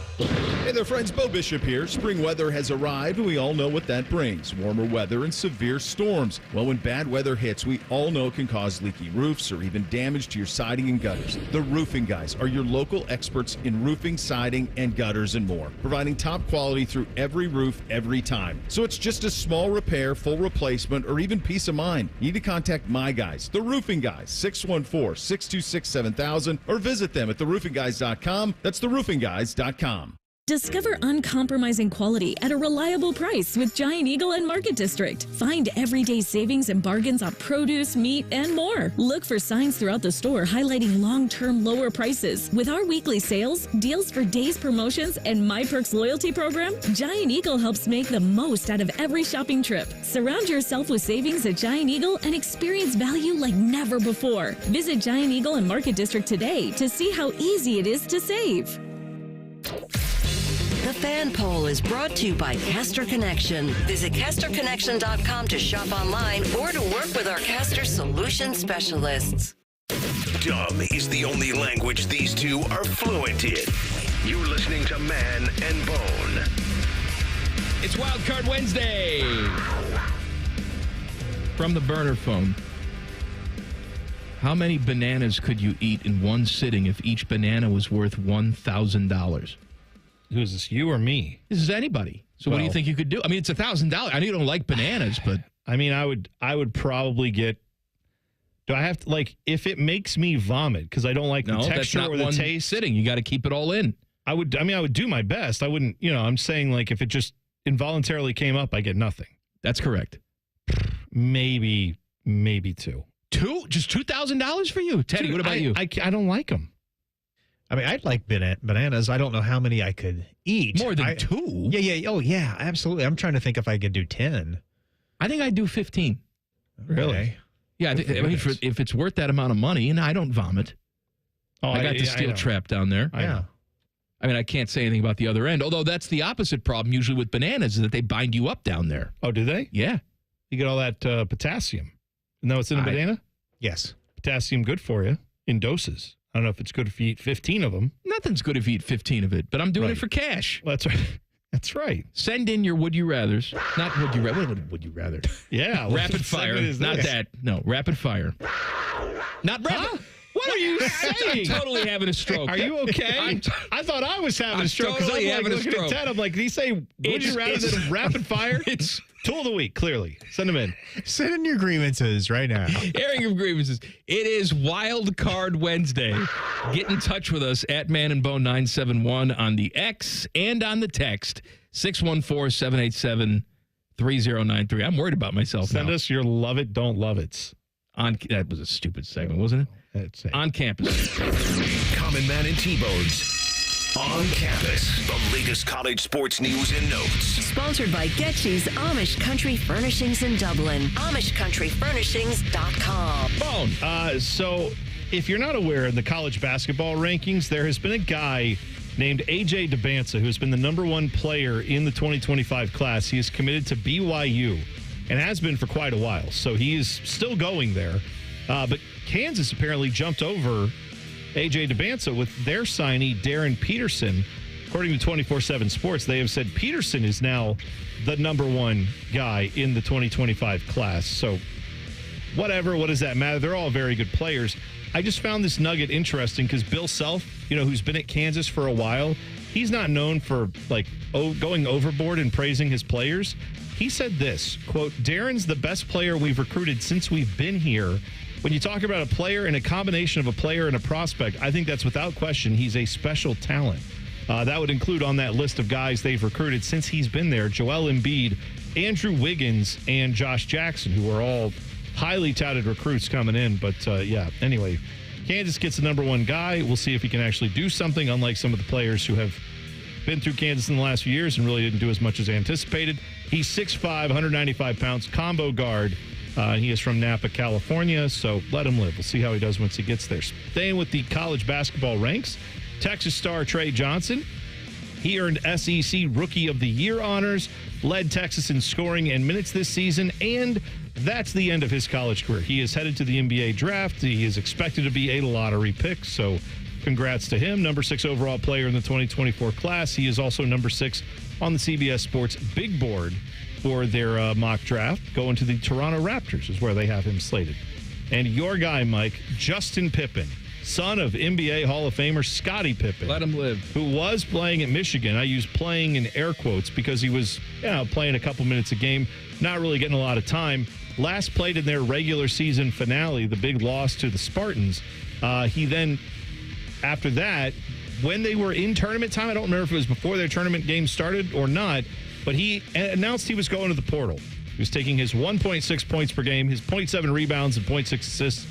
Hey there, friends. Bo Bishop here. Spring weather has arrived, and we all know what that brings. Warmer weather and severe storms. Well, when bad weather hits, we all know it can cause leaky roofs or even damage to your siding and gutters. The Roofing Guys are your local experts in roofing, siding, and gutters and more, providing top quality through every roof, every time. So it's just a small repair, full replacement, or even peace of mind. You need to contact my guys, the Roofing Guys, 614-626-7000, or visit them at theroofingguys.com. That's theroofingguys.com. Discover uncompromising quality at a reliable price with Giant Eagle and Market District. Find everyday savings and bargains on produce, meat, and more. Look for signs throughout the store highlighting long-term lower prices. With our weekly sales, deals for days promotions, and My Perks loyalty program, Giant Eagle helps make the most out of every shopping trip. Surround yourself with savings at Giant Eagle and experience value like never before. Visit Giant Eagle and Market District today to see how easy it is to save. The Fan Poll is brought to you by Caster Connection. Visit CasterConnection.com to shop online or to work with our Caster Solution Specialists. Dumb is the only language these two are fluent in. You're listening to Man and Bone. It's Wildcard Wednesday. From the burner phone. How many bananas could you eat in one sitting if each banana was worth $1,000? Who's this, you or me? This is anybody. So what do you think you could do? I mean, it's $1,000. I know you don't like bananas, but I mean, I would probably get. Do I have to, like, if it makes me vomit because I don't like the texture or the taste? Sitting, you got to keep it all in. I would do my best. I wouldn't, I'm saying, like, if it just involuntarily came up, I get nothing. That's correct. Maybe two. Just $2,000 for you, Teddy. What about you? I don't like them. I mean, I'd like bananas. I don't know how many I could eat. More than two? Yeah. Oh, yeah, absolutely. I'm trying to think if I could do 10. I think I'd do 15. Really? Okay. Yeah, I mean, if it's worth that amount of money, and I don't vomit. Oh, I got the steel trap down there. Yeah. I mean, I can't say anything about the other end, although that's the opposite problem usually with bananas is that they bind you up down there. Oh, do they? Yeah. You get all that potassium. Isn't that what's in a banana? Yes. Potassium good for you in doses. I don't know if it's good if you eat 15 of them. Nothing's good if you eat 15 of it, but I'm doing it for cash. That's right. That's right. Send in your would you rathers. Not would you rather. What would you rather? Yeah. Rapid fire. Not that. No, rapid fire. Not rapid. Huh? What are you saying? I'm totally having a stroke. Are you okay? I thought I was having a stroke because totally I'm like looking at Ted. I'm like, did he say would you rather than rapid fire? It's tool of the week, clearly. Send them in. Send in your grievances right now. Airing of grievances. It is Wild Card Wednesday. Get in touch with us at Man and Bone 971 on the X and on the text 614-787-3093. I'm worried about myself Send now. us your love it, don't love it's. That was a stupid segment, wasn't it? On campus. Common Man and T-Bones. On campus. The latest college sports news and notes. Sponsored by Getchy's Amish Country Furnishings in Dublin. AmishCountryFurnishings.com. Bone. So if you're not aware, in the college basketball rankings, there has been a guy named A.J. DeBanza who has been the number one player in the 2025 class. He is committed to BYU and has been for quite a while. So he is still going there. But Kansas apparently jumped over A.J. DeBanza with their signee, Darren Peterson. According to 24/7 Sports, they have said Peterson is now the number one guy in the 2025 class. So whatever, what does that matter? They're all very good players. I just found this nugget interesting because Bill Self, who's been at Kansas for a while, he's not known for going overboard and praising his players. He said this, quote, Darren's the best player we've recruited since we've been here. When you talk about a player and a combination of a player and a prospect, I think that's without question. He's a special talent. That would include on that list of guys they've recruited since he's been there, Joel Embiid, Andrew Wiggins, and Josh Jackson, who are all highly touted recruits coming in. But, anyway, Kansas gets the number one guy. We'll see if he can actually do something, unlike some of the players who have been through Kansas in the last few years and really didn't do as much as anticipated. He's 6'5", 195 pounds, combo guard. He is from Napa, California, so let him live. We'll see how he does once he gets there. Staying with the college basketball ranks, Texas star Trey Johnson. He earned SEC Rookie of the Year honors, led Texas in scoring and minutes this season, and that's the end of his college career. He is headed to the NBA draft. He is expected to be a lottery pick, so congrats to him. Number 6 overall player in the 2024 class. He is also number 6 on the CBS Sports big board for their mock draft. Going to the Toronto Raptors is where they have him slated. And your guy, Mike, Justin Pippen, son of NBA Hall of Famer Scottie Pippen. Let him live. Who was playing at Michigan. I use playing in air quotes because he was playing a couple minutes a game, not really getting a lot of time. Last played in their regular season finale, the big loss to the Spartans. He then, after that, when they were in tournament time, I don't remember if it was before their tournament game started or not, but he announced he was going to the portal. He was taking his 1.6 points per game, his 0.7 rebounds and 0.6 assists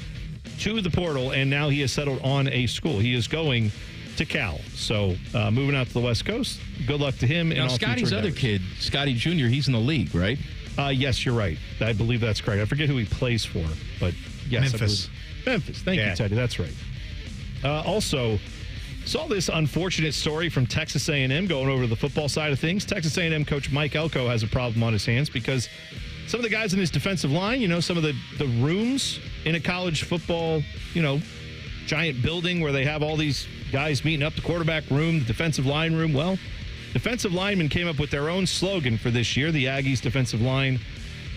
to the portal, and now he has settled on a school. He is going to Cal. So moving out to the West Coast, good luck to him. Now, Scotty's other kid, Scotty Jr., he's in the league, right? Yes, you're right. I believe that's correct. I forget who he plays for, but yes. Memphis. Memphis. Thank you, Teddy. That's right. Also, saw this unfortunate story from Texas A&M going over to the football side of things. Texas A&M coach Mike Elko has a problem on his hands because some of the guys in his defensive line, some of the rooms in a college football, giant building where they have all these guys meeting up, the quarterback room, the defensive line room. Well, defensive linemen came up with their own slogan for this year, the Aggies defensive line.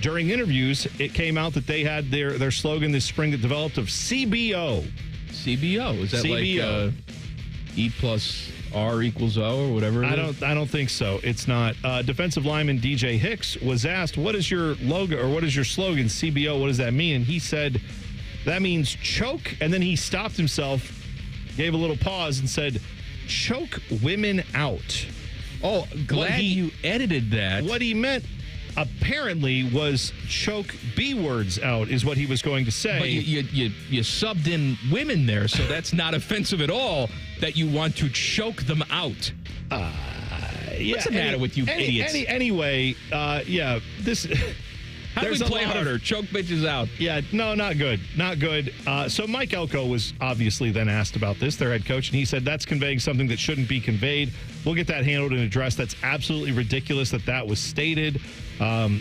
During interviews, it came out that they had their slogan this spring that developed of CBO. CBO? Is that CBO. like E plus R equals O or whatever? I don't think so. It's not. Defensive lineman DJ Hicks was asked, what is your logo or what is your slogan, CBO? What does that mean? And he said, that means choke. And then he stopped himself, gave a little pause and said, choke women out. Oh, glad you edited that. What he meant apparently was choke B words out is what he was going to say. But you subbed in women there, so that's not offensive at all that you want to choke them out. What's the matter with you idiots? Anyway, this... How do we play harder? Choke bitches out. Yeah, no, not good. Not good. So Mike Elko was obviously then asked about this, their head coach, and he said that's conveying something that shouldn't be conveyed. We'll get that handled and addressed. That's absolutely ridiculous that was stated.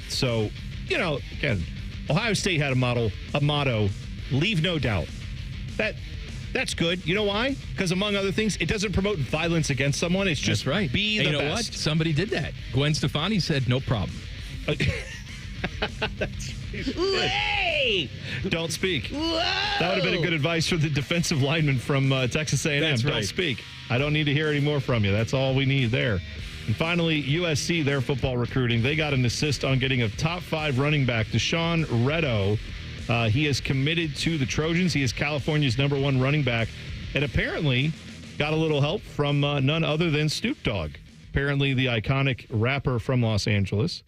So, again, Ohio State had a motto, leave no doubt. That's good. You know why? Because among other things, it doesn't promote violence against someone. It's just right. Be the best. You know what? Somebody did that. Gwen Stefani said no problem. Hey! Don't speak. Whoa! That would have been a good advice for the defensive lineman from Texas A&M. That's right. Don't speak. I don't need to hear any more from you. That's all we need there. And finally, USC, their football recruiting. They got an assist on getting a top 5 running back, Deshaun Reddo. He is committed to the Trojans. He is California's number 1 running back. And apparently got a little help from none other than Snoop Dogg. Apparently the iconic rapper from Los Angeles.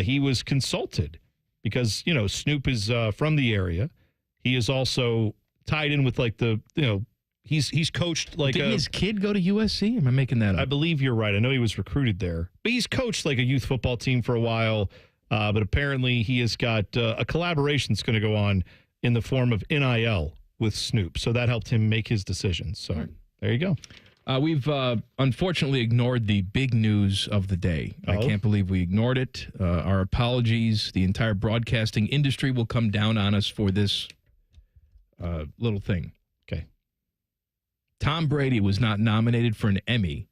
He was consulted because, Snoop is from the area. He is also tied in with he's coached like Didn't his kid go to USC? Am I making that up? I believe you're right. I know he was recruited there. But he's coached like a youth football team for a while. But apparently he has got a collaboration that's going to go on in the form of NIL with Snoop. So that helped him make his decision. So There you go. We've unfortunately ignored the big news of the day. I can't believe we ignored it. Our apologies. The entire broadcasting industry will come down on us for this little thing. Okay. Tom Brady was not nominated for an Emmy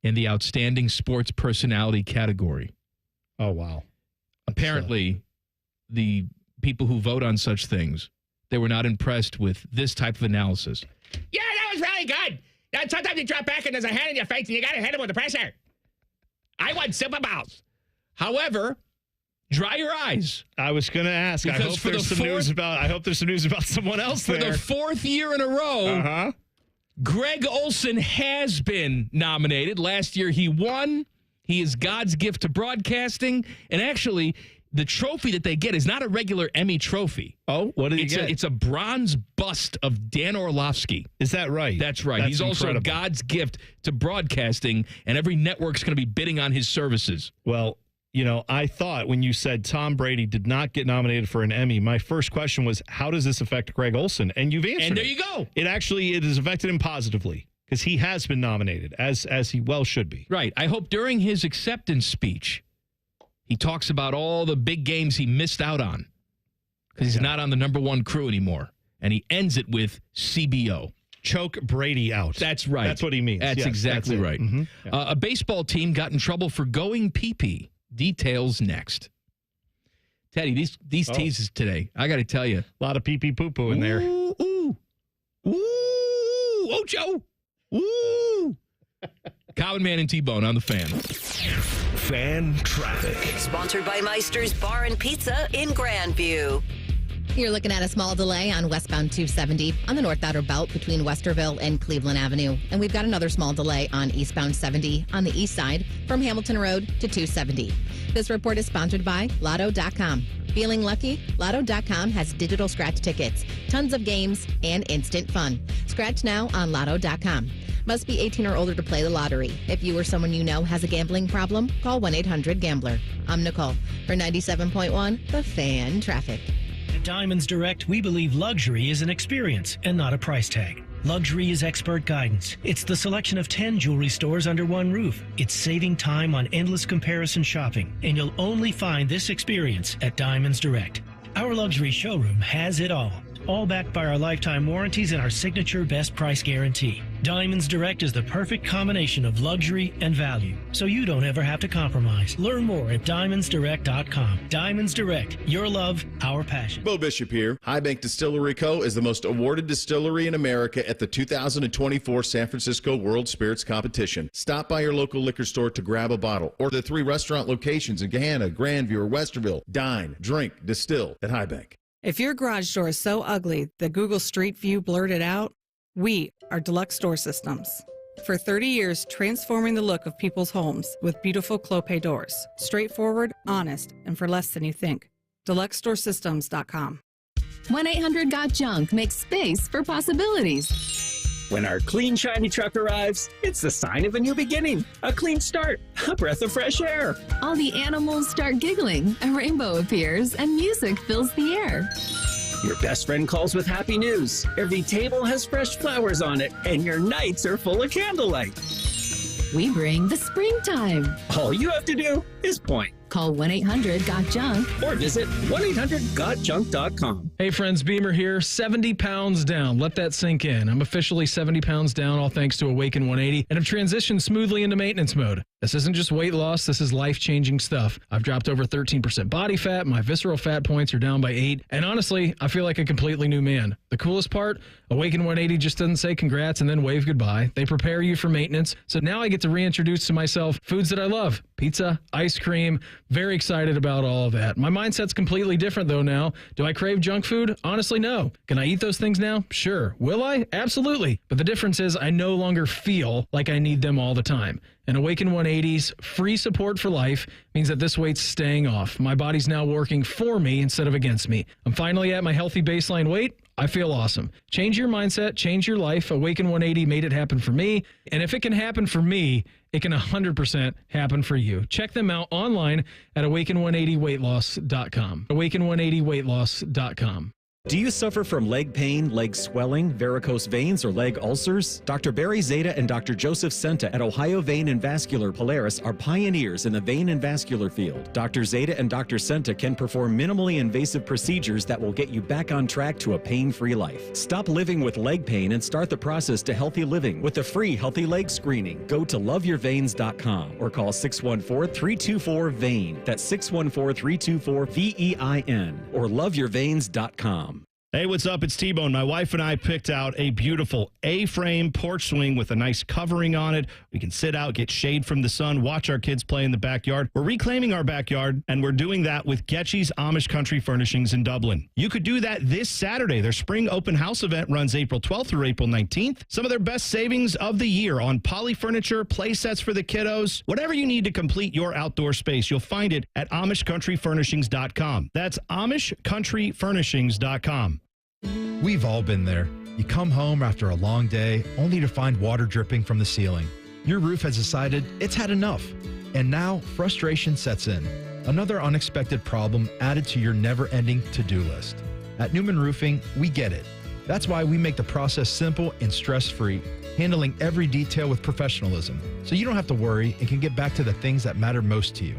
in the Outstanding Sports Personality category. Oh, wow. Apparently, the people who vote on such things, they were not impressed with this type of analysis. Yeah, that was really good. Sometimes you drop back and there's a hand in your face and you got to hit him with the pressure. I want Super Bowls. However, dry your eyes. I was going to ask. I hope there's some news about someone else for there. The 4th year in a row, Greg Olson has been nominated. Last year he won. He is God's gift to broadcasting. And actually, the trophy that they get is not a regular Emmy trophy. Oh, what did he get? It's a bronze bust of Dan Orlovsky. Is that right? That's right. That's He's incredible. also God's gift to broadcasting, and every network's going to be bidding on his services. Well, I thought when you said Tom Brady did not get nominated for an Emmy, my first question was, how does this affect Greg Olsen? And you've answered And there you go. It has affected him positively because he has been nominated, as he well should be. Right. I hope during his acceptance speech, he talks about all the big games he missed out on because he's not on the number one crew anymore. And he ends it with CBO. Choke Brady out. That's right. That's what he means. That's Yes, exactly that's it. right. Mhm. Yeah. A baseball team got in trouble for going pee-pee. Details next. Teddy, these teases today, I got to tell you. A lot of pee-pee poo-poo in there. Ooh. Ocho. Ooh. Common Man and T-Bone on the Fan. Fan traffic. Sponsored by Meister's Bar and Pizza in Grandview. You're looking at a small delay on westbound 270 on the North Outer Belt between Westerville and Cleveland Avenue. And we've got another small delay on eastbound 70 on the east side from Hamilton Road to 270. This report is sponsored by Lotto.com. Feeling lucky? Lotto.com has digital scratch tickets, tons of games, and instant fun. Scratch now on Lotto.com. Must be 18 or older to play the lottery. If you or someone you know has a gambling problem, call 1-800-GAMBLER. I'm Nicole for 97.1 The Fan Traffic. At Diamonds Direct, we believe luxury is an experience and not a price tag. Luxury is expert guidance. It's the selection of 10 jewelry stores under one roof. It's saving time on endless comparison shopping, and you'll only find this experience at Diamonds Direct. Our luxury showroom has it all backed by our lifetime warranties and our signature best price guarantee. Diamonds Direct is the perfect combination of luxury and value, so you don't ever have to compromise. Learn more at diamondsdirect.com. Diamonds Direct, your love, our passion. Bo Bishop here. High Bank Distillery Co. is the most awarded distillery in America at the 2024 San Francisco World Spirits Competition. Stop by your local liquor store to grab a bottle, or the 3 restaurant locations in Gahanna, Grandview, or Westerville. Dine, drink, distill at High Bank. If your garage door is so ugly that Google Street View blurred it out, we are Deluxe Door Systems. For 30 years, transforming the look of people's homes with beautiful Clopay doors. Straightforward, honest, and for less than you think. DeluxeDoorSystems.com. 1-800-GOT-JUNK makes space for possibilities. When our clean, shiny truck arrives, it's the sign of a new beginning, a clean start, a breath of fresh air. All the animals start giggling, a rainbow appears, and music fills the air. Your best friend calls with happy news. Every table has fresh flowers on it, and your nights are full of candlelight. We bring the springtime. All you have to do is point. Call 1-800-GOT-JUNK or visit 1-800-GOTJUNK.com. Hey friends, Beamer here, 70 pounds down. Let that sink in. I'm officially 70 pounds down, all thanks to Awaken 180, and have transitioned smoothly into maintenance mode. This isn't just weight loss, this is life-changing stuff. I've dropped over 13% body fat, my visceral fat points are down by 8, and honestly, I feel like a completely new man. The coolest part, Awaken 180 just doesn't say congrats and then wave goodbye. They prepare you for maintenance, so now I get to reintroduce to myself foods that I love. Pizza, ice cream, very excited about all of that. My mindset's completely different though now. Do I crave junk food? Honestly, no. Can I eat those things now? Sure. Will I? Absolutely. But the difference is I no longer feel like I need them all the time. And Awaken 180's free support for life means that this weight's staying off. My body's now working for me instead of against me. I'm finally at my healthy baseline weight. I feel awesome. Change your mindset, change your life. Awaken 180 made it happen for me. And if it can happen for me, it can 100% happen for you. Check them out online at awaken180weightloss.com. awaken180weightloss.com. Do you suffer from leg pain, leg swelling, varicose veins, or leg ulcers? Dr. Barry Zeta and Dr. Joseph Senta at Ohio Vein and Vascular Polaris are pioneers in the vein and vascular field. Dr. Zeta and Dr. Senta can perform minimally invasive procedures that will get you back on track to a pain-free life. Stop living with leg pain and start the process to healthy living with the free Healthy Leg Screening. Go to loveyourveins.com or call 614-324-VEIN. That's 614-324-VEIN or loveyourveins.com. Hey, what's up? It's T-Bone. My wife and I picked out a beautiful A-frame porch swing with a nice covering on it. We can sit out, get shade from the sun, watch our kids play in the backyard. We're reclaiming our backyard, and we're doing that with Getchy's Amish Country Furnishings in Dublin. You could do that this Saturday. Their spring open house event runs April 12th through April 19th. Some of their best savings of the year on poly furniture, play sets for the kiddos, whatever you need to complete your outdoor space. You'll find it at AmishCountryFurnishings.com. That's AmishCountryFurnishings.com. We've all been there. You come home after a long day only to find water dripping from the ceiling. Your roof has decided it's had enough. And now frustration sets in. Another unexpected problem added to your never-ending to-do list. At Newman Roofing, we get it. That's why we make the process simple and stress-free, handling every detail with professionalism, so you don't have to worry and can get back to the things that matter most to you.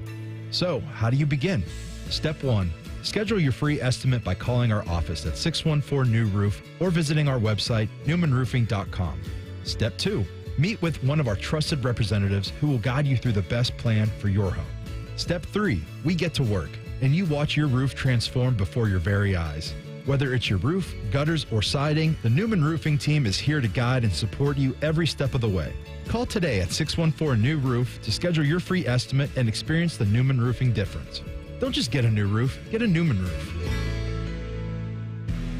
So, how do you begin? Step 1. Schedule your free estimate by calling our office at 614-NEW-ROOF or visiting our website, newmanroofing.com. Step 2. Meet with one of our trusted representatives who will guide you through the best plan for your home. Step 3. We get to work, and you watch your roof transform before your very eyes. Whether it's your roof, gutters, or siding, the Newman Roofing team is here to guide and support you every step of the way. Call today at 614-NEW-ROOF to schedule your free estimate and experience the Newman Roofing difference. Don't just get a new roof, get a Newman roof.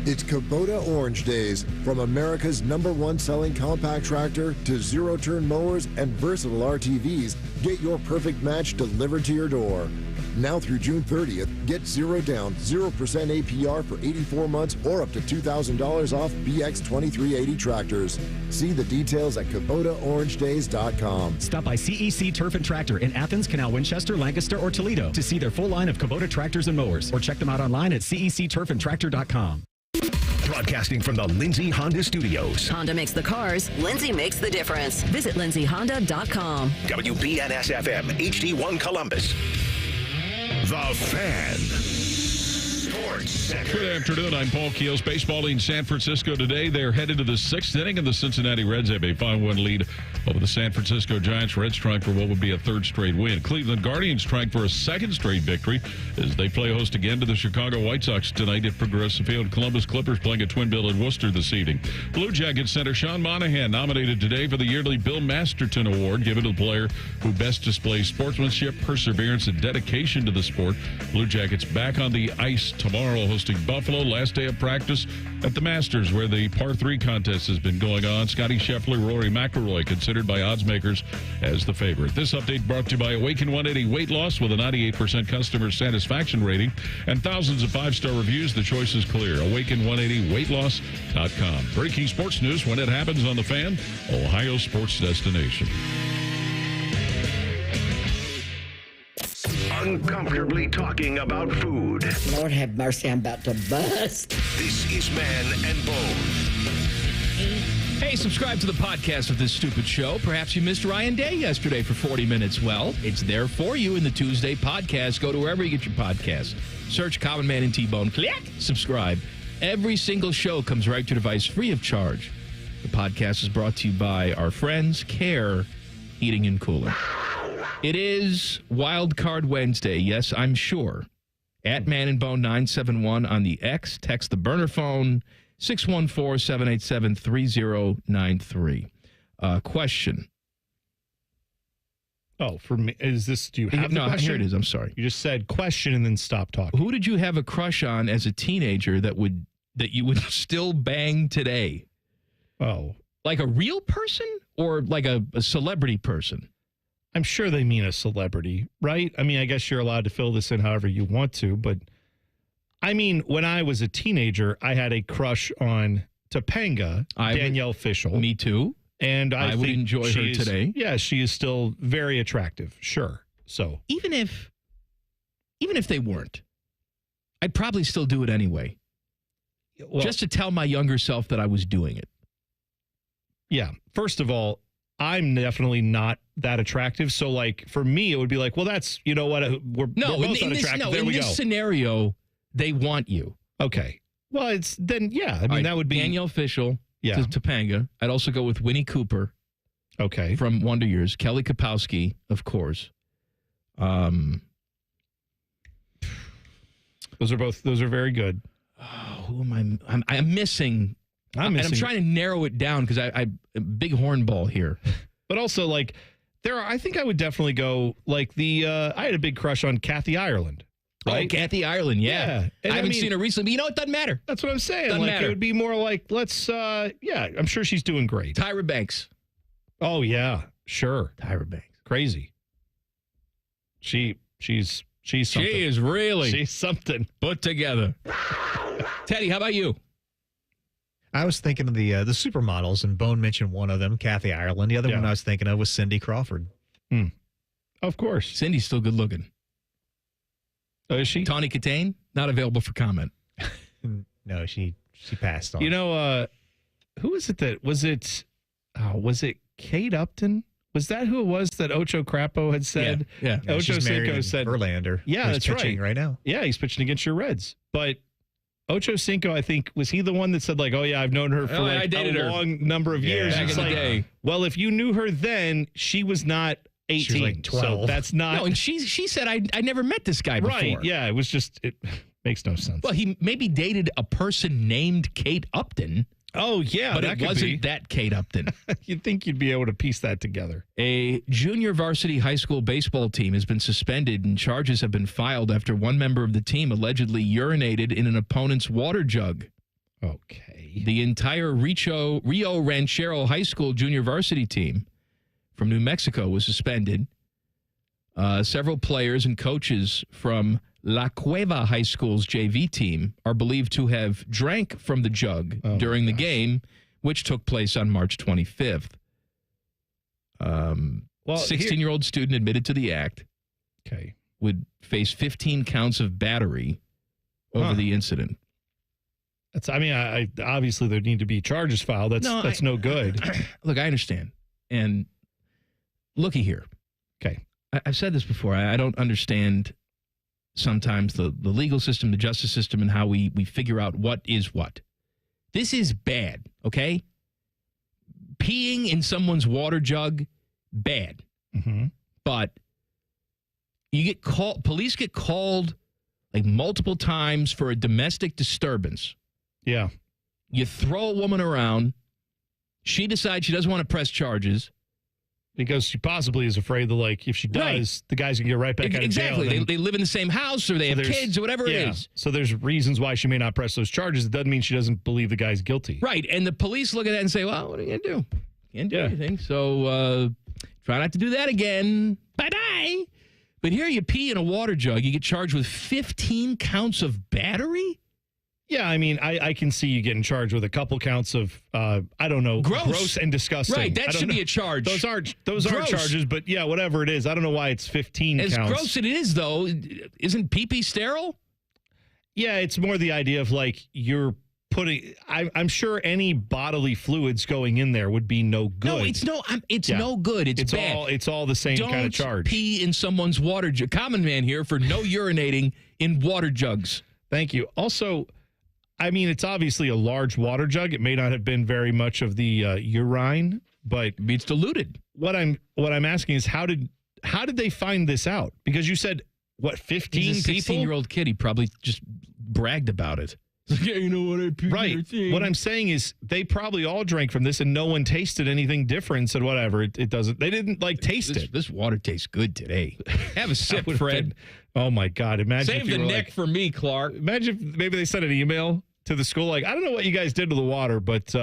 It's Kubota Orange Days. From America's #1 selling compact tractor to zero-turn mowers and versatile RTVs, get your perfect match delivered to your door. Now through June 30th, get 0 down, 0% APR for 84 months or up to $2,000 off BX 2380 tractors. See the details at KubotaOrangeDays.com. Stop by CEC Turf and Tractor in Athens, Canal, Winchester, Lancaster, or Toledo to see their full line of Kubota tractors and mowers, or check them out online at CECTurfandTractor.com. Broadcasting from the Lindsay Honda Studios. Honda makes the cars. Lindsay makes the difference. Visit lindsayhonda.com. WBNS-FM, HD1 Columbus. The Fan. Sports Center. Good afternoon. I'm Paul Keels. Baseball in San Francisco today. They're headed to the 6th inning, and the Cincinnati Reds have a 5-1 lead over the San Francisco Giants. Reds trying for what would be a 3rd straight win. Cleveland Guardians trying for a 2nd straight victory as they play host again to the Chicago White Sox tonight at Progressive Field. Columbus Clippers playing at Twin Bill in Worcester this evening. Blue Jackets center Sean Monahan nominated today for the yearly Bill Masterton Award, given to the player who best displays sportsmanship, perseverance, and dedication to the sport. Blue Jackets back on the ice tomorrow, hosting Buffalo. Last day of practice at the Masters, where the par 3 contest has been going on. Scotty Scheffler, Rory McIlroy considered by odds makers as the favorite. This update brought to you by Awaken 180 Weight Loss with a 98% customer satisfaction rating and thousands of 5-star reviews. The choice is clear. Awaken180weightloss.com. Breaking sports news when it happens on The Fan, Ohio sports destination. Uncomfortably talking about food. Lord have mercy, I'm about to bust. This is Man and Bone. Hey, subscribe to the podcast of this stupid show. Perhaps you missed Ryan Day yesterday for 40 minutes. Well, it's there for you in the Tuesday podcast. Go to wherever you get your podcast. Search Common Man and T-Bone. Click. Subscribe. Every single show comes right to your device free of charge. The podcast is brought to you by our friends, Care Heating and Cooling. It is Wildcard Wednesday. Yes, I'm sure. At Man and Bone 971 on the X. Text the burner phone 614-787-3093. Question. Oh, for me, is this, do you have the no, question? Here it is. I'm sorry. You just said question and then stop talking. Who did you have a crush on as a teenager that you would still bang today? Oh. Like a real person or like a celebrity person? I'm sure they mean a celebrity, right? I mean, I guess you're allowed to fill this in however you want to, but I mean, when I was a teenager, I had a crush on Topanga, Danielle Fishel. Me too. And I would think enjoy her today. Yeah, she is still very attractive. Sure. So even if they weren't, I'd probably still do it anyway. Well, just to tell my younger self that I was doing it. Yeah. First of all, I'm definitely not that attractive. So, like, for me, it would be like, well, that's, you know what? We're both not attractive. There we go. In this scenario, they want you. Okay. Well, it's then, yeah. I mean, that would be Danielle Fishel to Topanga. I'd also go with Winnie Cooper. Okay. From Wonder Years. Kelly Kapowski, of course. Those are very good. Who am I? I'm missing. And I'm trying to narrow it down because I big hornball here. But also, like, I think I would definitely go, like, I had a big crush on Kathy Ireland. Right? Oh, Kathy Ireland, yeah. I haven't seen her recently, but you know, it doesn't matter. That's what I'm saying. Doesn't like, matter. It would be more like, I'm sure she's doing great. Tyra Banks. Oh, yeah, sure. Tyra Banks. Crazy. She's something. She is really. She's something. Put together. Teddy, how about you? I was thinking of the supermodels, and Bone mentioned one of them, Kathy Ireland. The other one I was thinking of was Cindy Crawford. Of course. Cindy's still good looking. Oh, is she? Tawny Katane, not available for comment. No, she passed on. You know, who was it was it Kate Upton? Was that who it was that Ocho Crapo had said? Yeah. Ocho she's married Cinco in said Verlander. Yeah, He's that's pitching right now. Yeah, he's pitching against your Reds. But Ocho Cinco, I think, was he the one that said, like, oh, yeah, I've known her for I dated her. long number of years? Back It's in the day. Well, if you knew her then, she was not 18. She was like 12. So that's not. No, and she said, I never met this guy before. Right, yeah, it was just, it makes no sense. Well, he maybe dated a person named Kate Upton. Oh, yeah, but that it could wasn't be. that Kate Upton. You'd think you'd be able to piece that together. A junior varsity high school baseball team has been suspended and charges have been filed after one member of the team allegedly urinated in an opponent's water jug. Okay. The entire Rio Ranchero High School junior varsity team from New Mexico was suspended. Several players and coaches from La Cueva High School's JV team are believed to have drank from the jug during the game, which took place on March 25th. 16-year-old student admitted to the act. Okay. Would face 15 counts of battery over the incident. That's. I mean, I obviously there need to be charges filed. That's no good. Look, I understand. And looky here. Okay. I've said this before. I don't understand sometimes the legal system, the justice system, and how we figure out what is what. This is bad, okay? Peeing in someone's water jug, bad. Mm-hmm. But you get called, police get called like multiple times for a domestic disturbance. Yeah. You throw a woman around. She decides she doesn't want to press charges. Because she possibly is afraid that, like, if she does, the guy's going to get right back out of jail. Exactly. They live in the same house or they have kids or whatever it is. So there's reasons why she may not press those charges. It doesn't mean she doesn't believe the guy's guilty. Right. And the police look at that and say, well, what are you going to do? Can't do anything. So try not to do that again. Bye-bye. But here you pee in a water jug. You get charged with 15 counts of battery? Yeah, I mean, I can see you getting charged with a couple counts of, I don't know, gross and disgusting. Right, that should be a charge. Those are charges, but yeah, whatever it is, I don't know why it's 15 As counts. gross it is, though, isn't pee-pee sterile? Yeah, it's more the idea of, like, you're putting, I'm sure any bodily fluids going in there would be no good. No, it's no good. It's bad. It's all the same kind of charge. Don't pee in someone's water jug. Common man here for no urinating in water jugs. Thank you. Also, I mean, it's obviously a large water jug. It may not have been very much of the urine, but it's diluted. What I'm asking is how did they find this out? Because you said what 15 He's a people? 16-year-old kid. He probably just bragged about it. Yeah, you know what I peed Right. What I'm saying is they probably all drank from this and no one tasted anything different and said whatever. It doesn't. They didn't taste it. This water tastes good today. Have a sip, Fred. Oh my God! Imagine save if you the were neck for me, Clark. Imagine if maybe they sent an email to the school like, I don't know what you guys did to the water, but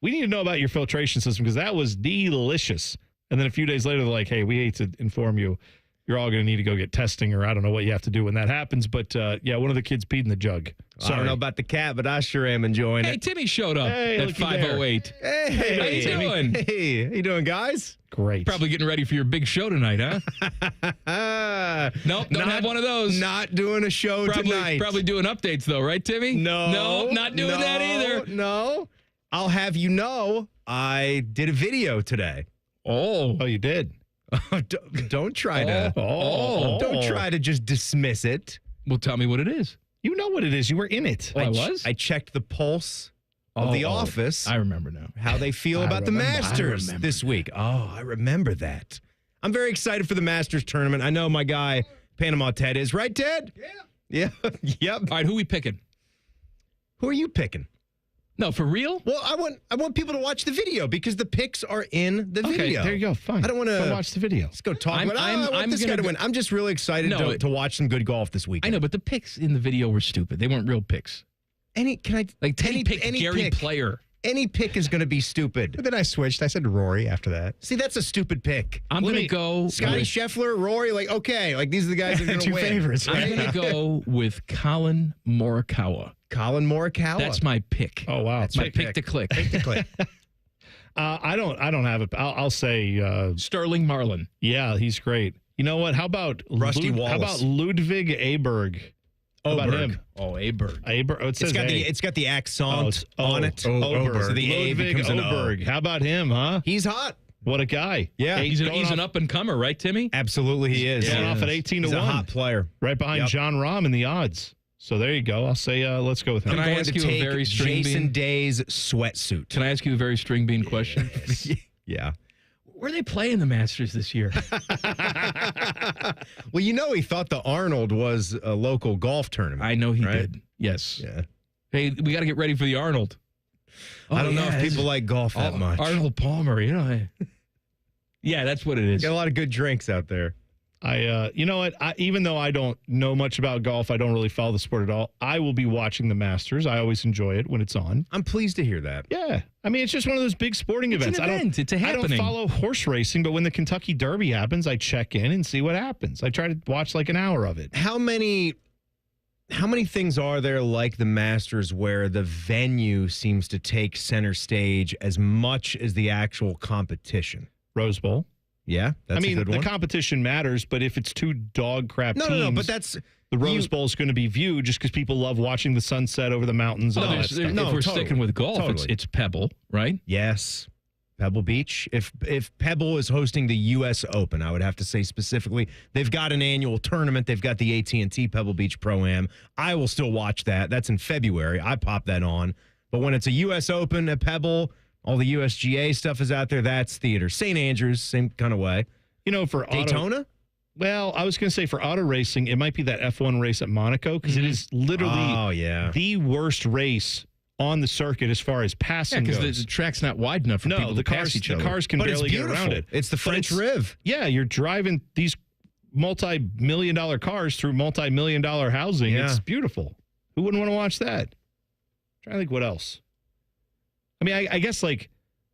we need to know about your filtration system because that was delicious. And then a few days later, they're like, hey, we hate to inform you. You're all going to need to go get testing, or I don't know what you have to do when that happens. But, yeah, one of the kids peed in the jug. I don't know about the cat, but I sure am enjoying it. Hey, Timmy showed up Hey, at looky 5:08. Hey, how you doing? Hey, how you doing, guys? Great. Probably getting ready for your big show tonight, huh? Nope, don't have one of those. Not doing a show tonight. Probably doing updates, though, right, Timmy? No, not doing that either. No. I'll have you know, I did a video today. Oh, you did? Don't try to. Don't try to just dismiss it. Well, tell me what it is. You know what it is. You were in it. I was? I checked the pulse of the office. I remember now. How they feel about the Masters this week. Oh, I remember that. I'm very excited for the Masters tournament. I know my guy, Panama Ted, is. Right, Ted? Yeah. Yep. All right, who we picking? Who are you picking? No, for real? Well, I want people to watch the video because the picks are in the Okay, video. there you go. Fine. I don't want to Go watch the video. Let's go talk about I want I'm this gonna guy to go- win. I'm just really excited to watch some good golf this weekend. I know, but the picks in the video were stupid. They weren't real picks. Teddy picked Gary Player. Any pick is going to be stupid. But then I switched. I said Rory after that. See, that's a stupid pick. I'm going to go Scotty with- Scheffler, Rory. these are the guys that are going to Two win. favorites. I'm going to go with Colin Morikawa. Colin Morikawa. That's my pick. Oh wow, That's my pick to click. Pick to click. I don't have it. I'll say Sterling Marlin. Yeah, he's great. You know what? How about Rusty Wallace? How about Ludwig Aberg? How about him? Oh, Aberg. Aberg. Oh, It's got the accent on it. Oberg. So the A Ludwig becomes an O. Oberg. How about him, huh? He's hot. What a guy. Yeah. He's an up and comer, right, Timmy? Absolutely, he is. Going off at 18 to 1. He's a hot player. Right behind John Rahm in the odds. So there you go. I'll say let's go with him. Can I ask you a very string Jason bean? Day's sweatsuit. Can I ask you a very string bean question? Yeah. Where are they playing the Masters this year? Well, he thought the Arnold was a local golf tournament. I know he right? did. Yes. Yeah. Hey, we got to get ready for the Arnold. I don't know if people like golf that much. Arnold Palmer, Yeah, that's what it is. Got a lot of good drinks out there. You know what? Even though I don't know much about golf, I don't really follow the sport at all. I will be watching the Masters. I always enjoy it when it's on. I'm pleased to hear that. Yeah. I mean, it's just one of those big sporting events. It's an event. It's a happening. I don't follow horse racing, but when the Kentucky Derby happens, I check in and see what happens. I try to watch like an hour of it. How many things are there like the Masters where the venue seems to take center stage as much as the actual competition? Rose Bowl. Yeah, that's a good one. The competition matters, but if it's two dog crap teams, No, but that's the Rose Bowl is going to be viewed just because people love watching the sunset over the mountains. And all that stuff. If we're sticking with golf, it's Pebble, right? Yes. Pebble Beach. If Pebble is hosting the U.S. Open, I would have to say specifically, they've got an annual tournament. They've got the AT&T Pebble Beach Pro-Am. I will still watch that. That's in February. I pop that on. But when it's a U.S. Open at Pebble, all the USGA stuff is out there. That's theater. St. Andrews, same kind of way. For Daytona? Well, I was going to say for auto racing, it might be that F1 race at Monaco because it is literally the worst race on the circuit as far as passing goes. because the track's not wide enough for people to pass each other. The cars can barely get around it. It's the French Riv. Yeah, you're driving these multi-million-dollar cars through multi-million-dollar housing. Yeah. It's beautiful. Who wouldn't want to watch that? Trying to think what else. I mean, I guess like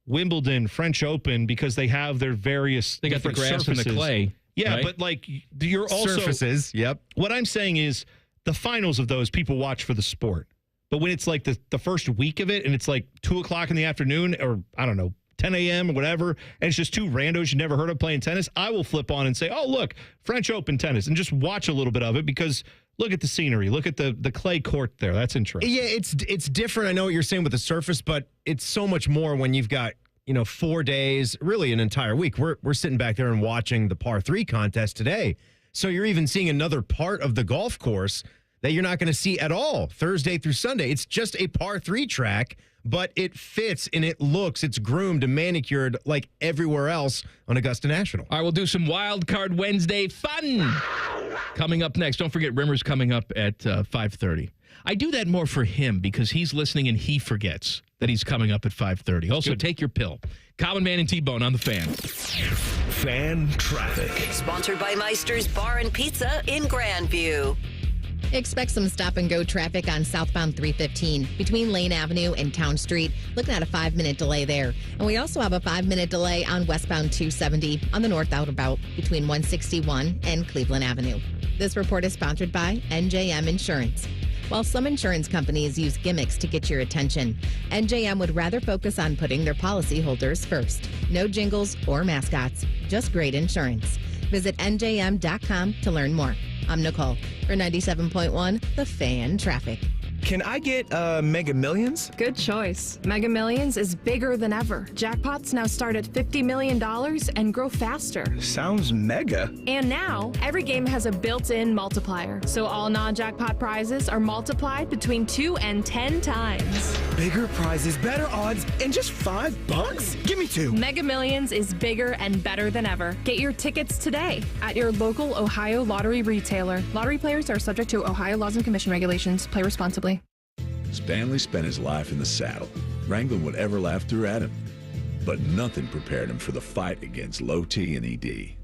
Wimbledon, French Open, because they have their various They got the different grass surfaces. and the clay. Yeah, right? but like you're also surfaces. Yep. What I'm saying is the finals of those people watch for the sport. But when it's like the first week of it and it's like 2:00 in the afternoon or I don't know, 10 a.m. or whatever, and it's just two randos you never heard of playing tennis, I will flip on and say, oh, look, French Open tennis, and just watch a little bit of it because look at the scenery. Look at the clay court there. That's interesting. Yeah, it's different. I know what you're saying with the surface, but it's so much more when you've got 4 days, really an entire week. We're sitting back there and watching the par 3 contest today. So you're even seeing another part of the golf course that you're not going to see at all Thursday through Sunday. It's just a par 3 track, but it fits and it's groomed and manicured like everywhere else on Augusta National. All right, we'll do some Wildcard Wednesday fun coming up next. Don't forget, Rimmer's coming up at 5:30. I do that more for him because he's listening and he forgets that he's coming up at 5:30. Also, take your pill. Common Man and T-Bone on the Fan. Fan traffic. Sponsored by Meister's Bar and Pizza in Grandview. Expect some stop-and-go traffic on southbound 315 between Lane Avenue and Town Street. Looking at a 5-minute delay there. And we also have a 5-minute delay on westbound 270 on the north outerbout between 161 and Cleveland Avenue. This report is sponsored by NJM Insurance. While some insurance companies use gimmicks to get your attention, NJM would rather focus on putting their policyholders first. No jingles or mascots, just great insurance. Visit NJM.com to learn more. I'm Nicole for 97.1 The Fan Traffic. Can I get Mega Millions? Good choice. Mega Millions is bigger than ever. Jackpots now start at $50 million and grow faster. Sounds mega. And now, every game has a built-in multiplier, so all non-jackpot prizes are multiplied between 2 and 10 times. Bigger prizes, better odds, and just $5? Give me 2. Mega Millions is bigger and better than ever. Get your tickets today at your local Ohio lottery retailer. Lottery players are subject to Ohio laws and commission regulations. Play responsibly. Stanley spent his life in the saddle, wrangling whatever life threw at him. But nothing prepared him for the fight against low T and ED.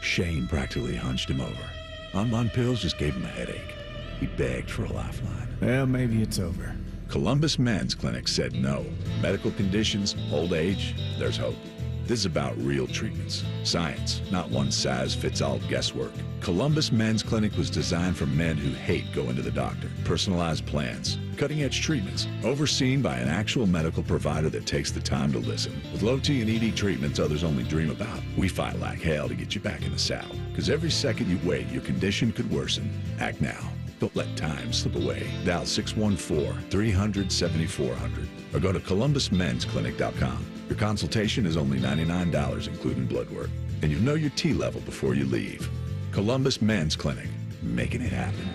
Shane practically hunched him over. Online pills just gave him a headache. He begged for a lifeline. Well, maybe it's over. Columbus Men's Clinic said no. Medical conditions, old age, there's hope. This is about real treatments. Science, not one-size-fits-all guesswork. Columbus Men's Clinic was designed for men who hate going to the doctor. Personalized plans, cutting-edge treatments, overseen by an actual medical provider that takes the time to listen. With low T and ED treatments others only dream about, we fight like hell to get you back in the saddle. Because every second you wait, your condition could worsen. Act now. Don't let time slip away. Dial 614-300-7400 or go to columbusmensclinic.com. Your consultation is only $99, including blood work. And you know your T level before you leave. Columbus Men's Clinic, making it happen.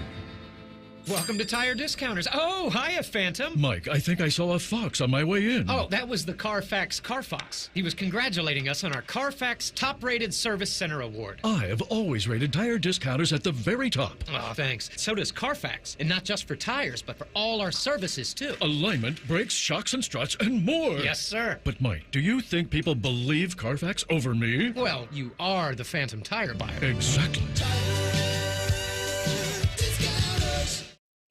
Welcome to Tire Discounters. Oh, hiya, Phantom. Mike, I think I saw a fox on my way in. Oh, that was the Carfax Carfox. He was congratulating us on our Carfax Top-Rated Service Center Award. I have always rated Tire Discounters at the very top. Oh, thanks. So does Carfax. And not just for tires, but for all our services, too. Alignment, brakes, shocks, and struts, and more. Yes, sir. But, Mike, do you think people believe Carfax over me? Well, you are the Phantom tire buyer. Exactly.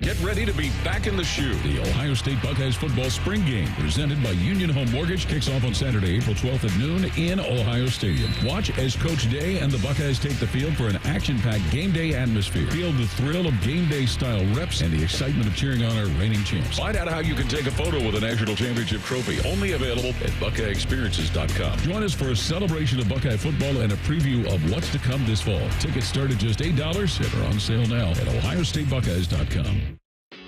Get ready to be back in the shoe. The Ohio State Buckeyes football spring game, presented by Union Home Mortgage, kicks off on Saturday, April 12th at noon in Ohio Stadium. Watch as Coach Day and the Buckeyes take the field for an action-packed game day atmosphere. Feel the thrill of game day-style reps and the excitement of cheering on our reigning champs. Find out how you can take a photo with a national championship trophy, only available at BuckeyeExperiences.com. Join us for a celebration of Buckeye football and a preview of what's to come this fall. Tickets start at just $8 and are on sale now at OhioStateBuckeyes.com.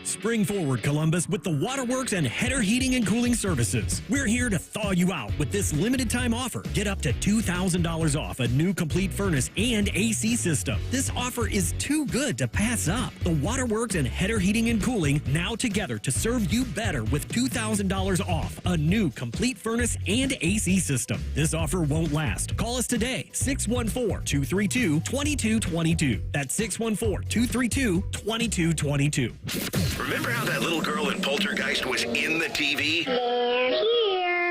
Spring forward, Columbus, with the Waterworks and Header Heating and Cooling Services. We're here to thaw you out with this limited time offer. Get up to $2,000 off a new complete furnace and AC system. This offer is too good to pass up. The Waterworks and Header Heating and Cooling now together to serve you better with $2,000 off a new complete furnace and AC system. This offer won't last. Call us today, 614-232-2222. That's 614-232-2222. Remember how that little girl in Poltergeist was in the TV?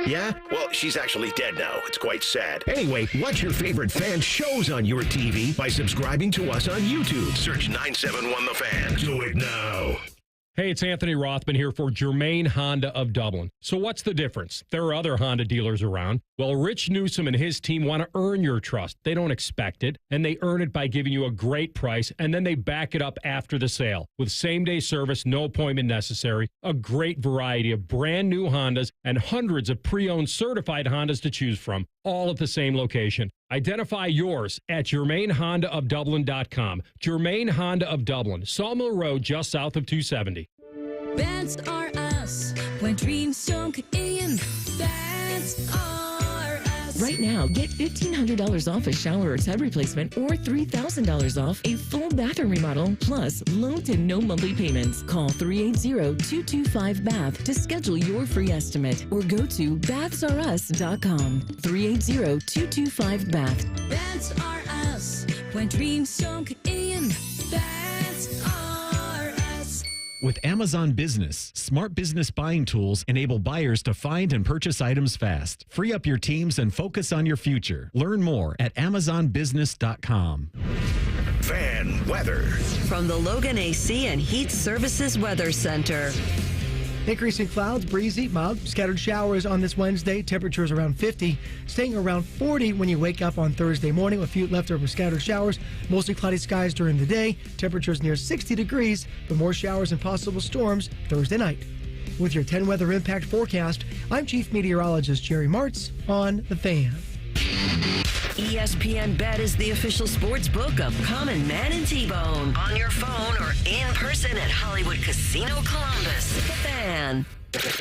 Yeah? Well, she's actually dead now. It's quite sad. Anyway, watch your favorite fan shows on your TV by subscribing to us on YouTube. Search 971 The Fan. Do it now. Hey, it's Anthony Rothman here for Germain Honda of Dublin. So what's the difference? There are other Honda dealers around. Well, Rich Newsom and his team want to earn your trust. They don't expect it, and they earn it by giving you a great price, and then they back it up after the sale. With same-day service, no appointment necessary, a great variety of brand new Hondas, and hundreds of pre-owned certified Hondas to choose from, all at the same location. Identify yours at GermainHondaofDublin.com. Germain Honda of Dublin, Sawmill Road, just south of 270. That's are us. When dreams sunk in, that's are us. Right now, get $1,500 off a shower or tub replacement or $3,000 off a full bathroom remodel, plus low to no monthly payments. Call 380-225-BATH to schedule your free estimate or go to bathsareus.com. 380-225-BATH. That's are us. When dreams sunk in, that's are us. With Amazon Business, smart business buying tools enable buyers to find and purchase items fast. Free up your teams and focus on your future. Learn more at AmazonBusiness.com. Fan weather. From the Logan AC and Heat Services Weather Center. Increasing clouds, breezy, mild, scattered showers on this Wednesday. Temperatures around 50, staying around 40 when you wake up on Thursday morning with a few leftover scattered showers. Mostly cloudy skies during the day. Temperatures near 60 degrees, but more showers and possible storms Thursday night. With your 10 weather impact forecast, I'm Chief Meteorologist Jerry Martz on The Fan. ESPN Bet is the official sports book of Common Man and T-Bone. On your phone or in person at Hollywood Casino Columbus. The Fan.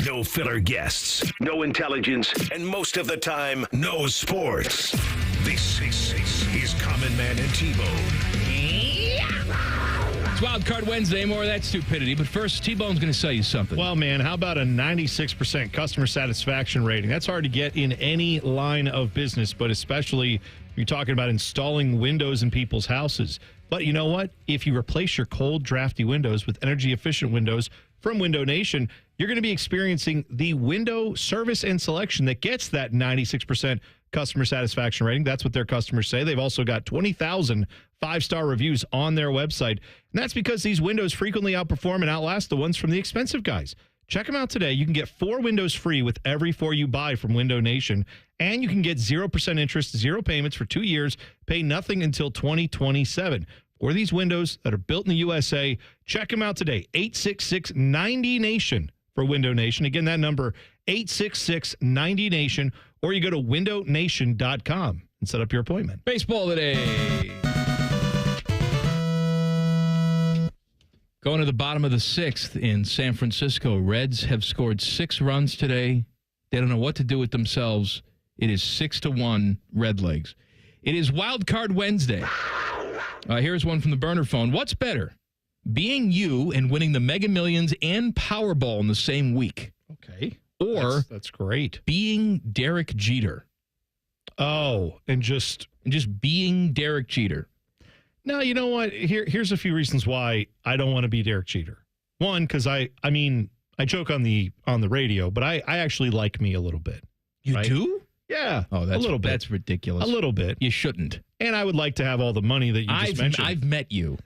No filler guests, no intelligence, and most of the time, no sports. This is Common Man and T-Bone. It's Wildcard Wednesday, more of that stupidity. But first, T-Bone's going to sell you something. Well, man, how about a 96% customer satisfaction rating? That's hard to get in any line of business, but especially if you're talking about installing windows in people's houses. But you know what? If you replace your cold, drafty windows with energy-efficient windows from Window Nation, you're going to be experiencing the window service and selection that gets that 96% customer satisfaction rating. That's what their customers say. They've also got 20,000 5-star reviews on their website. And that's because these windows frequently outperform and outlast the ones from the expensive guys. Check them out today. You can get 4 windows free with every 4 you buy from Window Nation. And you can get 0% interest, 0 payments for 2 years, pay nothing until 2027. For these windows that are built in the USA, check them out today. 866-90-NATION for Window Nation. Again, that number, 866-90-NATION. Or you go to windownation.com and set up your appointment. Baseball today. Going to the bottom of the 6th in San Francisco. Reds have scored 6 runs today. They don't know what to do with themselves. It is 6-1 Redlegs. It is Wildcard Wednesday. Here's one from the burner phone. What's better, being you and winning the Mega Millions and Powerball in the same week? Okay. Or that's great. Being Derek Jeter. Oh, and just being Derek Jeter. Now, you know what? Here's a few reasons why I don't want to be Derek Jeter. One, because I joke on the radio, but I actually like me a little bit. You do? Yeah. Oh, that's a little bit. That's ridiculous. A little bit. You shouldn't. And I would like to have all the money that you just mentioned. I've met you.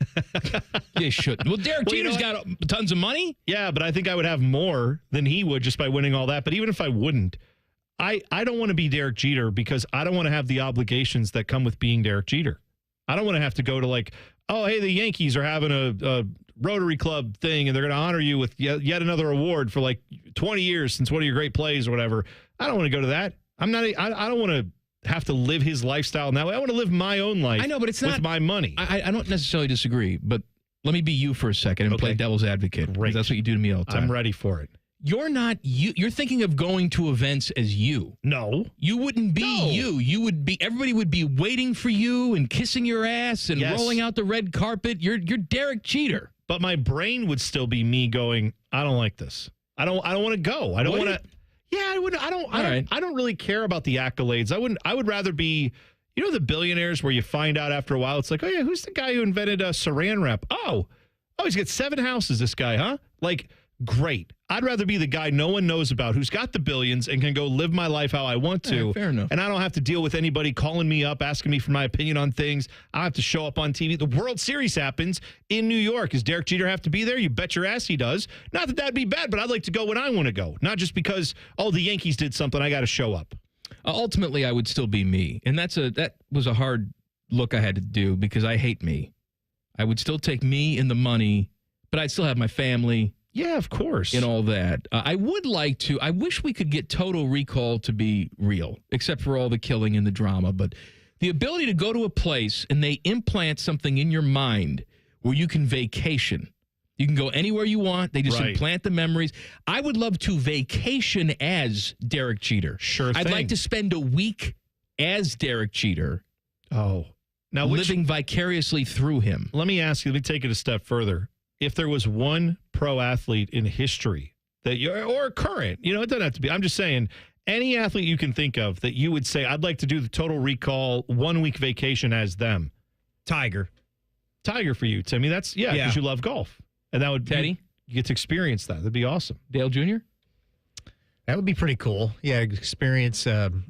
You shouldn't. Well, Derek Jeter's got tons of money. Yeah, but I think I would have more than he would just by winning all that. But even if I wouldn't, I don't want to be Derek Jeter because I don't want to have the obligations that come with being Derek Jeter. I don't want to have to go to like, oh, hey, the Yankees are having a Rotary Club thing and they're going to honor you with yet another award for like 20 years since one of your great plays or whatever. I don't want to go to that. I don't want to have to live his lifestyle in that way. I want to live my own life. I know, but it's with not my money. I don't necessarily disagree, but let me be you for a second and play devil's advocate. Great. That's what you do to me all the time. I'm ready for it. You're not you. You're thinking of going to events as you. No. You wouldn't be you. You would be, everybody would be waiting for you and kissing your ass and rolling out the red carpet. You're Derek Jeter. But my brain would still be me going, I don't like this. I don't want to go. I don't want to. Yeah, I wouldn't. I don't really care about the accolades. I would rather be, you know, the billionaires where you find out after a while, it's like, oh yeah, who's the guy who invented a saran wrap? Oh, he's got 7 houses, this guy, huh? Like, great. I'd rather be the guy no one knows about who's got the billions and can go live my life how I want to. Fair enough. And I don't have to deal with anybody calling me up, asking me for my opinion on things. I have to show up on TV. The World Series happens in New York. Does Derek Jeter have to be there? You bet your ass he does. Not that that'd be bad, but I'd like to go when I want to go. Not just because, the Yankees did something, I got to show up. Ultimately, I would still be me. And that was a hard look I had to do because I hate me. I would still take me and the money, but I'd still have my family. Yeah, of course. And all that. I wish we could get Total Recall to be real, except for all the killing and the drama. But the ability to go to a place and they implant something in your mind where you can vacation. You can go anywhere you want. They just implant the memories. I would love to vacation as Derek Jeter. Sure thing. I'd like to spend a week as Derek Jeter. Oh. Now, living vicariously through him. Let me ask you, let me take it a step further. If there was one pro athlete in history that or current, it doesn't have to be. I'm just saying, any athlete you can think of that you would say, I'd like to do the Total Recall 1 week vacation as them. Tiger for you, Timmy. That's because you love golf, and that would Teddy. You get to experience that. That'd be awesome. Dale Jr. That would be pretty cool. Yeah, experience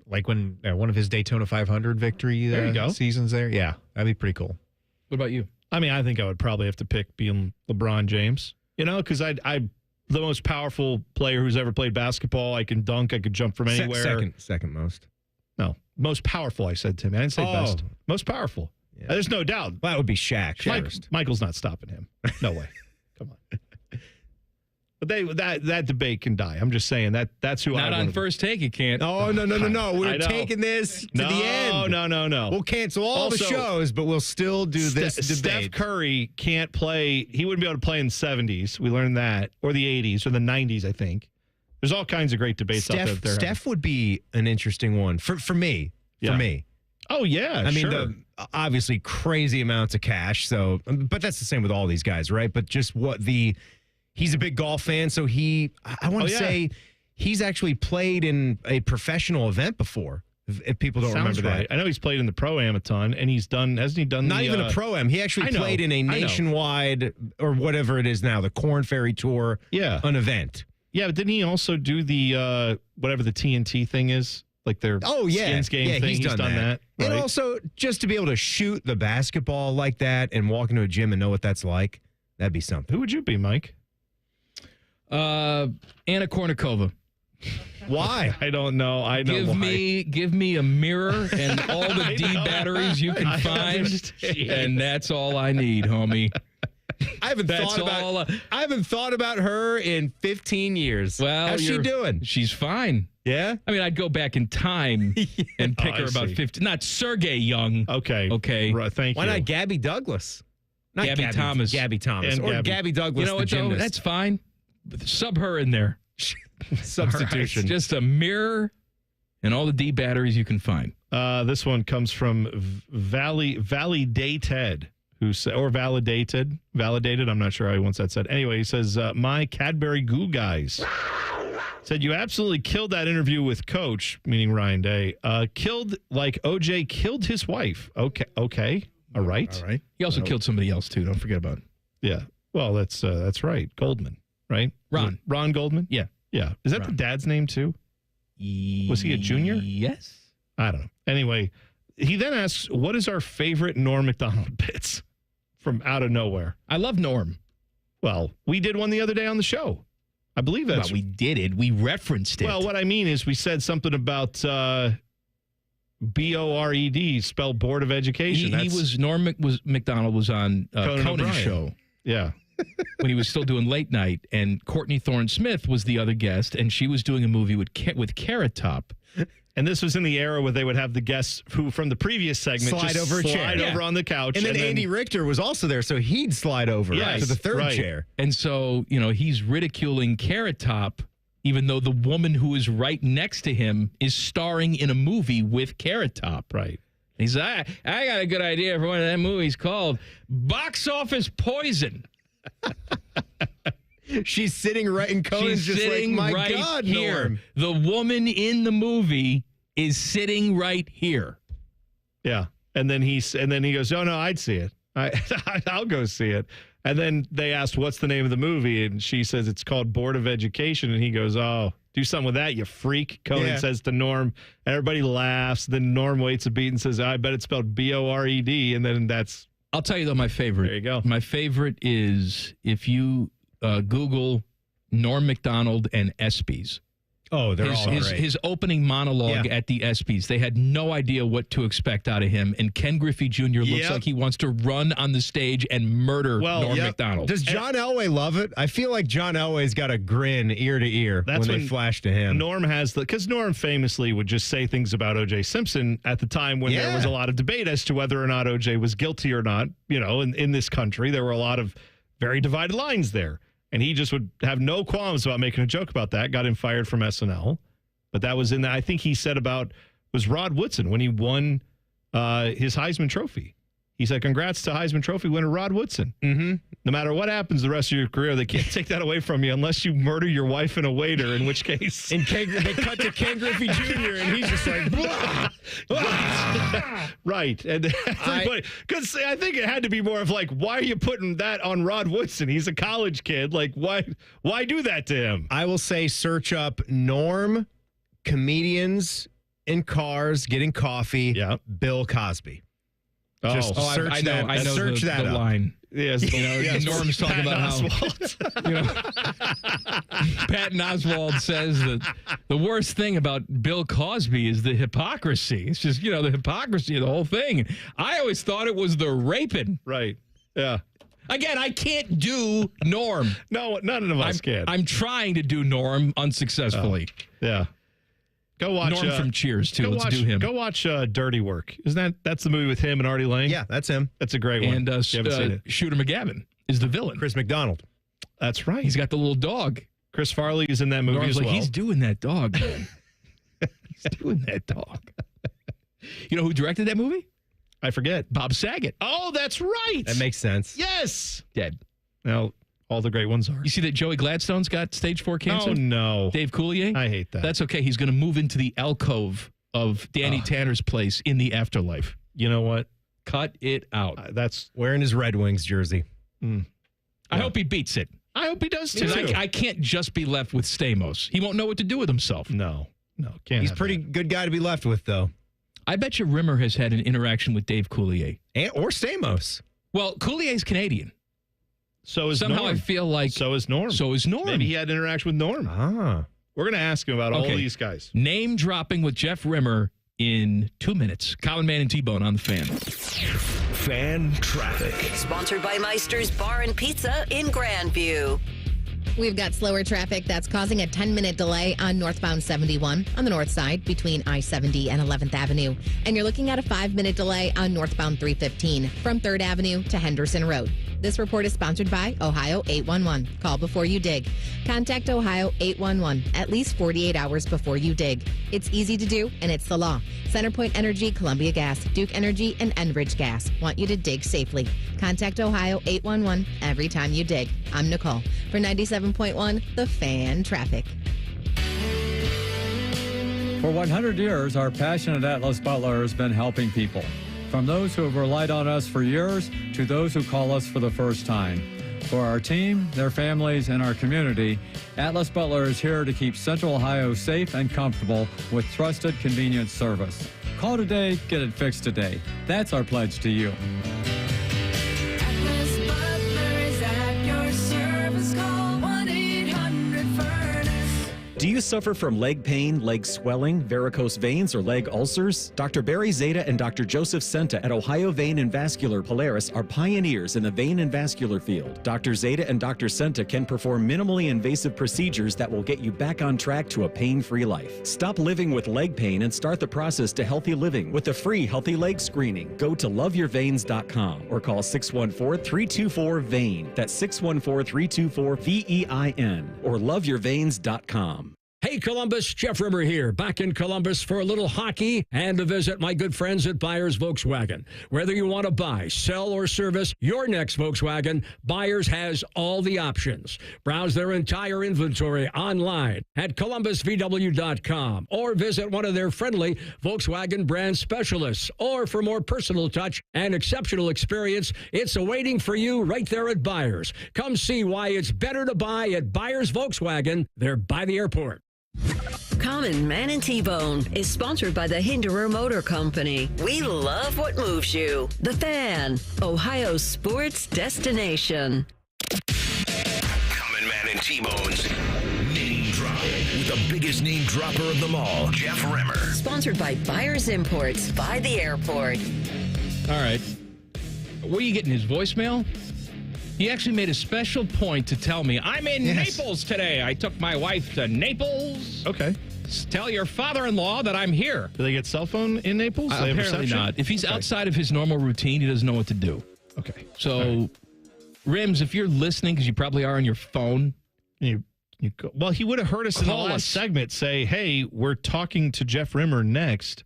like when one of his Daytona 500 victory there you go. Seasons there. Yeah, that'd be pretty cool. What about you? I mean, I think I would probably have to pick being LeBron James, because I'm the most powerful player who's ever played basketball. I can dunk. I could jump from anywhere. Second most. No, most powerful, I said, Timmy. I didn't say best. Most powerful. Yeah. There's no doubt. Well, that would be Shaq. Michael's not stopping him. No way. Come on. But that debate can die. I'm just saying that's who Not on first take, it can't. Oh, no. We're taking this to the end. No. We'll cancel all the shows, but we'll still do this debate. Steph Curry can't play. He wouldn't be able to play in the 70s. We learned that. Or the 80s or the 90s, I think. There's all kinds of great debates out there. Steph would be an interesting one for me. Yeah. For me. Oh, yeah, I mean, sure. Obviously crazy amounts of cash. So, but that's the same with all these guys, right? But just he's a big golf fan, so I want to say he's actually played in a professional event before. If people don't Sounds remember right. that. I know he's played in the Pro-Am a ton, and hasn't he done Not even a Pro-Am. He actually played in a nationwide, or whatever it is now, the Corn Ferry Tour, an event. Yeah, but didn't he also do the, whatever the TNT thing is? Like their skins game thing? He's done that. Right? And also, just to be able to shoot the basketball like that and walk into a gym and know what that's like, that'd be something. Who would you be, Mike? Anna Kournikova. Why? I don't know. I know Give me a mirror and all the D batteries you can find, and that's all I need, homie. I haven't thought about her in 15 years. Well, how's she doing? She's fine. Yeah? I mean, I'd go back in time and pick her about 50. Not Sergey Young. Okay. Right, thank you. Why not Gabby Douglas? Not Gabby Thomas. Gabby Thomas. And or Gabby Douglas, You know what, though? That's fine. Sub her in there. Substitution. Right. Just a mirror and all the D batteries you can find. This one comes from Validated, or Validated. I'm not sure how he wants that said. Anyway, he says, my Cadbury Goo guys said, you absolutely killed that interview with Coach, meaning Ryan Day. Killed like OJ killed his wife. Okay. All right. He also killed somebody else, too. Don't forget about it. Yeah. Well, that's right. Goldman, right? Ron Goldman? Yeah. Yeah. Is that the dad's name, too? Was he a junior? Yes. I don't know. Anyway, he then asks, what is our favorite Norm Macdonald bits from out of nowhere? I love Norm. Well, we did one the other day on the show. I believe that's... Well, we did it. We referenced it. Well, what I mean is we said something about BORED, spelled Board of Education. Norm Macdonald was on Conan's show. Yeah. When he was still doing late night, and Courtney Thorne-Smith was the other guest, and she was doing a movie with Carrot Top. And this was in the era where they would have the guests who, from the previous segment, slide over on the couch. And then Andy Richter was also there, so he'd slide over to the third chair. And so, he's ridiculing Carrot Top, even though the woman who is right next to him is starring in a movie with Carrot Top. Right. He said, I got a good idea for one of that movies called Box Office Poison. She's sitting right in Conan's just like, my right God, here. Norm. The woman in the movie is sitting right here. Yeah. And then he goes, oh, no, I'd see it. I'll go see it. And then they asked, what's the name of the movie? And she says, it's called Board of Education. And he goes, oh, do something with that, you freak. Conan says to Norm. Everybody laughs. Then Norm waits a beat and says, I bet it's spelled BORED. And then that's... I'll tell you, though, my favorite. There you go. My favorite is if you Google Norm Macdonald and ESPYs. Oh, they're all great. His opening monologue at the ESPYs. They had no idea what to expect out of him. And Ken Griffey Jr. looks like he wants to run on the stage and murder Norm Macdonald. Does John Elway love it? I feel like John Elway's got a grin ear to ear when they flash to him. Norm has because Norm famously would just say things about O.J. Simpson at the time when there was a lot of debate as to whether or not O.J. was guilty or not. In this country, there were a lot of very divided lines there. And he just would have no qualms about making a joke about that. Got him fired from SNL. But that was in the, I think he said was Rod Woodson when he won his Heisman Trophy. He said, congrats to Heisman Trophy winner Rod Woodson. Mm-hmm. No matter what happens the rest of your career, they can't take that away from you unless you murder your wife and a waiter, in which case. And they cut to Ken Griffey Jr. and he's just like, blah, blah. Right. And everybody, because I think it had to be more of like, why are you putting that on Rod Woodson? He's a college kid. Like, why do that to him? I will say search up Norm, comedians in cars getting coffee, Bill Cosby. Search I know search the that line. Yes, Norm's talking about how Patton Oswalt says that the worst thing about Bill Cosby is the hypocrisy. It's just, the hypocrisy of the whole thing. I always thought it was the raping. Right. Yeah. Again, I can't do Norm. No, none of us can. I'm trying to do Norm unsuccessfully. Yeah. Go watch Norm from Cheers too. Let's do him. Go watch Dirty Work. That's the movie with him and Artie Lang? Yeah, that's him. That's a great one. And Shooter McGavin is the villain. Chris McDonald. That's right. He's got the little dog. Chris Farley is in that movie as well. He's doing that dog, man. He's doing that dog. You know who directed that movie? I forget. Bob Saget. Oh, that's right. That makes sense. Yes. Dead. Now, all the great ones are. You see that Joey Gladstone's got stage 4 cancer? Oh, no. Dave Coulier? I hate that. That's okay. He's going to move into the alcove of Danny Tanner's place in the afterlife. You know what? Cut it out. That's wearing his Red Wings jersey. I hope he beats it. I hope he does too. Because I can't just be left with Stamos. He won't know what to do with himself. No, can't. He's a pretty good guy to be left with, though. I bet you Rimmer has had an interaction with Dave Coulier. Or Stamos. Well, Coulier's Canadian. So is Somehow Norm. I feel like... So is Norm. Maybe he had an interaction with Norm. We're going to ask him about all these guys. Name dropping with Jeff Rimmer in 2 minutes. Common Man and T-Bone on the Fan. Fan traffic. Sponsored by Meister's Bar and Pizza in Grandview. We've got slower traffic that's causing a 10-minute delay on northbound 71 on the north side between I-70 and 11th Avenue. And you're looking at a 5-minute delay on northbound 315 from 3rd Avenue to Henderson Road. This report is sponsored by Ohio 811. Call before you dig. Contact Ohio 811 at least 48 hours before you dig. It's easy to do, and it's the law. Centerpoint Energy, Columbia Gas, Duke Energy, and Enbridge Gas want you to dig safely. Contact Ohio 811 every time you dig. I'm Nicole for 97.1 The Fan Traffic. For 100 years, our passionate Atlas Butler has been helping people. From those who have relied on us for years to those who call us for the first time. For our team, their families, and our community, Atlas Butler is here to keep Central Ohio safe and comfortable with trusted, convenient service. Call today, get it fixed today. That's our pledge to you. Atlas Butler is at your service. Call 1-800-FURNACE. Do you suffer from leg pain, leg swelling, varicose veins, or leg ulcers? Dr. Barry Zeta and Dr. Joseph Senta at Ohio Vein and Vascular Polaris are pioneers in the vein and vascular field. Dr. Zeta and Dr. Senta can perform minimally invasive procedures that will get you back on track to a pain-free life. Stop living with leg pain and start the process to healthy living with the free Healthy Leg Screening. Go to loveyourveins.com or call 614-324-VEIN. That's 614-324-VEIN or loveyourveins.com. Hey, Columbus, Jeff Rimmer here, back in Columbus for a little hockey and to visit my good friends at Buyers Volkswagen. Whether you want to buy, sell, or service your next Volkswagen, Buyers has all the options. Browse their entire inventory online at columbusvw.com or visit one of their friendly Volkswagen brand specialists. Or for more personal touch and exceptional experience, it's awaiting for you right there at Buyers. Come see why it's better to buy at Buyers Volkswagen. They're by the airport. Common Man and T-Bone is sponsored by the Hinderer Motor Company. We love what moves you. The Fan, Ohio sports destination. Common Man and T-Bone's name drop with the biggest name dropper of them all, Jeff Rimmer. Sponsored by Buyers Imports by the airport. All right. Were you getting his voicemail? He actually made a special point to tell me, I'm in Naples today. I took my wife to Naples. Okay. Tell your father-in-law that I'm here. Do they get cell phone in Naples? Do they have Apparently reception? not. If he's outside of his normal routine, he doesn't know what to do. Okay. So, Rims, if you're listening, because you probably are on your phone. You go, well, he would have heard us in the last segment say, hey, we're talking to Jeff Rimmer next.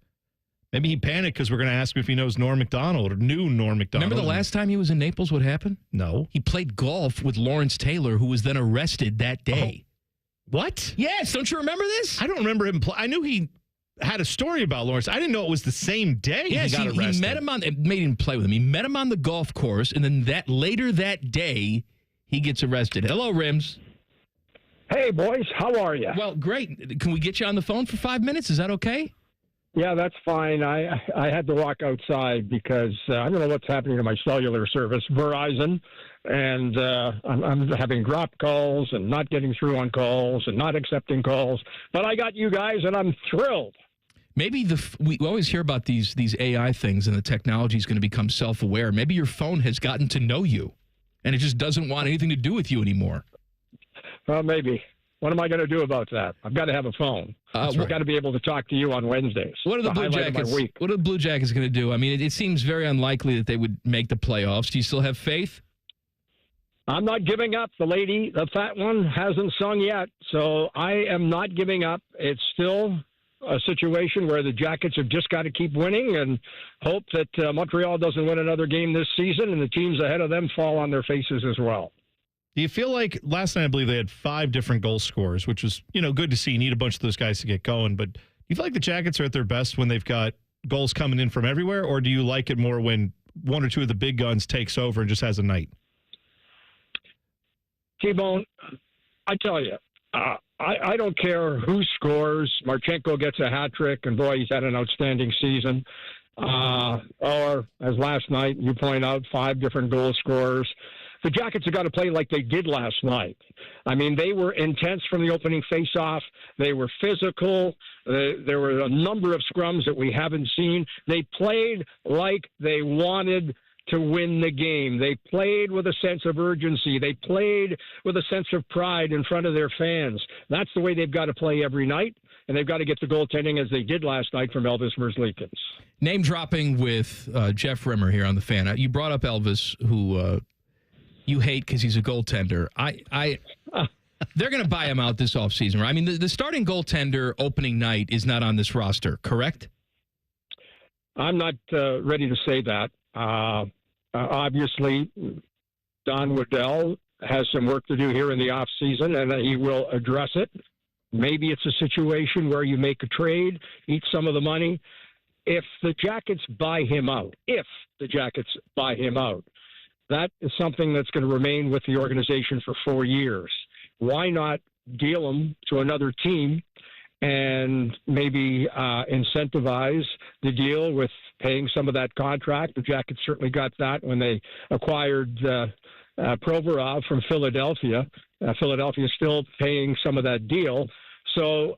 Maybe he panicked because we're going to ask him if he knows Norm Macdonald or knew Norm Macdonald. Remember the last time he was in Naples, what happened? No. He played golf with Lawrence Taylor, who was then arrested that day. What? Yes, don't you remember this? I don't remember him. I knew he had a story about Lawrence. I didn't know it was the same day yes, he got arrested. He met him on, it made him play with him. He met him on the golf course, and then later that day, he gets arrested. Hello, Rims. Hey, boys. How are you? Well, great. Can we get you on the phone for 5 minutes? Is that okay? Yeah, that's fine. I had to walk outside because I don't know what's happening to my cellular service, Verizon, and I'm having dropped calls and not getting through on calls and not accepting calls. But I got you guys, and I'm thrilled. Maybe we always hear about these AI things, and the technology is going to become self-aware. Maybe your phone has gotten to know you, and it just doesn't want anything to do with you anymore. Well, maybe. What am I going to do about that? I've got to have a phone. I've got to be able to talk to you on Wednesdays. What are the Blue Jackets? What are the Blue Jackets going to do? I mean, it seems very unlikely that they would make the playoffs. Do you still have faith? I'm not giving up. The fat one, hasn't sung yet, so I am not giving up. It's still a situation where the Jackets have just got to keep winning and hope that Montreal doesn't win another game this season and the teams ahead of them fall on their faces as well. Do you feel like last night I believe they had 5 different goal scorers, which was, good to see. You need a bunch of those guys to get going. But do You feel like the Jackets are at their best when they've got goals coming in from everywhere, or do you like it more when one or two of the big guns takes over and just has a night? T-Bone, I tell you, I don't care who scores. Marchenko gets a hat trick, and boy, he's had an outstanding season. Or, as last night, you point out, 5 different goal scorers. The Jackets have got to play like they did last night. I mean, they were intense from the opening faceoff. They were physical. There were a number of scrums that we haven't seen. They played like they wanted to win the game. They played with a sense of urgency. They played with a sense of pride in front of their fans. That's the way they've got to play every night, and they've got to get the goaltending as they did last night from Elvis Merzlikins. Name dropping with Jeff Rimmer here on the Fan. You brought up Elvis, who you hate because he's a goaltender. They're going to buy him out this offseason, right? I mean, the starting goaltender opening night is not on this roster, correct? I'm not ready to say that. Obviously, Don Waddell has some work to do here in the offseason, and he will address it. Maybe it's a situation where you make a trade, eat some of the money. If the Jackets buy him out, that is something that's going to remain with the organization for 4 years. Why not deal him to another team and maybe incentivize the deal with paying some of that contract? The Jackets certainly got that when they acquired Provorov from Philadelphia. Philadelphia is still paying some of that deal. So,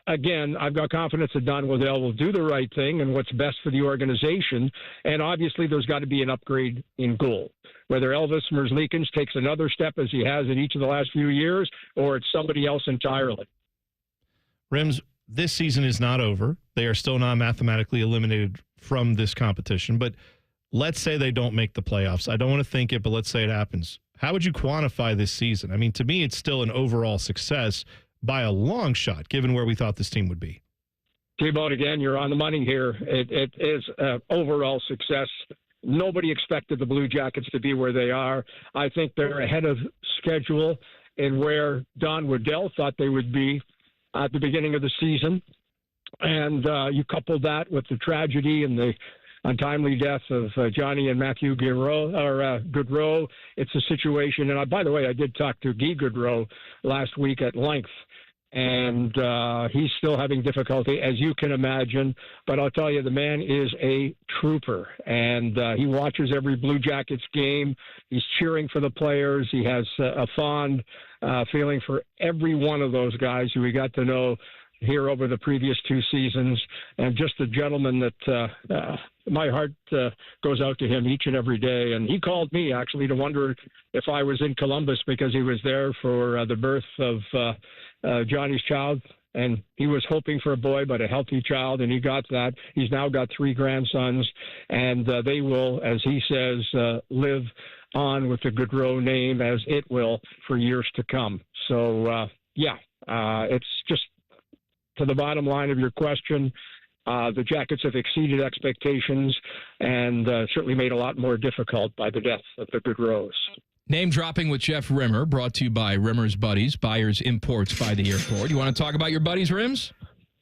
again, I've got confidence that Don Waddell will do the right thing and what's best for the organization. And obviously there's got to be an upgrade in goal. Whether Elvis Merzlikins takes another step as he has in each of the last few years, or it's somebody else entirely. Rims, this season is not over. They are still not mathematically eliminated from this competition. But let's say they don't make the playoffs. I don't want to think it, but let's say it happens. How would you quantify this season? I mean, to me, it's still an overall success by a long shot, given where we thought this team would be. T-Bone, again, you're on the money here. It is an overall success. Nobody expected the Blue Jackets to be where they are. I think they're ahead of schedule in where Don Waddell thought they would be at the beginning of the season. And you couple that with the tragedy and the untimely death of Johnny and Matthew Gaudreau. It's a situation, and by the way, I did talk to Guy Gaudreau last week at length, and he's still having difficulty, as you can imagine. But I'll tell you, the man is a trooper, and he watches every Blue Jackets game. He's cheering for the players. He has a fond feeling for every one of those guys who we got to know here over the previous 2 seasons, and just a gentleman that my heart goes out to him each and every day. And he called me actually to wonder if I was in Columbus because he was there for the birth of Johnny's child, and he was hoping for a boy, but a healthy child, and he got that. He's now got 3 grandsons, and they will, as he says, live on with the Gaudreau name as it will for years to come. So, it's just to the bottom line of your question. The Jackets have exceeded expectations and certainly made a lot more difficult by the death of the Gaudreaus. Name dropping with Jeff Rimmer, brought to you by Rimmer's Buddies, Buyers Imports by the Airport. You want to talk about your buddies, Rims?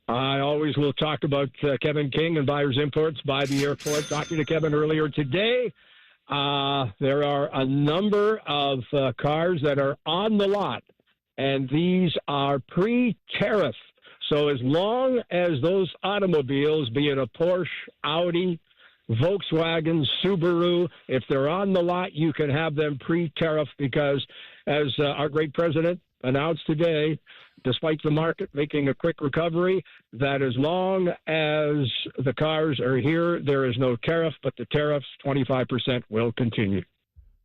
I always will talk about Kevin King and Buyers Imports by the Airport. Talking to Kevin earlier today, there are a number of cars that are on the lot, and these are pre-tariff. So as long as those automobiles, be it a Porsche, Audi, Volkswagen, Subaru, if they're on the lot, you can have them pre-tariff because, as our great president announced today, despite the market making a quick recovery, that as long as the cars are here, there is no tariff, but the tariffs, 25%, will continue.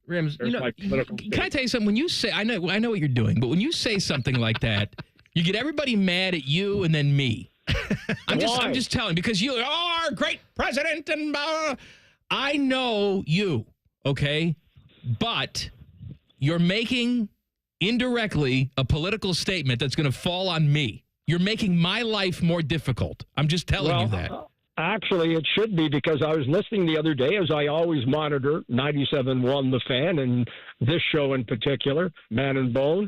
Rims, can I tell you something? When you say, I know what you're doing, but when you say something like that, you get everybody mad at you and then me. I'm just telling, because you are our great president, and I know you, okay? But you're making indirectly a political statement that's going to fall on me. You're making my life more difficult. I'm just telling you that. Actually, it should be, because I was listening the other day, as I always monitor 97.1 The Fan, and this show in particular, Man and Bone.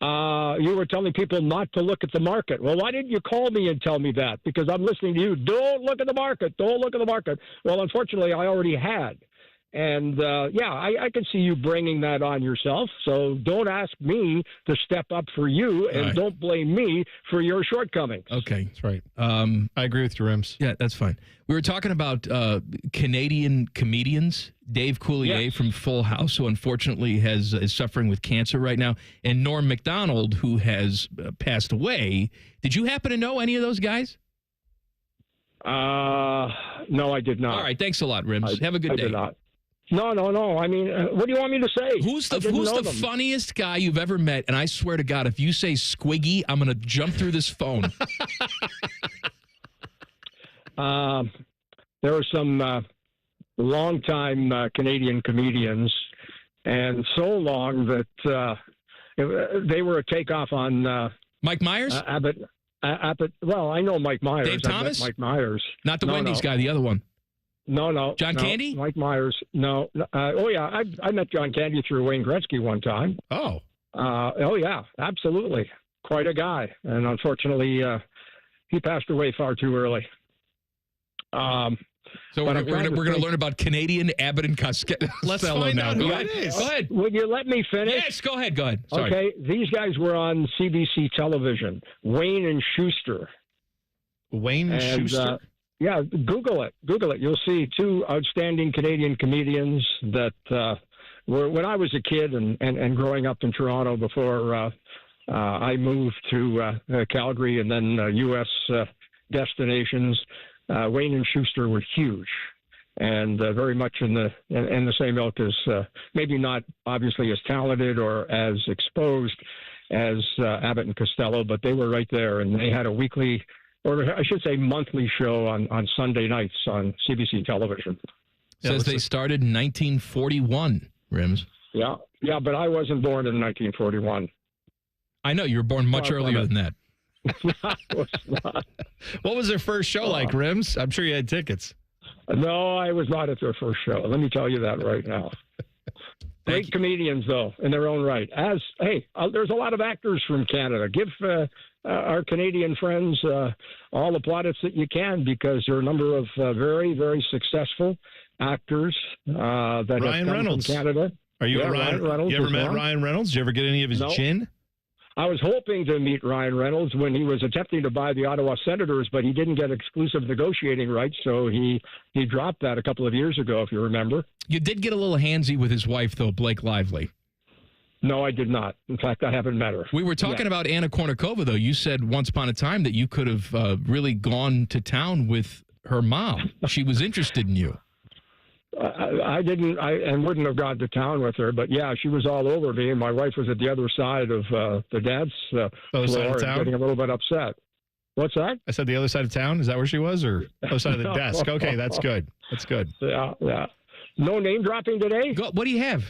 You were telling people not to look at the market. Well, why didn't you call me and tell me that? Because I'm listening to you. Don't look at the market. Don't look at the market. Well, unfortunately, I already had. And, I can see you bringing that on yourself. So don't ask me to step up for you, and don't blame me for your shortcomings. Okay. That's right. I agree with you, Rims. Yeah, that's fine. We were talking about Canadian comedians. Dave Coulier from Full House, who unfortunately is suffering with cancer right now, and Norm Macdonald, who has passed away. Did you happen to know any of those guys? No, I did not. All right. Thanks a lot, Rims. Have a good day. I did not. No. I mean, what do you want me to say? Who's the funniest guy you've ever met? And I swear to God, if you say Squiggy, I'm going to jump through this phone. There are some longtime Canadian comedians, and so long that they were a takeoff on Mike Myers? Abbott. Well, I know Mike Myers. Dave Thomas? Mike Myers. Not the Wendy's guy, the other one. No. John Candy? Mike Myers. No. I met John Candy through Wayne Gretzky one time. Oh. Yeah, absolutely. Quite a guy. And unfortunately, he passed away far too early. So we're going to learn about Canadian Abbott and Costello. Let's find now. out Go who ahead. it is. Go ahead. Would you let me finish? Yes, go ahead. Sorry. Okay, these guys were on CBC television. Wayne and Schuster. Wayne and Schuster? Yeah, Google it. You'll see two outstanding Canadian comedians that were, when I was a kid and growing up in Toronto before I moved to Calgary and then U.S. destinations, Wayne and Schuster were huge and very much in the same ilk as maybe not obviously as talented or as exposed as Abbott and Costello, but they were right there, and they had a weekly, or I should say monthly show on Sunday nights on CBC television. Says they started in 1941, Rims. Yeah, but I wasn't born in 1941. I know, you were born much earlier than that. I was not. What was their first show like, Rims? I'm sure you had tickets. No, I was not at their first show. Let me tell you that right now. Great comedians, though, in their own right. There's a lot of actors from Canada. Give our Canadian friends all the plaudits that you can, because there are a number of very, very successful actors that Ryan have come Reynolds from Canada. Are you a Ryan Reynolds? You ever met Ryan Reynolds? Did you ever get any of his gin? I was hoping to meet Ryan Reynolds when he was attempting to buy the Ottawa Senators, but he didn't get exclusive negotiating rights, so he dropped that a couple of years ago, if you remember. You did get a little handsy with his wife, though, Blake Lively. No, I did not. In fact, I haven't met her. We were talking about Anna Kournikova, though. You said once upon a time that you could have really gone to town with her mom. She was interested in you. I didn't, and wouldn't have gone to town with her, but yeah, she was all over me, and my wife was at the other side of the dance floor and getting a little bit upset. What's that? I said the other side of town. Is that where she was, or other side of the desk? Okay, that's good. That's good. Yeah. No name dropping today. What do you have?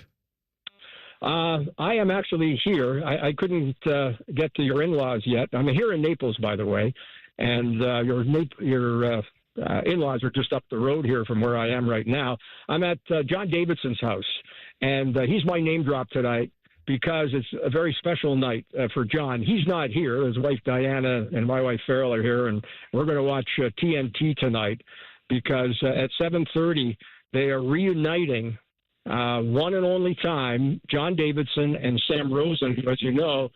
I am actually here. I couldn't get to your in-laws yet. I'm here in Naples, by the way, and your in-laws are just up the road here from where I am right now. I'm at John Davidson's house, and he's my name drop tonight because it's a very special night for John. He's not here. His wife Diana and my wife Farrell are here, and we're going to watch TNT tonight because at 7:30 they are reuniting one and only time John Davidson and Sam Rosen, who, as you know,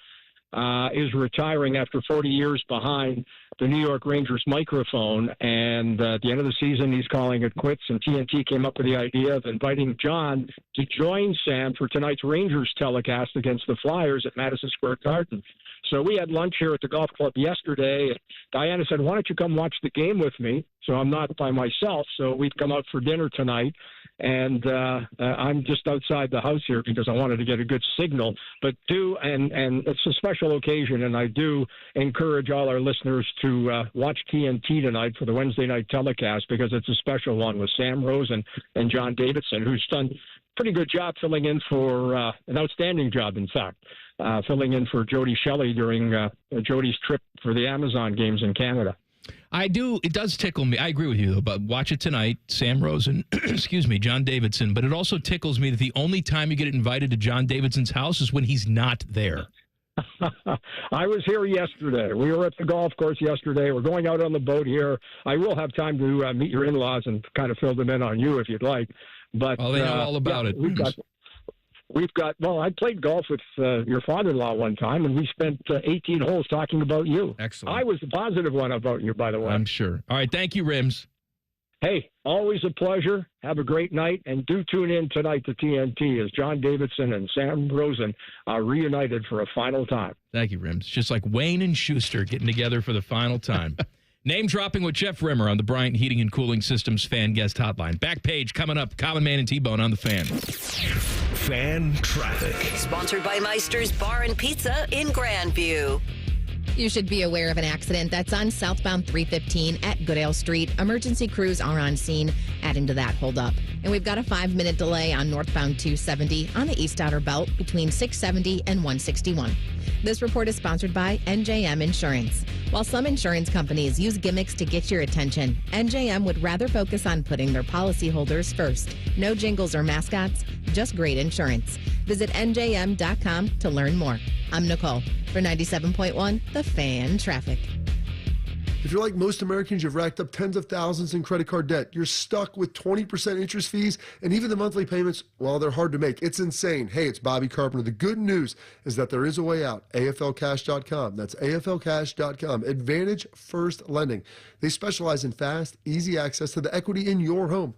is retiring after 40 years behind the New York Rangers microphone. And at the end of the season, he's calling it quits. And TNT came up with the idea of inviting John to join Sam for tonight's Rangers telecast against the Flyers at Madison Square Garden. So we had lunch here at the golf club yesterday. And Diana said, why don't you come watch the game with me? So I'm not by myself. So we've come out for dinner tonight. And I'm just outside the house here because I wanted to get a good signal. But and it's a special occasion, and I do encourage all our listeners to watch TNT tonight for the Wednesday night telecast because it's a special one with Sam Rosen and John Davidson, who's done a pretty good job filling in for an outstanding job, in fact, filling in for Jody Shelley during Jody's trip for the Amazon games in Canada. I do. It does tickle me. I agree with you, though, but watch it tonight. Sam Rosen, John Davidson. But it also tickles me that the only time you get invited to John Davidson's house is when he's not there. I was here yesterday. We were at the golf course yesterday. We're going out on the boat here. I will have time to meet your in-laws and kind of fill them in on you if you'd like. But they know all about it. We've got. Well, I played golf with your father-in-law one time, and we spent 18 holes talking about you. Excellent. I was the positive one about you, by the way. I'm sure. All right, thank you, Rims. Hey, always a pleasure. Have a great night, and do tune in tonight to TNT as John Davidson and Sam Rosen are reunited for a final time. Thank you, Rims. Just like Wayne and Schuster getting together for the final time. Name dropping with Jeff Rimmer on the Bryant Heating and Cooling Systems Fan Guest Hotline. Back page coming up. Common Man and T-Bone on the Fan. Fan traffic. Sponsored by Meister's Bar and Pizza in Grandview. You should be aware of an accident that's on southbound 315 at Goodale Street. Emergency crews are on scene, adding to that holdup. And we've got a 5-minute delay on northbound 270 on the East Outer Belt between 670 and 161. This report is sponsored by NJM Insurance. While some insurance companies use gimmicks to get your attention, NJM would rather focus on putting their policyholders first. No jingles or mascots, just great insurance. Visit NJM.com to learn more. I'm Nicole for 97.1 The Fan Traffic. If you're like most Americans, you've racked up tens of thousands in credit card debt. You're stuck with 20% interest fees, and even the monthly payments, well, they're hard to make. It's insane. Hey, it's Bobby Carpenter. The good news is that there is a way out. AFLcash.com. That's AFLcash.com. Advantage First Lending. They specialize in fast, easy access to the equity in your home.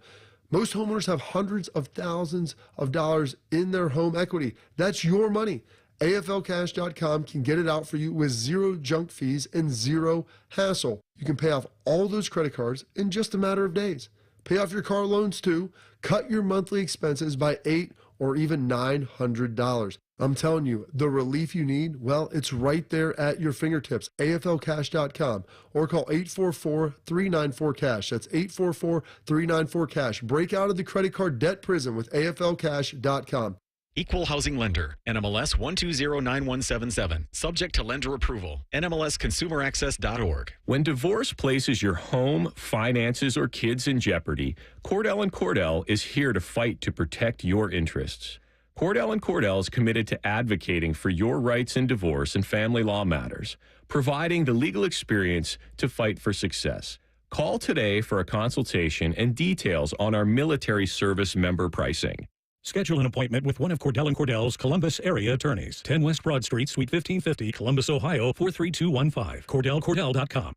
Most homeowners have hundreds of thousands of dollars in their home equity. That's your money. AFLcash.com can get it out for you with zero junk fees and zero hassle. You can pay off all those credit cards in just a matter of days. Pay off your car loans too. Cut your monthly expenses by $800 or even $900. I'm telling you, the relief you need, well, it's right there at your fingertips. AFLcash.com or call 844-394-CASH. That's 844-394-CASH. Break out of the credit card debt prison with AFLcash.com. Equal Housing Lender, NMLS 1209177. Subject to lender approval. NMLSConsumerAccess.org. When divorce places your home, finances, or kids in jeopardy, Cordell & Cordell is here to fight to protect your interests. Cordell & Cordell is committed to advocating for your rights in divorce and family law matters, providing the legal experience to fight for success. Call today for a consultation and details on our military service member pricing. Schedule an appointment with one of Cordell & Cordell's Columbus area attorneys. 10 West Broad Street, Suite 1550, Columbus, Ohio, 43215. CordellCordell.com.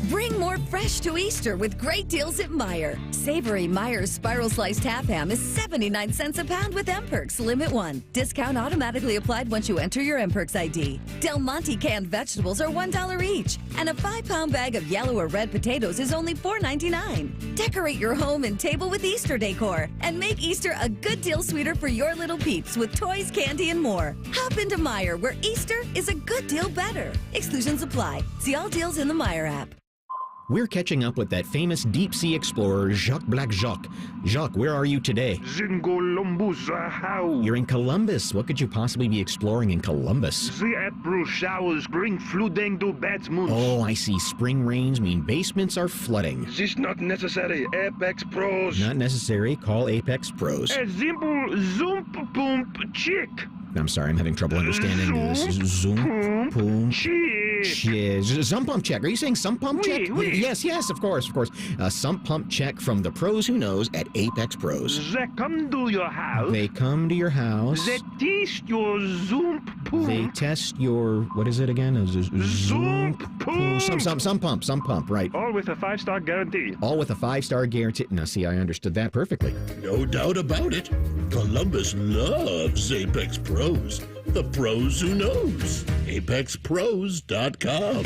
Bring more fresh to Easter with great deals at Meijer. Savory Meijer's Spiral Sliced Half Ham is 79 cents a pound with M-Perks Limit 1. Discount automatically applied once you enter your M-Perks ID. Del Monte canned vegetables are $1 each. And a 5-pound bag of yellow or red potatoes is only $4.99. Decorate your home and table with Easter decor. And make Easter a good deal sweeter for your little peeps with toys, candy, and more. Hop into Meijer, where Easter is a good deal better. Exclusions apply. See all deals in the Meijer app. We're catching up with that famous deep-sea explorer, Jacques Black Jacques. Jacques, where are you today? You're in Columbus. What could you possibly be exploring in Columbus? The April showers bring flooding to Batmans. Oh, I see. Spring rains mean basements are flooding. This not necessary. Apex Pros. Not necessary. Call Apex Pros. A simple zoom pump chick. I'm sorry, I'm having trouble understanding this. Zoom pump check. Sump pump check. Are you saying sump pump check? Oui. Yes, of course. Sump pump check from the pros who knows at Apex Pros. They come to your house. They come to your house. They test your zoom pump. They test your, what is it again? Zoom pump. Some pump, right. All with a 5-star guarantee. All with a 5-star guarantee. Now, see, I understood that perfectly. No doubt about it. Columbus loves Apex Pros. The pros who knows. ApexPros.com.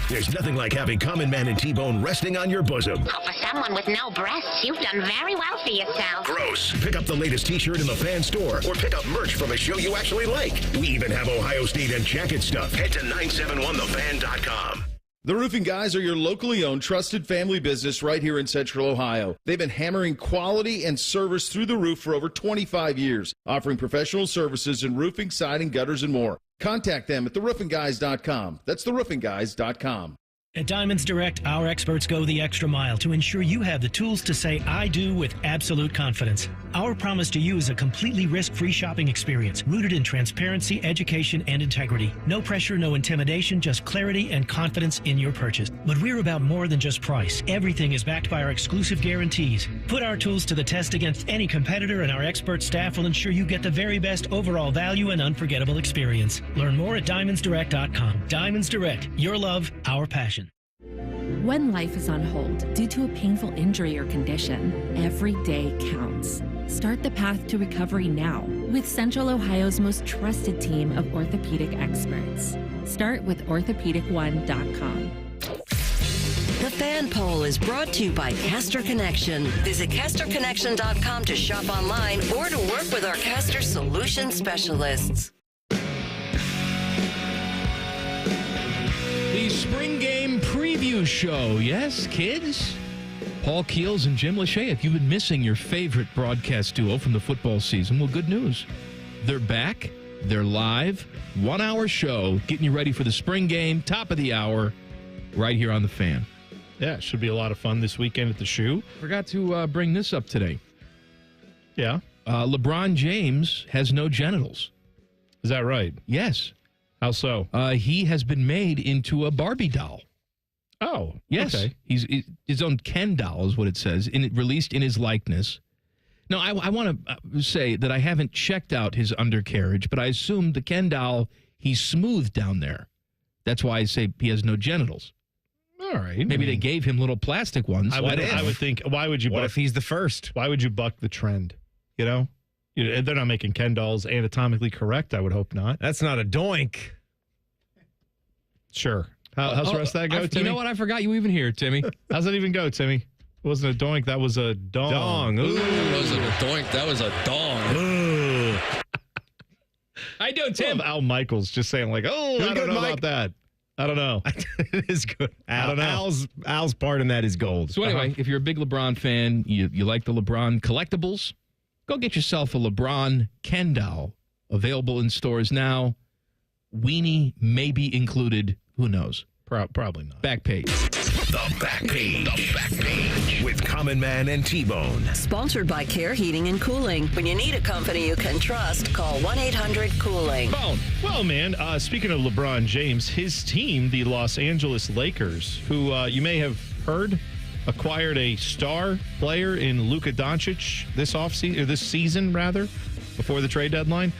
There's nothing like having Common Man and T-Bone resting on your bosom. Oh, for someone with no breasts, you've done very well for yourself. Gross. Pick up the latest T-shirt in the fan store or pick up merch from a show you actually like. We even have Ohio State and jacket stuff. Head to 971thefan.com. The Roofing Guys are your locally owned, trusted family business right here in Central Ohio. They've been hammering quality and service through the roof for over 25 years, offering professional services in roofing, siding, gutters, and more. Contact them at theroofingguys.com. That's theroofingguys.com. At Diamonds Direct, our experts go the extra mile to ensure you have the tools to say I do with absolute confidence. Our promise to you is a completely risk-free shopping experience rooted in transparency, education, and integrity. No pressure, no intimidation, just clarity and confidence in your purchase. But we're about more than just price. Everything is backed by our exclusive guarantees. Put our tools to the test against any competitor, and our expert staff will ensure you get the very best overall value and unforgettable experience. Learn more at DiamondsDirect.com. Diamonds Direct, your love, our passion. When life is on hold due to a painful injury or condition, every day counts. Start the path to recovery now with Central Ohio's most trusted team of orthopedic experts. Start with orthopedic1.com. The Fan Poll is brought to you by Caster Connection. Visit CasterConnection.com to shop online or to work with our Caster Solution specialists. The spring game preview show. Yes, kids? Paul Keels and Jim Lachey. If you've been missing your favorite broadcast duo from the football season, well, good news. They're back. They're live. 1 hour show getting you ready for the spring game, top of the hour, right here on The Fan. Yeah, it should be a lot of fun this weekend at the Shoe. Forgot to bring this up today. Yeah? LeBron James has no genitals. Is that right? Yes. How so? He has been made into a Barbie doll. Oh, yes. Okay. He's his own Ken doll is what it says, released in his likeness. Now, I want to say that I haven't checked out his undercarriage, but I assume the Ken doll, he's smooth down there. That's why I say he has no genitals. All right. Maybe they gave him little plastic ones. I would think, why would you What if he's the first? Why would you buck the trend? You know? They're not making Ken dolls anatomically correct. I would hope not. That's not a doink. Sure. How's the rest of that go, Timmy? You know what? I forgot you even here, Timmy. How's that even go, Timmy? It wasn't a doink. That was a dong. Dong. Ooh. That wasn't a doink. That was a dong. Ooh. How you doing, Tim? Al Michaels just saying like, I don't know about that. I don't know. It is good. I don't know. Al's part in that is gold. So anyway, if you're a big LeBron fan, you like the LeBron collectibles, go get yourself a LeBron Ken doll. Available in stores now. Weenie may be included. Who knows? Probably not. Back page. The back page. The back page with Common Man and T-Bone. Sponsored by Care Heating and Cooling. When you need a company you can trust, call 1-800-COOLING. Bone. Well, man, speaking of LeBron James, his team, the Los Angeles Lakers, who you may have heard, acquired a star player in Luka Doncic this season, before the trade deadline.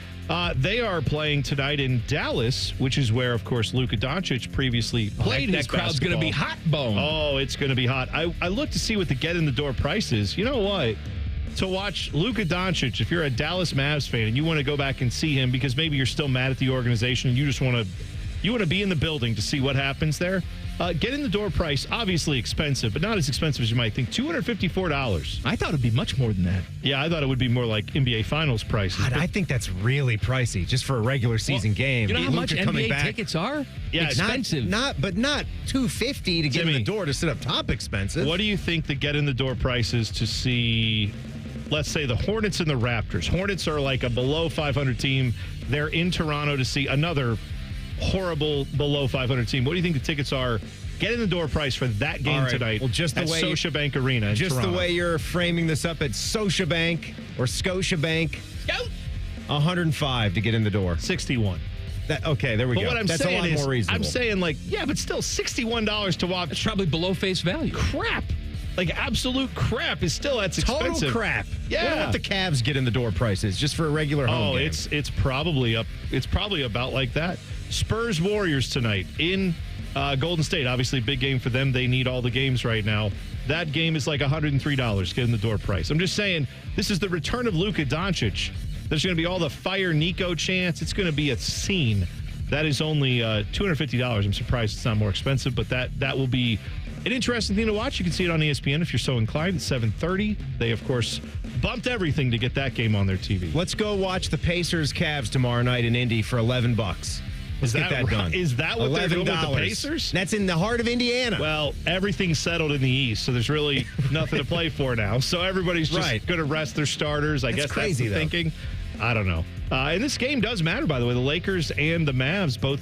They are playing tonight in Dallas, which is where, of course, Luka Doncic previously played. That crowd's going to be hot, Bone. Oh, it's going to be hot. I looked to see what the get-in-the-door price is. You know what? To watch Luka Doncic, if you're a Dallas Mavs fan and you want to go back and see him because maybe you're still mad at the organization and you just want to be in the building to see what happens there, get-in-the-door price, obviously expensive, but not as expensive as you might think. $254. I thought it would be much more than that. Yeah, I thought it would be more like NBA Finals prices. God, I think that's really pricey just for a regular season game. You know how much NBA tickets are? Yeah, expensive. Not $250 to get in the door to sit up top expensive. What do you think the get-in-the-door price is to see, let's say, the Hornets and the Raptors? Hornets are like a below 500 team. They're in Toronto to see another horrible below 500 team. What do you think the tickets are? Get in the door price for that game tonight. Well, just the way Scotiabank Arena in Toronto. The way you're framing this up at Scotiabank or Scotiabank, $105 to get in the door. 61. Okay, there we go. What I'm That's saying a lot more reasonable. I'm saying but still $61 to watch. It's probably below face value. Crap. Like absolute crap is still that's expensive. Total crap. Yeah. What the Cavs get in the door prices just for a regular home game? It's probably up. It's probably about like that. Spurs Warriors tonight in Golden State. Obviously, big game for them. They need all the games right now. That game is like $103 get in the door price. I'm just saying, this is the return of Luka Doncic. There's going to be all the Fire Nico chants. It's going to be a scene. That is only $250. I'm surprised it's not more expensive, but that will be an interesting thing to watch. You can see it on ESPN if you're so inclined at 7:30. They, of course, bumped everything to get that game on their TV. Let's go watch the Pacers Cavs tomorrow night in Indy for $11. Let's get that done. Is that what they're doing with the Pacers? That's in the heart of Indiana. Well, everything's settled in the East, so there's really nothing to play for now. So everybody's just going to rest their starters. I guess that's the thinking. I don't know. And this game does matter, by the way. The Lakers and the Mavs both.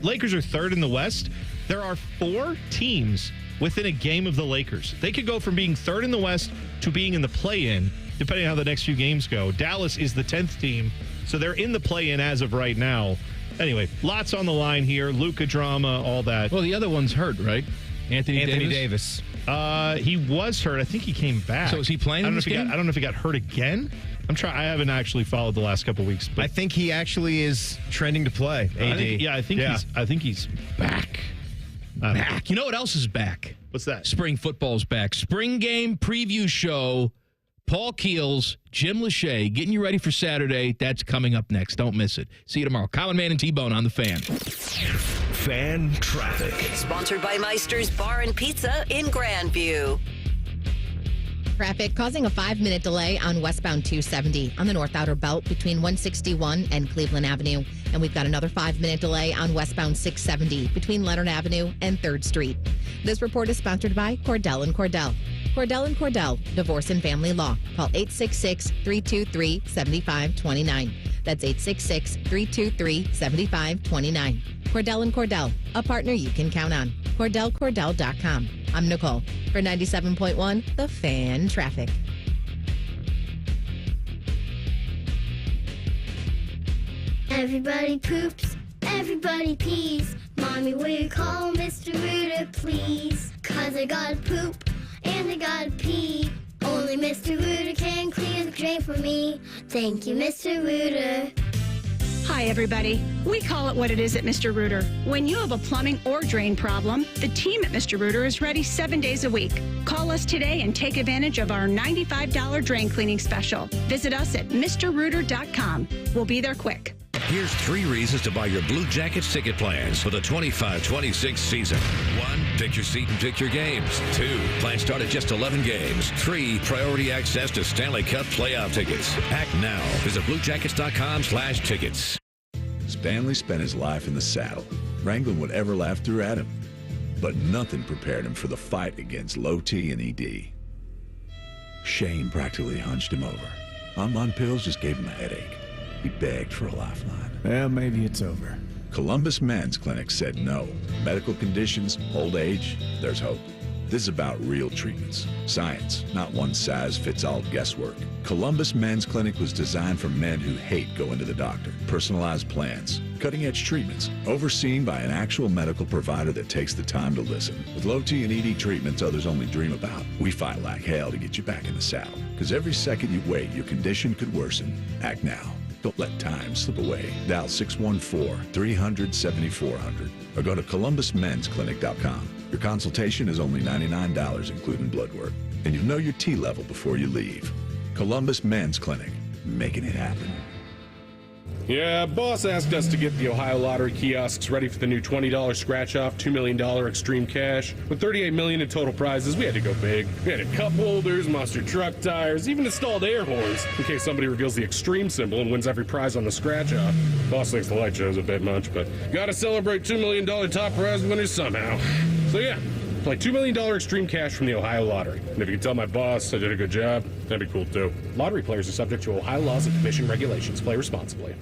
Lakers are third in the West. There are 4 teams within a game of the Lakers. They could go from being third in the West to being in the play-in, depending on how the next few games go. Dallas is the 10th team, so they're in the play-in as of right now. Anyway, lots on the line here. Luka drama, all that. Well, the other one's hurt, right? Anthony Davis. He was hurt. I think he came back. So is he playing in this game? I don't know if he got hurt again. I haven't actually followed the last couple of weeks. But I think he actually is trending to play. AD. I think he's back. Back. You know what else is back? What's that? Spring football's back. Spring game preview show. Paul Keels, Jim Lachey, getting you ready for Saturday. That's coming up next. Don't miss it. See you tomorrow. Common Man and T-Bone on the Fan. Fan traffic. Sponsored by Meister's Bar and Pizza in Grandview. Traffic causing a 5-minute delay on westbound 270 on the North Outer Belt between 161 and Cleveland Avenue. And we've got another 5-minute delay on westbound 670 between Leonard Avenue and 3rd Street. This report is sponsored by Cordell & Cordell. Cordell & Cordell, Divorce and Family Law. Call 866-323-7529. That's 866-323-7529. Cordell & Cordell, a partner you can count on. CordellCordell.com. I'm Nicole for 97.1 The Fan Traffic. Everybody poops, everybody pees. Mommy, will you call Mr. Rooter, please? 'Cause I gotta poop and I gotta pee. Only Mr. Rooter can clear the drain for me. Thank you, Mr. Rooter. Hi, everybody. We call it what it is at Mr. Rooter. When you have a plumbing or drain problem, the team at Mr. Rooter is ready 7 days a week. Call us today and take advantage of our $95 drain cleaning special. Visit us at MrRooter.com. We'll be there quick. Here's 3 reasons to buy your Blue Jackets ticket plans for the 25-26 season. 1, pick your seat and pick your games. 2, plans start at just 11 games. 3, priority access to Stanley Cup playoff tickets. Act now. Visit BlueJackets.com/tickets. Stanley spent his life in the saddle, wrangling whatever life threw at him. But nothing prepared him for the fight against low T and ED. Shame practically hunched him over. Bonbon pills just gave him a headache. He begged for a lifeline. Well, maybe it's over. Columbus Men's Clinic said no. Medical conditions, old age, there's hope. This is about real treatments. Science, not one-size-fits-all guesswork. Columbus Men's Clinic was designed for men who hate going to the doctor. Personalized plans, cutting-edge treatments, overseen by an actual medical provider that takes the time to listen. With low T and ED treatments others only dream about, we fight like hell to get you back in the saddle. Because every second you wait, your condition could worsen. Act now. Don't let time slip away. Dial 614-300-7400 or go to columbusmensclinic.com. Your consultation is only $99, including blood work. And you'll know your T level before you leave. Columbus Men's Clinic, making it happen. Yeah, boss asked us to get the Ohio Lottery kiosks ready for the new $20 scratch-off, $2 million extreme cash. With $38 million in total prizes, we had to go big. We added cup holders, monster truck tires, even installed air horns in case somebody reveals the extreme symbol and wins every prize on the scratch-off. Boss thinks the light show's a bit much, but gotta celebrate $2 million top prize winners somehow. So yeah, play $2 million extreme cash from the Ohio Lottery. And if you can tell my boss I did a good job, that'd be cool too. Lottery players are subject to Ohio laws and commission regulations. Play responsibly.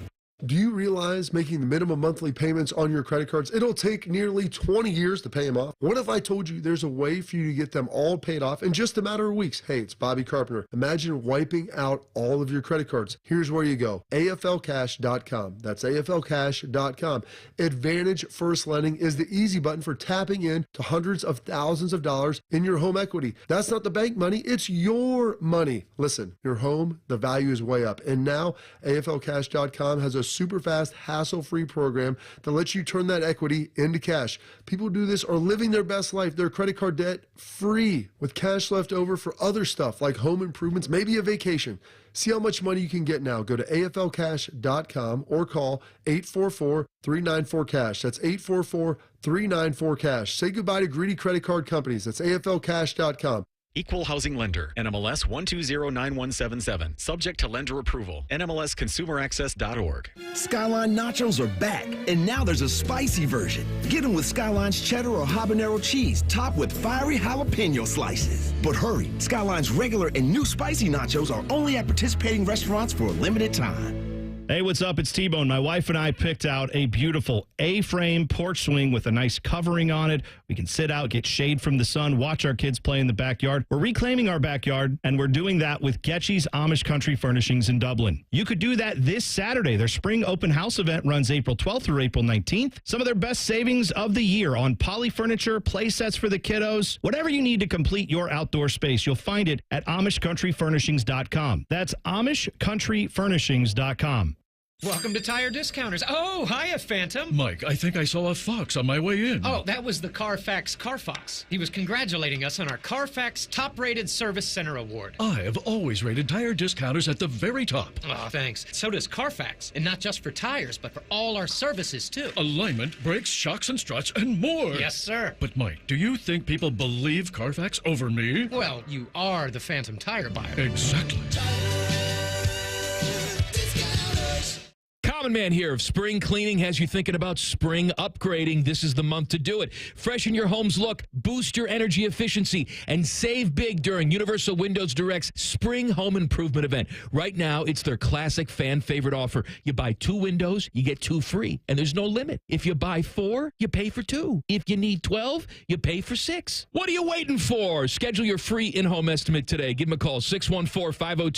Do you realize making the minimum monthly payments on your credit cards, it'll take nearly 20 years to pay them off? What if I told you there's a way for you to get them all paid off in just a matter of weeks? Hey, it's Bobby Carpenter. Imagine wiping out all of your credit cards. Here's where you go. AFLcash.com. That's AFLcash.com. Advantage First Lending is the easy button for tapping in to hundreds of thousands of dollars in your home equity. That's not the bank money, it's your money. Listen, your home, the value is way up. And now AFLcash.com has a super fast, hassle-free program that lets you turn that equity into cash. People who do this are living their best life, their credit card debt free, with cash left over for other stuff like home improvements, maybe a vacation. See how much money you can get now. Go to AFLcash.com or call 844-394-CASH. That's 844-394-CASH. Say goodbye to greedy credit card companies. That's AFLcash.com. Equal Housing Lender, NMLS 1209177. Subject to lender approval. NMLSConsumerAccess.org. Skyline nachos are back, and now there's a spicy version. Get them with Skyline's cheddar or habanero cheese, topped with fiery jalapeno slices. But hurry, Skyline's regular and new spicy nachos are only at participating restaurants for a limited time. Hey, what's up? It's T-Bone. My wife and I picked out a beautiful A-frame porch swing with a nice covering on it. We can sit out, get shade from the sun, watch our kids play in the backyard. We're reclaiming our backyard, and we're doing that with Getchy's Amish Country Furnishings in Dublin. You could do that this Saturday. Their spring open house event runs April 12th through April 19th. Some of their best savings of the year on poly furniture, play sets for the kiddos. Whatever you need to complete your outdoor space, you'll find it at AmishCountryFurnishings.com. That's AmishCountryFurnishings.com. Welcome to Tire Discounters. Oh, hiya, Phantom. Mike, I think I saw a fox on my way in. Oh, that was the Carfax Carfox. He was congratulating us on our Carfax Top-Rated Service Center Award. I have always rated Tire Discounters at the very top. Oh, thanks. So does Carfax. And not just for tires, but for all our services, too. Alignment, brakes, shocks and struts, and more. Yes, sir. But, Mike, do you think people believe Carfax over me? Well, you are the Phantom tire buyer. Exactly. Common Man here of Spring Cleaning has you thinking about spring upgrading. This is the month to do it. Freshen your home's look, boost your energy efficiency, and save big during Universal Windows Direct's Spring Home Improvement event. Right now, it's their classic fan favorite offer. You buy 2 windows, you get 2 free, and there's no limit. If you buy 4, you pay for 2. If you need 12, you pay for 6. What are you waiting for? Schedule your free in-home estimate today. Give them a call, 614-502.